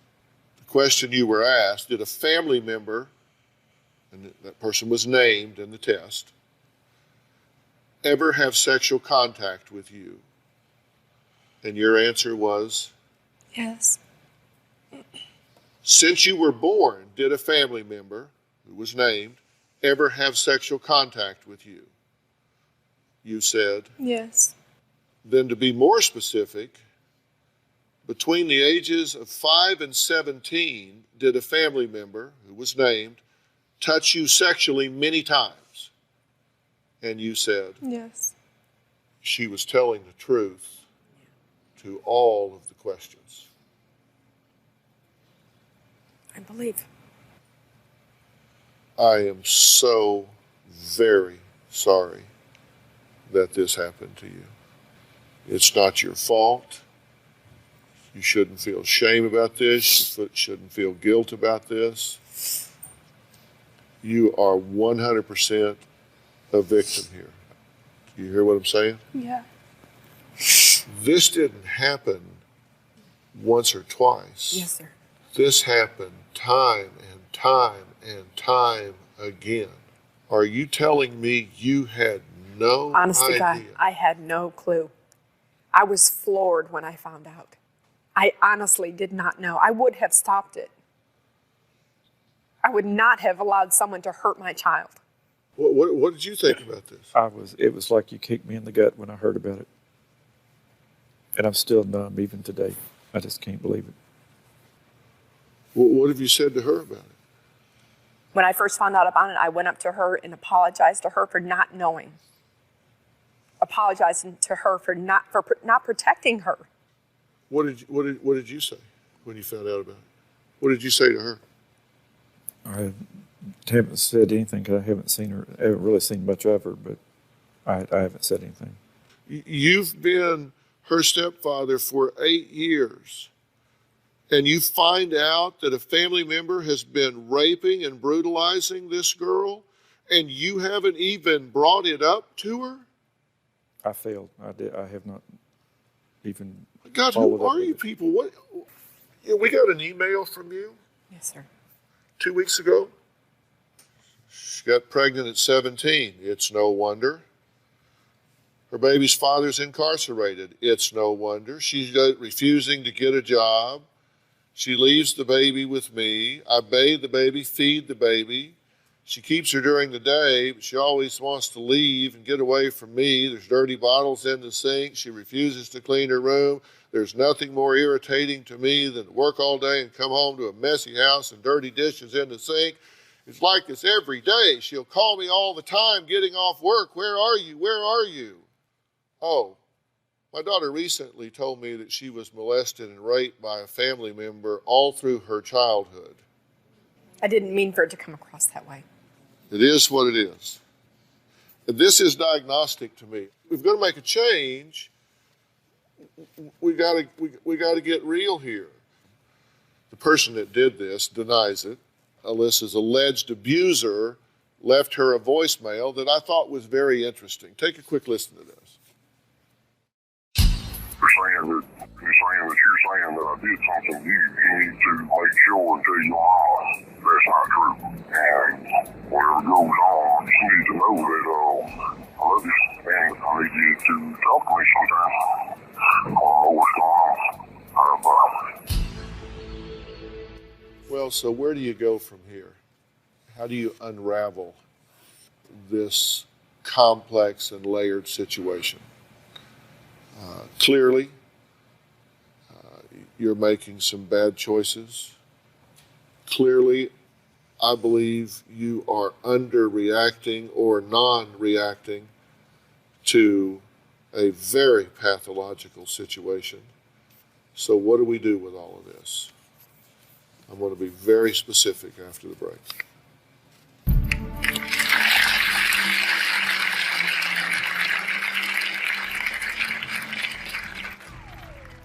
[SPEAKER 2] The question you were asked, did a family member, and that person was named in the test, ever have sexual contact with you? And your answer was?
[SPEAKER 11] Yes.
[SPEAKER 2] Since you were born, did a family member, who was named, ever have sexual contact with you? You said?
[SPEAKER 11] Yes.
[SPEAKER 2] Then to be more specific, between the ages of 5 and 17, did a family member, who was named, touch you sexually many times? And you said?
[SPEAKER 11] Yes.
[SPEAKER 2] She was telling the truth to all of the questions.
[SPEAKER 5] I believe.
[SPEAKER 2] I am so very sorry that this happened to you. It's not your fault. You shouldn't feel shame about this. You shouldn't feel guilt about this. You are 100% a victim here. You hear what I'm saying?
[SPEAKER 5] Yeah.
[SPEAKER 2] This didn't happen once or twice.
[SPEAKER 5] Yes, sir.
[SPEAKER 2] This happened time and time and time again. Are you telling me you had no
[SPEAKER 5] Honest
[SPEAKER 2] idea?
[SPEAKER 5] to God, I had no clue. I was floored when I found out. I honestly did not know. I would have stopped it. I would not have allowed someone to hurt my child.
[SPEAKER 2] What did you think about this?
[SPEAKER 23] It was like you kicked me in the gut when I heard about it. And I'm still numb even today. I just can't believe it.
[SPEAKER 2] What have you said to her about it?
[SPEAKER 5] When I first found out about it, I went up to her and apologized to her for not knowing. Apologizing to her for not protecting her.
[SPEAKER 2] What did you say when you found out about it? What did you say to her?
[SPEAKER 23] I haven't said anything because I haven't really seen much of her, but I haven't said anything.
[SPEAKER 2] You've been her stepfather for 8 years, and you find out that a family member has been raping and brutalizing this girl, and you haven't even brought it up to her?
[SPEAKER 23] I failed. I have not even.
[SPEAKER 2] God, who are you people? We got an email from you.
[SPEAKER 5] Yes, sir.
[SPEAKER 2] 2 weeks ago. She got pregnant at 17. It's no wonder. Her baby's father's incarcerated. It's no wonder. She's refusing to get a job. She leaves the baby with me. I bathe the baby, feed the baby. She keeps her during the day, but she always wants to leave and get away from me. There's dirty bottles in the sink. She refuses to clean her room. There's nothing more irritating to me than to work all day and come home to a messy house and dirty dishes in the sink. It's like this every day. She'll call me all the time getting off work. Where are you? Where are you? Oh, my daughter recently told me that she was molested and raped by a family member all through her childhood.
[SPEAKER 5] I didn't mean for it to come across that way.
[SPEAKER 2] It is what it is. And this is diagnostic to me. We've got to make a change. We got to get real here. The person that did this denies it. Alyssa's alleged abuser left her a voicemail that I thought was very interesting. Take a quick listen to this.
[SPEAKER 6] You're saying that I did something to you. You need to make sure and tell your mama that's not true. And whatever goes on, you need to know that I love you and I need you to talk to me sometime. I don't know what's going on. All right, bye.
[SPEAKER 2] Well, so where do you go from here? How do you unravel this complex and layered situation? Clearly, you're making some bad choices. Clearly, I believe you are underreacting or non-reacting to a very pathological situation. So what do we do with all of this? I'm going to be very specific after the break.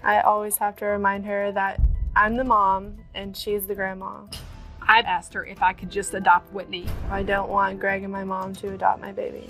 [SPEAKER 11] I always have to remind her that I'm the mom and she's the grandma.
[SPEAKER 5] I've asked her if I could just adopt Whitney.
[SPEAKER 11] I don't want Greg and my mom to adopt my baby.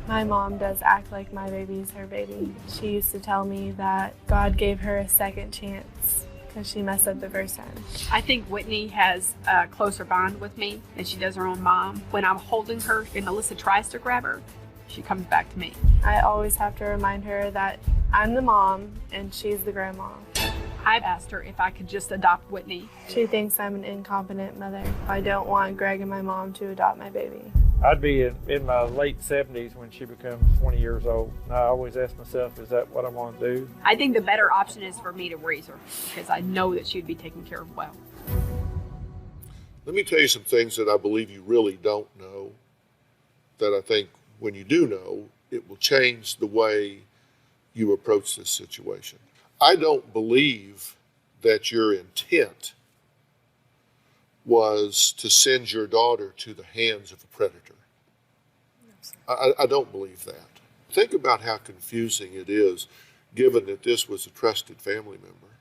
[SPEAKER 11] My mom does act like my baby's her baby. She used to tell me that God gave her a second chance because she messed up the first time.
[SPEAKER 5] I think Whitney has a closer bond with me than she does her own mom. When I'm holding her and Alyssa tries to grab her, she comes back to me.
[SPEAKER 11] I always have to remind her that I'm the mom and she's the grandma.
[SPEAKER 5] I've asked her if I could just adopt Whitney.
[SPEAKER 11] She thinks I'm an incompetent mother. I don't want Greg and my mom to adopt my baby.
[SPEAKER 3] I'd be in my late 70s when she becomes 20 years old. And I always ask myself, is that what I want to do?
[SPEAKER 5] I think the better option is for me to raise her because I know that she'd be taken care of well.
[SPEAKER 2] Let me tell you some things that I believe you really don't know that I think when you do know, it will change the way you approach this situation. I don't believe that your intent was to send your daughter to the hands of a predator. I don't believe that. Think about how confusing it is, given that this was a trusted family member,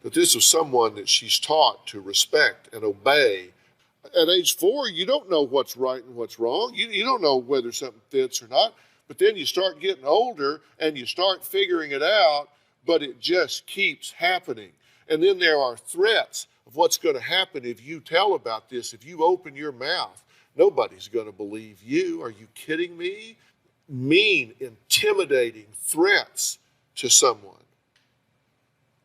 [SPEAKER 2] that this was someone that she's taught to respect and obey. At age 4, you don't know what's right and what's wrong. You don't know whether something fits or not. But then you start getting older and you start figuring it out, but it just keeps happening. And then there are threats of what's going to happen if you tell about this, if you open your mouth. Nobody's going to believe you. Are you kidding me? Mean, intimidating threats to someone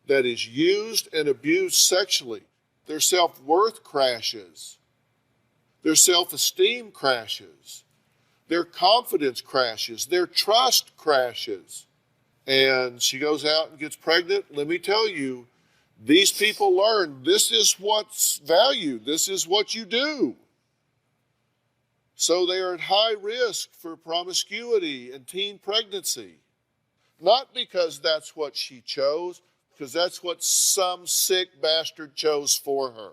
[SPEAKER 2] that is used and abused sexually. Their self-worth crashes. Their self-esteem crashes. Their confidence crashes. Their trust crashes. And she goes out and gets pregnant. Let me tell you, these people learn this is what's valued. This is what you do. So they are at high risk for promiscuity and teen pregnancy. Not because that's what she chose, because that's what some sick bastard chose for her.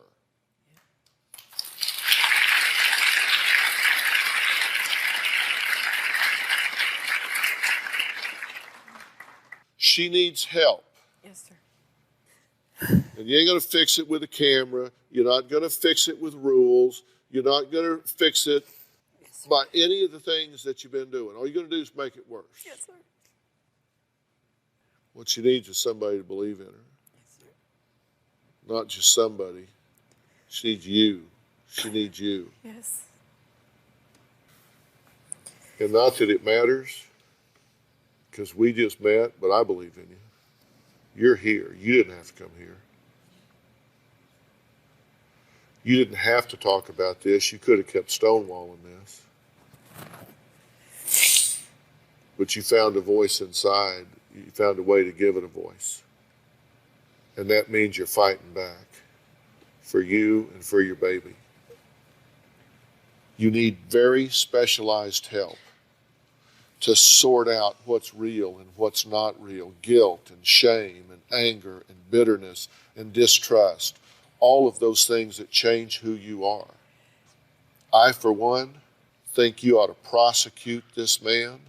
[SPEAKER 2] She needs help.
[SPEAKER 5] Yes, sir.
[SPEAKER 2] And you ain't going to fix it with a camera. You're not going to fix it with rules. You're not going to fix it by any of the things that you've been doing. All you're going to do is make it worse.
[SPEAKER 5] Yes, sir.
[SPEAKER 2] What she needs is somebody to believe in her.
[SPEAKER 5] Yes, sir.
[SPEAKER 2] Not just somebody. She needs you. She needs you.
[SPEAKER 5] Yes.
[SPEAKER 2] And not that it matters, because we just met, but I believe in you. You're here. You didn't have to come here. You didn't have to talk about this. You could have kept stonewalling this. But you found a voice inside. You found a way to give it a voice. And that means you're fighting back for you and for your baby. You need very specialized help to sort out what's real and what's not real, guilt and shame and anger and bitterness and distrust, all of those things that change who you are. I, for one, think you ought to prosecute this man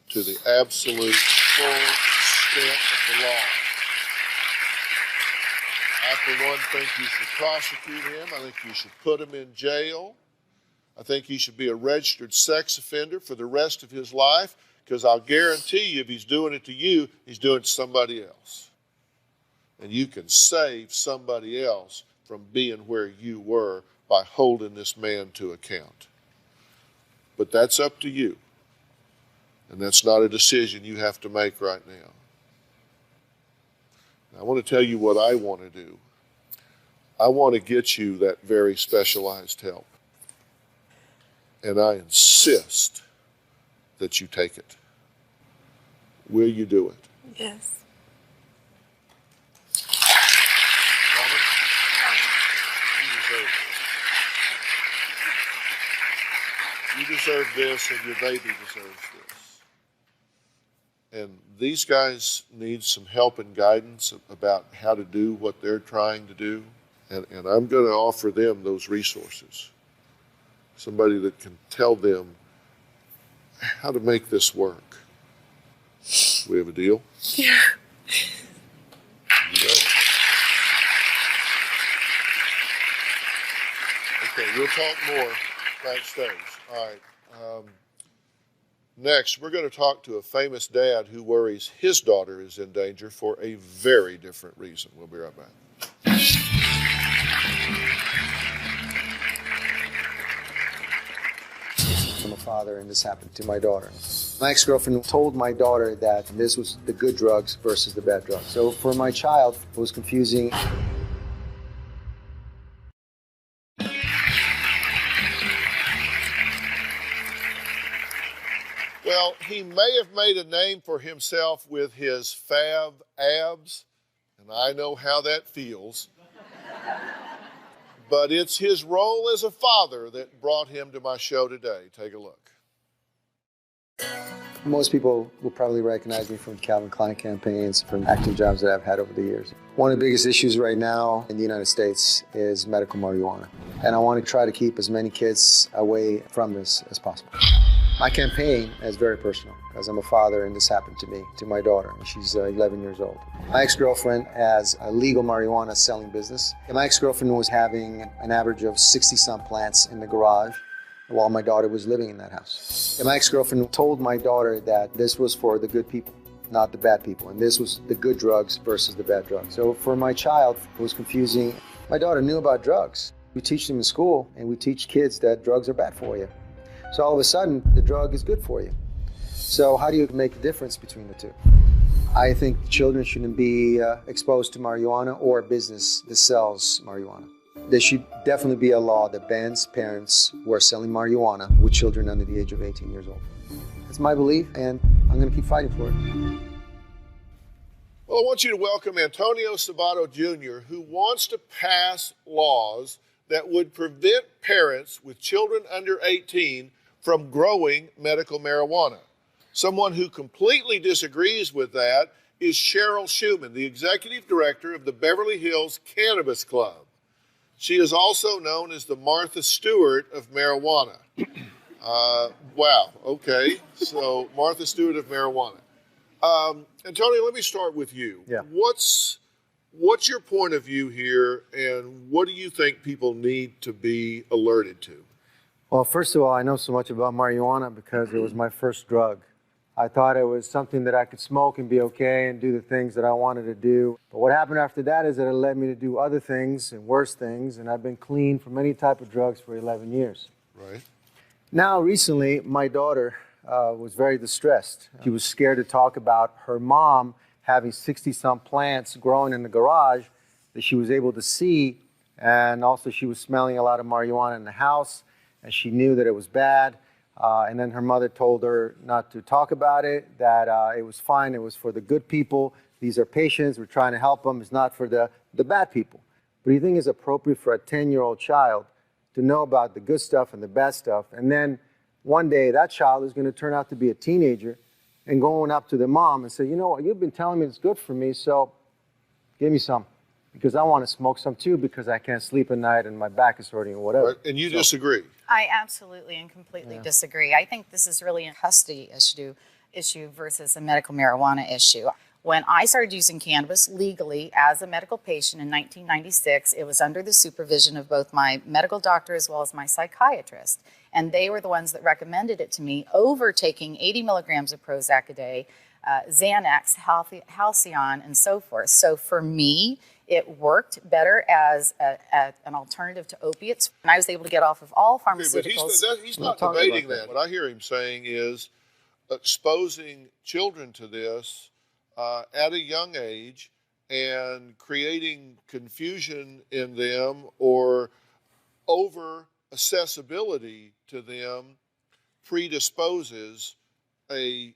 [SPEAKER 2] to the absolute full extent of the law. I, for one, think you should prosecute him. I think you should put him in jail. I think he should be a registered sex offender for the rest of his life, because I'll guarantee you if he's doing it to you, he's doing it to somebody else. And you can save somebody else from being where you were by holding this man to account. But that's up to you. And that's not a decision you have to make right now. I want to tell you what I want to do. I want to get you that very specialized help. And I insist that you take it. Will you do it?
[SPEAKER 5] Yes.
[SPEAKER 2] Mama, you deserve it. You deserve this, and your baby deserves this. And these guys need some help and guidance about how to do what they're trying to do. And I'm going to offer them those resources. Somebody that can tell them how to make this work. We have a deal?
[SPEAKER 5] Yeah.
[SPEAKER 2] You go. Okay, we'll talk more backstage. All right. Next, we're going to talk to a famous dad who worries his daughter is in danger for a very different reason. We'll be right back.
[SPEAKER 7] I'm a father, and this happened to my daughter. My ex-girlfriend told my daughter that this was the good drugs versus the bad drugs. So for my child, it was confusing.
[SPEAKER 2] Well, he may have made a name for himself with his fab abs, and I know how that feels. But it's his role as a father that brought him to my show today. Take a look.
[SPEAKER 7] Most people will probably recognize me from Calvin Klein campaigns, from acting jobs that I've had over the years. One of the biggest issues right now in the United States is medical marijuana. And I want to try to keep as many kids away from this as possible. My campaign is very personal because I'm a father and this happened to me, to my daughter, and she's 11 years old. My ex-girlfriend has a legal marijuana selling business. And my ex-girlfriend was having an average of 60-some plants in the garage while my daughter was living in that house. And my ex-girlfriend told my daughter that this was for the good people, not the bad people, and this was the good drugs versus the bad drugs. So for my child, it was confusing. My daughter knew about drugs. We teach them in school, and we teach kids that drugs are bad for you. So all of a sudden, the drug is good for you. So how do you make a difference between the two? I think children shouldn't be exposed to marijuana or a business that sells marijuana. There should definitely be a law that bans parents who are selling marijuana with children under the age of 18 years old. That's my belief, and I'm going to keep fighting for it.
[SPEAKER 2] Well, I want you to welcome Antonio Sabato Jr., who wants to pass laws that would prevent parents with children under 18 from growing medical marijuana. Someone who completely disagrees with that is Cheryl Schumann, the executive director of the Beverly Hills Cannabis Club. She is also known as the Martha Stewart of marijuana. Wow, okay. So Martha Stewart of marijuana. Antonio, let me start with you.
[SPEAKER 7] Yeah.
[SPEAKER 2] What's your point of view here, and what do you think people need to be alerted to?
[SPEAKER 7] Well, first of all, I know so much about marijuana because it was my first drug. I thought it was something that I could smoke and be okay and do the things that I wanted to do. But what happened after that is that it led me to do other things and worse things, and I've been clean from any type of drugs for 11 years.
[SPEAKER 2] Right.
[SPEAKER 7] Now, recently, my daughter was very distressed. She was scared to talk about her mom having 60-some plants growing in the garage that she was able to see, and also she was smelling a lot of marijuana in the house, and she knew that it was bad. And then her mother told her not to talk about it, that it was fine, it was for the good people. These are patients, we're trying to help them. It's not for the bad people. But do you think it's appropriate for a 10-year-old child to know about the good stuff and the bad stuff? And then one day that child is going to turn out to be a teenager and going up to the mom and say, you know what, you've been telling me it's good for me, so give me some. Because I want to smoke some too because I can't sleep at night and my back is hurting or whatever.
[SPEAKER 2] Right. And you disagree?
[SPEAKER 13] I absolutely and completely disagree. I think this is really a custody issue versus a medical marijuana issue. When I started using cannabis legally as a medical patient in 1996, it was under the supervision of both my medical doctor as well as my psychiatrist. And they were the ones that recommended it to me over taking 80 milligrams of Prozac a day, Xanax, Halcyon, and so forth. So for me, it worked better as an alternative to opiates. And I was able to get off of all pharmaceuticals.
[SPEAKER 2] But he's not debating that. What I hear him saying is exposing children to this at a young age and creating confusion in them or over accessibility to them predisposes a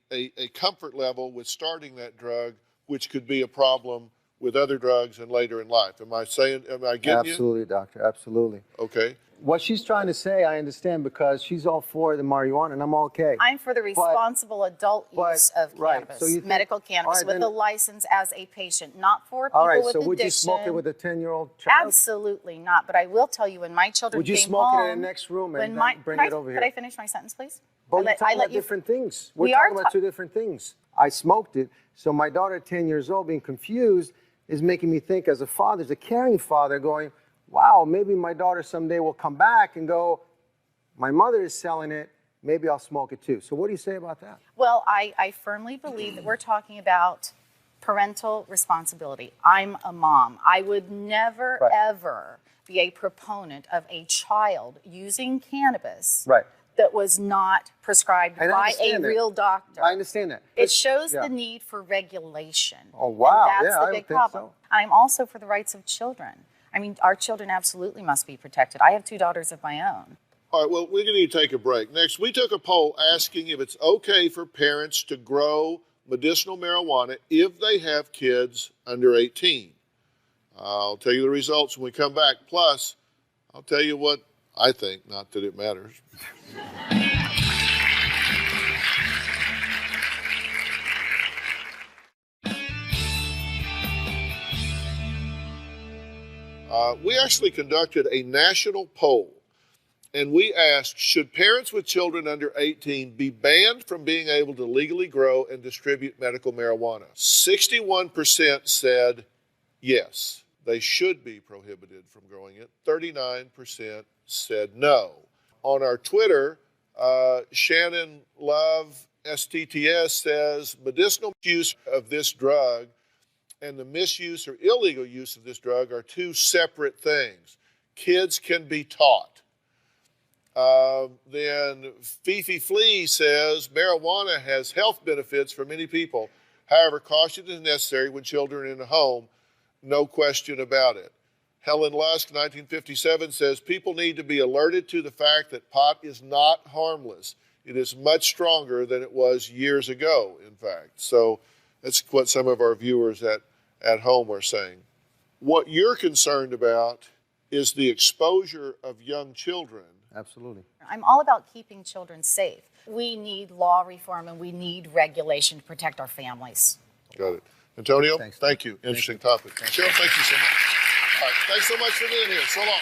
[SPEAKER 2] comfort level with starting that drug, which could be a problem with other drugs and later in life. Am I getting you?
[SPEAKER 7] Absolutely, doctor, absolutely.
[SPEAKER 2] Okay.
[SPEAKER 7] What she's trying to say, I understand, because she's all for the marijuana, and I'm okay.
[SPEAKER 13] I'm for the responsible adult use of cannabis,
[SPEAKER 7] So you think,
[SPEAKER 13] medical cannabis, with a license as a patient, not for people
[SPEAKER 7] all right,
[SPEAKER 13] with
[SPEAKER 7] so
[SPEAKER 13] addiction.
[SPEAKER 7] would you smoke it with a 10-year-old child?
[SPEAKER 13] Absolutely not. But I will tell you, when my children
[SPEAKER 7] Would you
[SPEAKER 13] came
[SPEAKER 7] smoke
[SPEAKER 13] home,
[SPEAKER 7] it in the next room and then bring it over here?
[SPEAKER 13] Could I finish my sentence, please?
[SPEAKER 7] But we're talking about different things. We're talking about two different things. I smoked it, so my daughter at 10 years old being confused is making me think as a father, as a caring father, going, wow, maybe my daughter someday will come back and go, my mother is selling it, maybe I'll smoke it too. So what do you say about that?
[SPEAKER 13] Well, I firmly believe that we're talking about parental responsibility. I'm a mom. I would never, ever be a proponent of a child using cannabis that was not prescribed by a real doctor.
[SPEAKER 7] I understand that.
[SPEAKER 13] It shows the need for regulation.
[SPEAKER 7] Oh, wow.
[SPEAKER 13] And that's the
[SPEAKER 7] I
[SPEAKER 13] big
[SPEAKER 7] don't
[SPEAKER 13] problem.
[SPEAKER 7] think so.
[SPEAKER 13] I'm also for the rights of children. I mean, our children absolutely must be protected. I have 2 daughters of my own.
[SPEAKER 2] All right, well, we're going to need to take a break. Next, we took a poll asking if it's okay for parents to grow medicinal marijuana if they have kids under 18. I'll tell you the results when we come back. Plus, I'll tell you what I think, not that it matters. We actually conducted a national poll, and we asked, should parents with children under 18 be banned from being able to legally grow and distribute medical marijuana? 61% said yes, they should be prohibited from growing it. 39% said no. On our Twitter, Shannon Love STTS says medicinal use of this drug and the misuse or illegal use of this drug are two separate things. Kids can be taught. Then Fifi Flea says marijuana has health benefits for many people. However, caution is necessary when children are in the home. No question about it. Helen Lusk, 1957, says people need to be alerted to the fact that pot is not harmless. It is much stronger than it was years ago, in fact. So that's what some of our viewers at home are saying. What you're concerned about is the exposure of young children.
[SPEAKER 7] Absolutely.
[SPEAKER 13] I'm all about keeping children safe. We need law reform and we need regulation to protect our families.
[SPEAKER 2] Got it. Antonio, thank you. Interesting topic. Cheryl, thank you so much. All right, thanks so much for being here. So long.